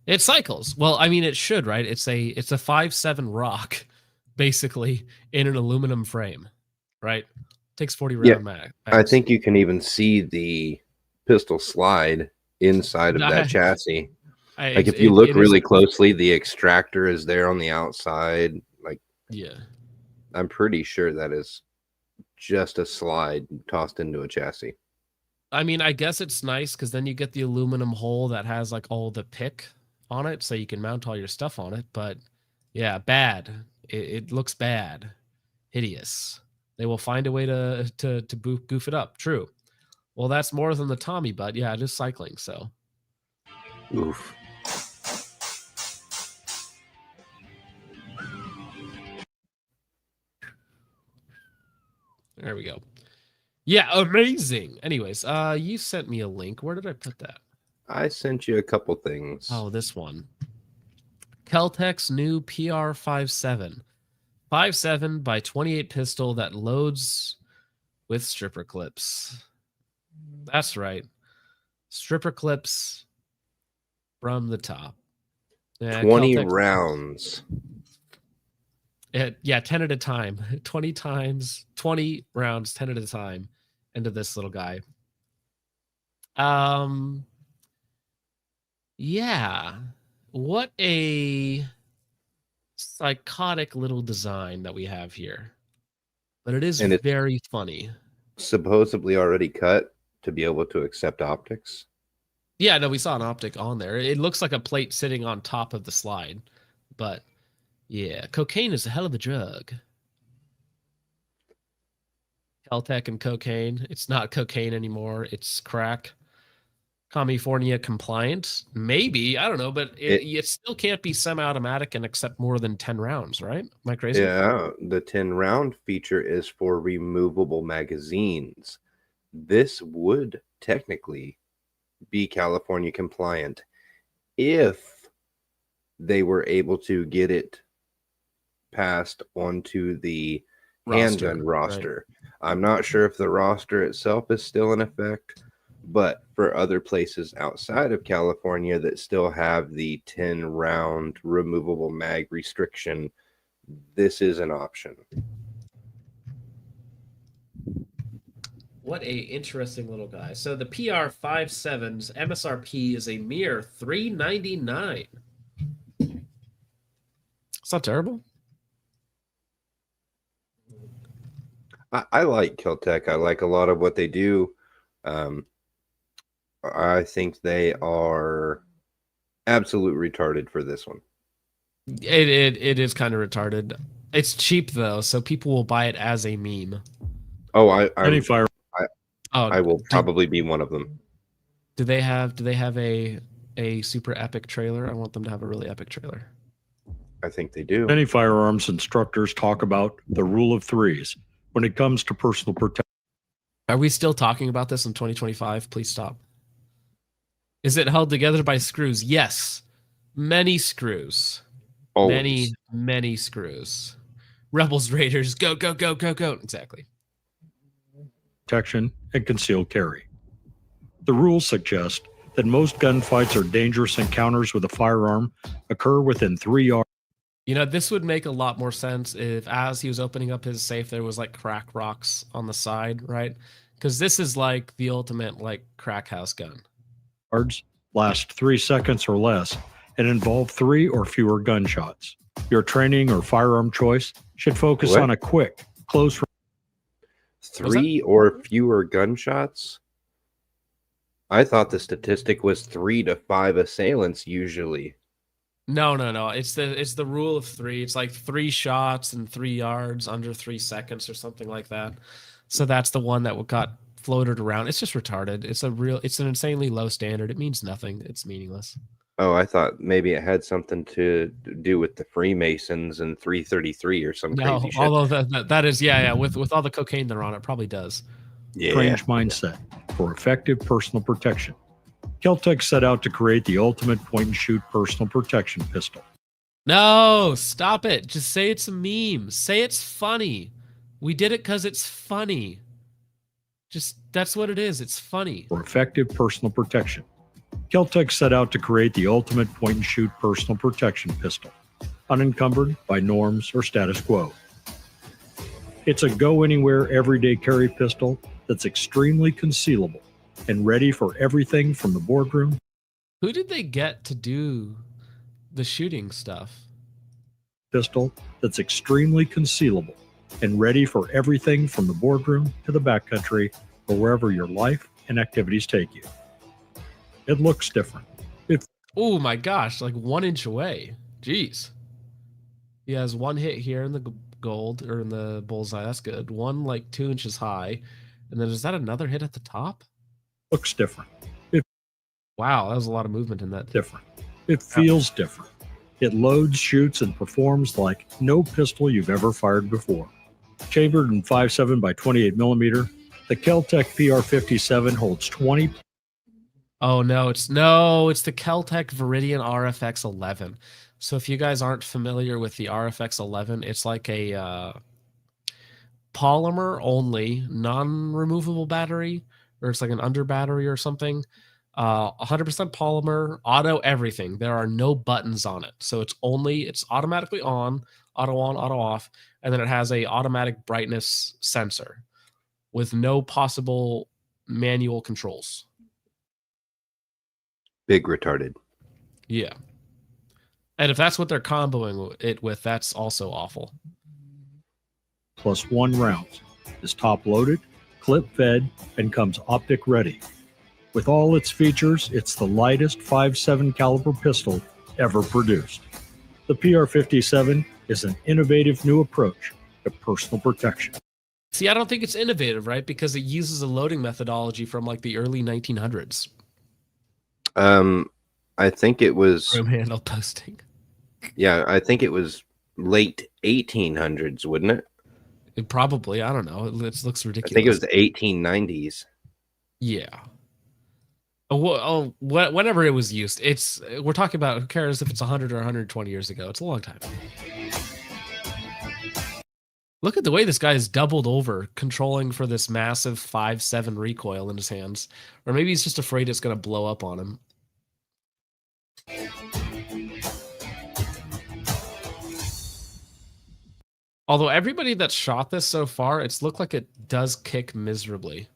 It cycles. Well, I mean, it should, right? It's a 5.7 rock, basically, in an aluminum frame, right? Takes 40 round mag. I think you can even see the pistol slide inside of that chassis. Like if you look really closely, the extractor is there on the outside. Like, yeah, I'm pretty sure that is just a slide tossed into a chassis. I mean, I guess it's nice because then you get the aluminum hole that has like all the pick on it, so you can mount all your stuff on it. But yeah, bad. It looks bad, hideous. They will find a way to goof it up. True. Well, that's more than the Tommy, but yeah, it is cycling. So, oof. There we go. Yeah, amazing. Anyways, you sent me a link. Where did I put that? I sent you a couple things. Oh, this one. Kel-Tec's new PR57. 5.7 by 28 pistol that loads with stripper clips. That's right. Stripper clips from the top. Yeah, 20 rounds. Yeah, 10 at a time. 20 rounds, 10 at a time into this little guy. Yeah. What a psychotic little design that we have here. But it is very funny. Supposedly already cut to be able to accept optics. Yeah, no, we saw an optic on there. It looks like a plate sitting on top of the slide. But yeah, cocaine is a hell of a drug. Kel-Tec and cocaine. It's not cocaine anymore. It's crack. California compliant, maybe, I don't know, but it still can't be semi-automatic and accept more than 10 rounds, right? Am I crazy? Yeah, the 10 round feature is for removable magazines. This would technically be California compliant if they were able to get it passed onto the handgun roster. Right. I'm not sure if the roster itself is still in effect, but for other places outside of California that still have the 10 round removable mag restriction, this is an option. What a interesting little guy. So the PR57's MSRP is a mere $399. It's not terrible. I like Kel-Tec. I like a lot of what they do. I think they are absolute retarded for this one. It is kind of retarded. It's cheap though, so people will buy it as a meme. Oh, I will probably be one of them. Do they have a super epic trailer? I want them to have a really epic trailer. I think they do. Many firearms instructors talk about the rule of threes when it comes to personal protection. Are we still talking about this in 2025? Please stop. Is it held together by screws? Yes. Many screws. Always. Many screws. Rebels, Raiders, go, go, go, go, go. Exactly. Protection and concealed carry. The rules suggest that most gunfights or dangerous encounters with a firearm occur within 3 yards. You know, this would make a lot more sense if, as he was opening up his safe, there was like crack rocks on the side, right? Because this is like the ultimate like crack house gun. Last 3 seconds or less and involve 3 or fewer gunshots. Your training or firearm choice should focus on a quick, close. 3 or fewer gunshots? I thought the statistic was 3 to 5 assailants usually. No. It's the rule of 3. It's like 3 shots and 3 yards under 3 seconds or something like that. So that's the one that got floated around. It's just retarded. It's an insanely low standard. It means nothing. It's meaningless. Oh, I thought maybe it had something to do with the Freemasons and 333 or some No, crazy shit. although that is with all the cocaine they're on, it probably does. Yeah. Strange mindset for effective personal protection. Keltec set out to create the ultimate point-and-shoot personal protection pistol. No, stop it. Just say it's a meme. Say it's funny. We did it because it's funny. Just, that's what it is. It's funny. For effective personal protection. Keltec set out to create the ultimate point-and-shoot personal protection pistol, unencumbered by norms or status quo. It's a go-anywhere, everyday carry pistol that's extremely concealable and ready for everything from the boardroom. Who did they get to do the shooting stuff? Pistol that's extremely concealable and ready for everything from the boardroom to the backcountry or wherever your life and activities take you. It looks different. Oh my gosh, like 1 inch away. Jeez. He has 1 hit here in the gold or in the bullseye. That's good. 1 like 2 inches high. And then is that another hit at the top? Looks different. Wow, that was a lot of movement in that. Different. It feels different. It loads, shoots, and performs like no pistol you've ever fired before. Chambered in 5.7 by 28 millimeter, the Keltec PR-57 holds 20. Oh no, it's the Keltec Viridian RFX 11. So if you guys aren't familiar with the RFX 11, it's like a polymer only, non-removable battery, or it's like an under battery or something. 100% polymer, auto everything. There are no buttons on it. So it's automatically on, auto off, and then it has a automatic brightness sensor with no possible manual controls. Big retarded. Yeah. And if that's what they're comboing it with, that's also awful. Plus 1 round. Is top loaded, clip fed, and comes optic ready. With all its features, it's the lightest 5.7 caliber pistol ever produced. The PR-57 is an innovative new approach to personal protection. See, I don't think it's innovative, right? Because it uses a loading methodology from like the early 1900s. I think it was Room handle posting. Yeah, I think it was late 1800s, wouldn't it? Probably, I don't know. It looks ridiculous. I think it was the 1890s. Yeah. Whenever it was used, we're talking about, who cares if it's 100 or 120 years ago? It's a long time. Look at the way this guy is doubled over, controlling for this massive 5.7 recoil in his hands. Or maybe he's just afraid it's going to blow up on him. Although everybody that's shot this so far, it's looked like it does kick miserably.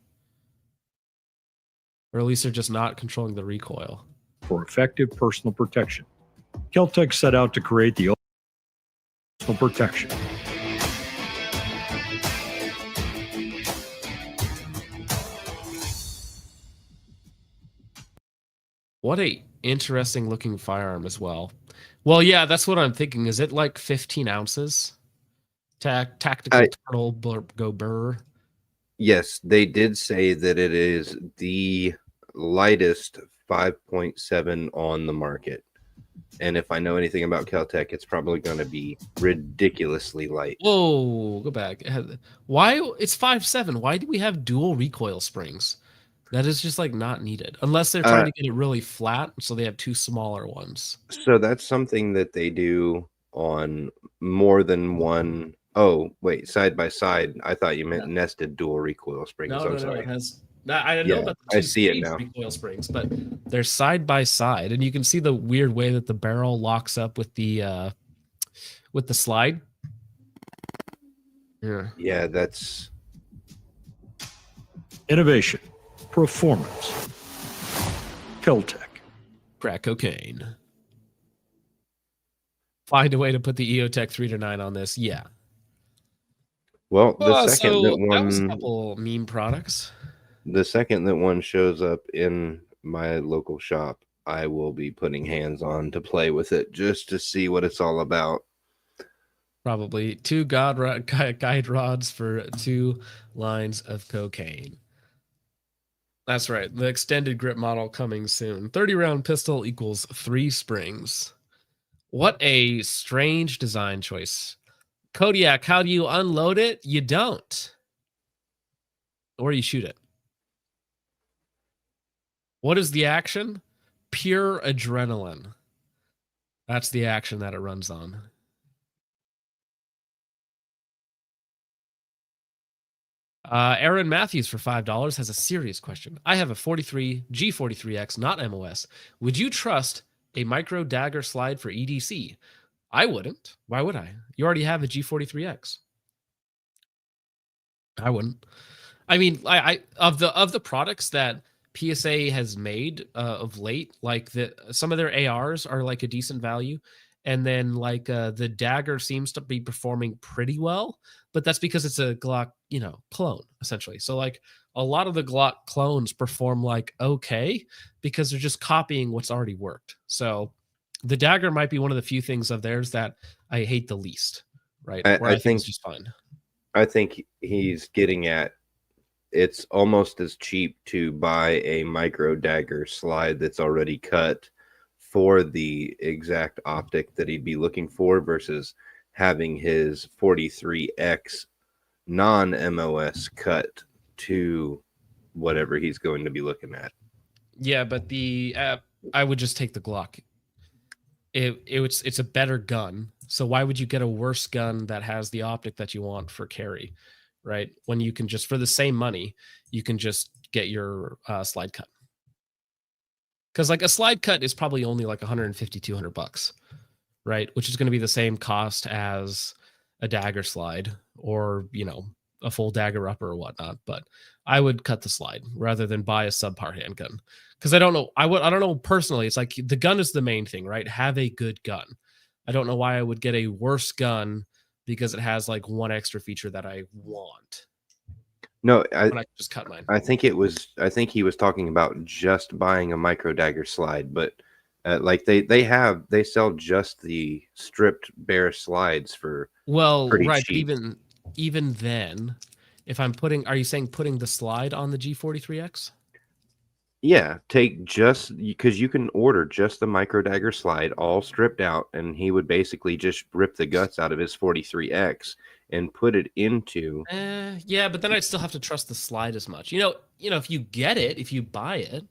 Or at least they're just not controlling the recoil. For effective personal protection, Keltec set out to create the personal protection. What a interesting looking firearm as well. Well, yeah, that's what I'm thinking. Is it like 15 ounces? Tactical turtle go burr. Yes, they did say that it is the lightest 5.7 on the market. And if I know anything about Keltec, it's probably going to be ridiculously light. Whoa, go back. Why? It's 5.7. Why do we have dual recoil springs? That is just like not needed. Unless they're trying to get it really flat, so they have 2 smaller ones. So that's something that they do on more than one. Oh, wait, side by side. I thought you meant nested dual recoil springs. No, I'm sorry. It has. I know about the 2 I see it now. Recoil springs, but they're side by side, and you can see the weird way that the barrel locks up with the slide. Yeah, that's innovation, performance, Keltec, crack cocaine. Find a way to put the EOTech 3-9 on this. Yeah. Well, the second so that that was a one, couple meme products. the second that one shows up in my local shop, I will be putting hands on to play with it just to see what it's all about. Probably 2 guide rods for 2 lines of cocaine. That's right. The extended grip model coming soon. 30-round pistol equals 3 springs. What a strange design choice. Kodiak, how do you unload it? You don't. Or you shoot it. What is the action? Pure adrenaline. That's the action that it runs on. Aaron Matthews for $5 has a serious question. I have a G43X, not MOS. Would you trust a micro dagger slide for EDC? I wouldn't. Why would I? You already have a G43X. I wouldn't. I mean, I of the products that PSA has made of late, like some of their ARs are like a decent value, and then like the dagger seems to be performing pretty well, but that's because it's a Glock, clone essentially. So like a lot of the Glock clones perform like okay because they're just copying what's already worked. So the dagger might be one of the few things of theirs that I hate the least, right? Where I think it's just fine. I think he's getting at it's almost as cheap to buy a micro dagger slide that's already cut for the exact optic that he'd be looking for versus having his 43X non-MOS cut to whatever he's going to be looking at. Yeah, but I would just take the Glock. It's a better gun. So why would you get a worse gun that has the optic that you want for carry, right? When you can just, for the same money, you can just get your slide cut. Because like a slide cut is probably only like 150, $200, right? Which is going to be the same cost as a dagger slide or, a full dagger upper or whatnot. But I would cut the slide rather than buy a subpar handgun. Because I don't know. I don't know personally. It's like the gun is the main thing, right? Have a good gun. I don't know why I would get a worse gun because it has like one extra feature that I want. No, I just cut mine. I think he was talking about just buying a micro dagger slide, but like they sell just the stripped bare slides for right, cheap. But even then, if I'm are you saying putting the slide on the G43X? Yeah, take just because you can order just the micro dagger slide all stripped out, and he would basically just rip the guts out of his 43X and put it into. Yeah, but then I'd still have to trust the slide as much. If you get it, if you buy it,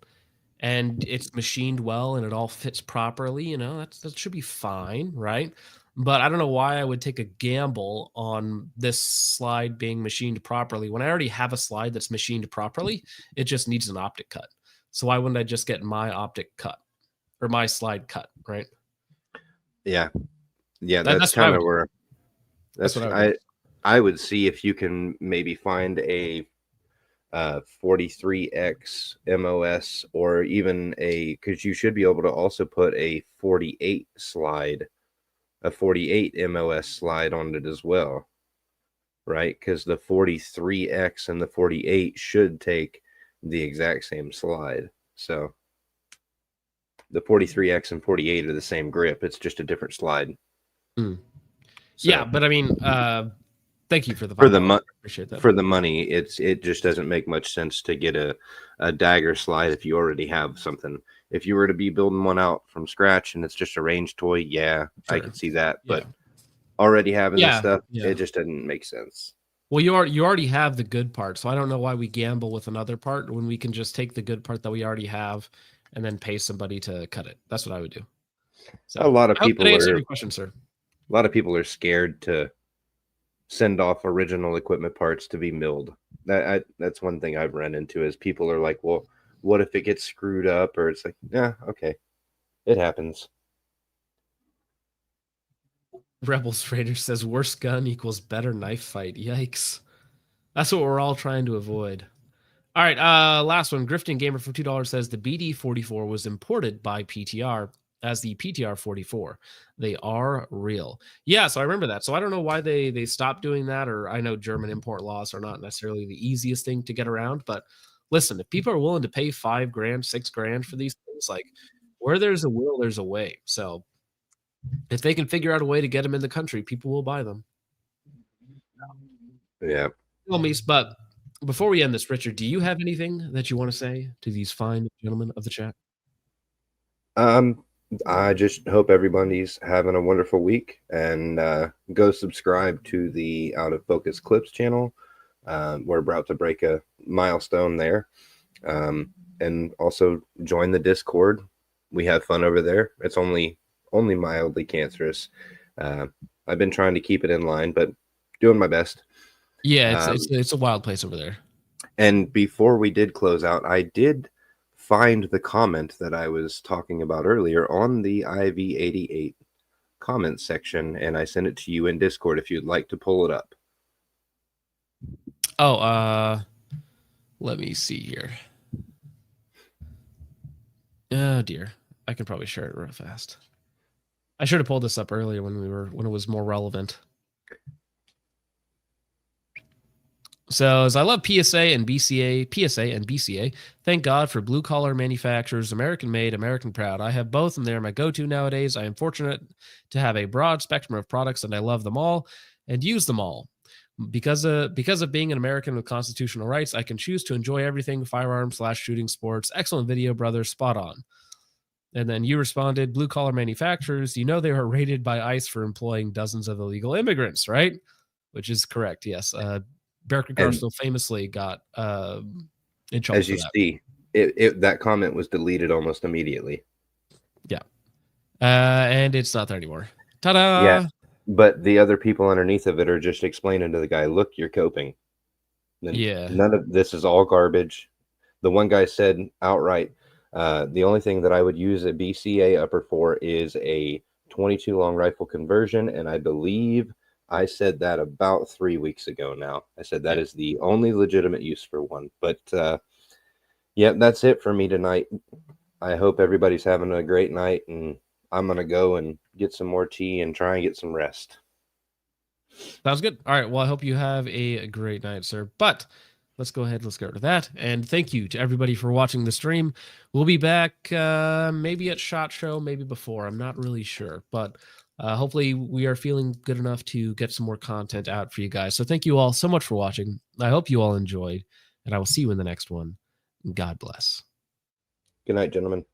and it's machined well and it all fits properly, that should be fine, right? But I don't know why I would take a gamble on this slide being machined properly when I already have a slide that's machined properly. It just needs an optic cut. So why wouldn't I just get my optic cut or my slide cut, right? Yeah. That's kind of where. That's what I would see if you can maybe find a 43X MOS or even because you should be able to also put a 48 MOS slide on it as well, right? Because the 43X and the 48 should take the exact same slide. So the 43X and 48 are the same grip. It's just a different slide. So, yeah, but I mean, thank you for the appreciate that. For the money, it just doesn't make much sense to get a dagger slide if you already have something. If you were to be building one out from scratch and it's just a range toy, yeah, sure. I can see that. Yeah. But already having this stuff, it just doesn't make sense. Well, you already have the good part, so I don't know why we gamble with another part when we can just take the good part that we already have and then pay somebody to cut it. That's what I would do. So, a lot of people answer your question, sir. A lot of people are scared to send off original equipment parts to be milled. That's one thing I've run into is people are like, well, what if it gets screwed up? Or it's like, yeah, okay, it happens. Rebels Raider says worse gun equals better knife fight. Yikes. That's what we're all trying to avoid. All right, last one. Grifting Gamer for $2 says the BD44 was imported by PTR as the PTR44. They are real. Yeah, so I remember that. So I don't know why they stopped doing that, or I know German import laws are not necessarily the easiest thing to get around, but listen, if people are willing to pay $5 grand, $6 grand for these things, like where there's a will, there's a way. So if they can figure out a way to get them in the country, people will buy them. Yeah. But before we end this, Richard, do you have anything that you want to say to these fine gentlemen of the chat? I just hope everybody's having a wonderful week, and go subscribe to the Out of Focus Clips channel. We're about to break a milestone there. And also join the Discord. We have fun over there. It's only mildly cancerous. I've been trying to keep it in line, but doing my best. Yeah, it's a wild place over there. And before we did close out, I did find the comment that I was talking about earlier on the IV88 comment section, and I sent it to you in Discord if you'd like to pull it up. Oh, let me see here. Oh dear, I can probably share it real fast. I should have pulled this up earlier when it was more relevant. So, as I love PSA and BCA, thank God for blue collar manufacturers, American made, American proud. I have both, and they're my go-to nowadays. I am fortunate to have a broad spectrum of products, and I love them all and use them all. Because of being an American with constitutional rights, I can choose to enjoy everything firearms/shooting sports. Excellent video, brother. Spot on. And then you responded, blue collar manufacturers, they were raided by ICE for employing dozens of illegal immigrants, right? Which is correct, yes. Barker Garstell famously got in trouble. As you see, that comment was deleted almost immediately. Yeah. And it's not there anymore. Ta-da! Yeah, but the other people underneath of it are just explaining to the guy, look, you're coping. Yeah. None of this is all garbage. The one guy said outright, the only thing that I would use a BCA upper for is a 22 long rifle conversion, and I believe I said that about 3 weeks ago now. I said that is the only legitimate use for one. But yeah, that's it for me tonight. I hope everybody's having a great night, and I'm going to go and get some more tea and try and get some rest. Sounds good. All right. Well, I hope you have a great night, sir. But let's go ahead. Let's go to that. And thank you to everybody for watching the stream. We'll be back maybe at SHOT Show, maybe before. I'm not really sure. But hopefully we are feeling good enough to get some more content out for you guys. So thank you all so much for watching. I hope you all enjoyed, and I will see you in the next one. God bless. Good night, gentlemen.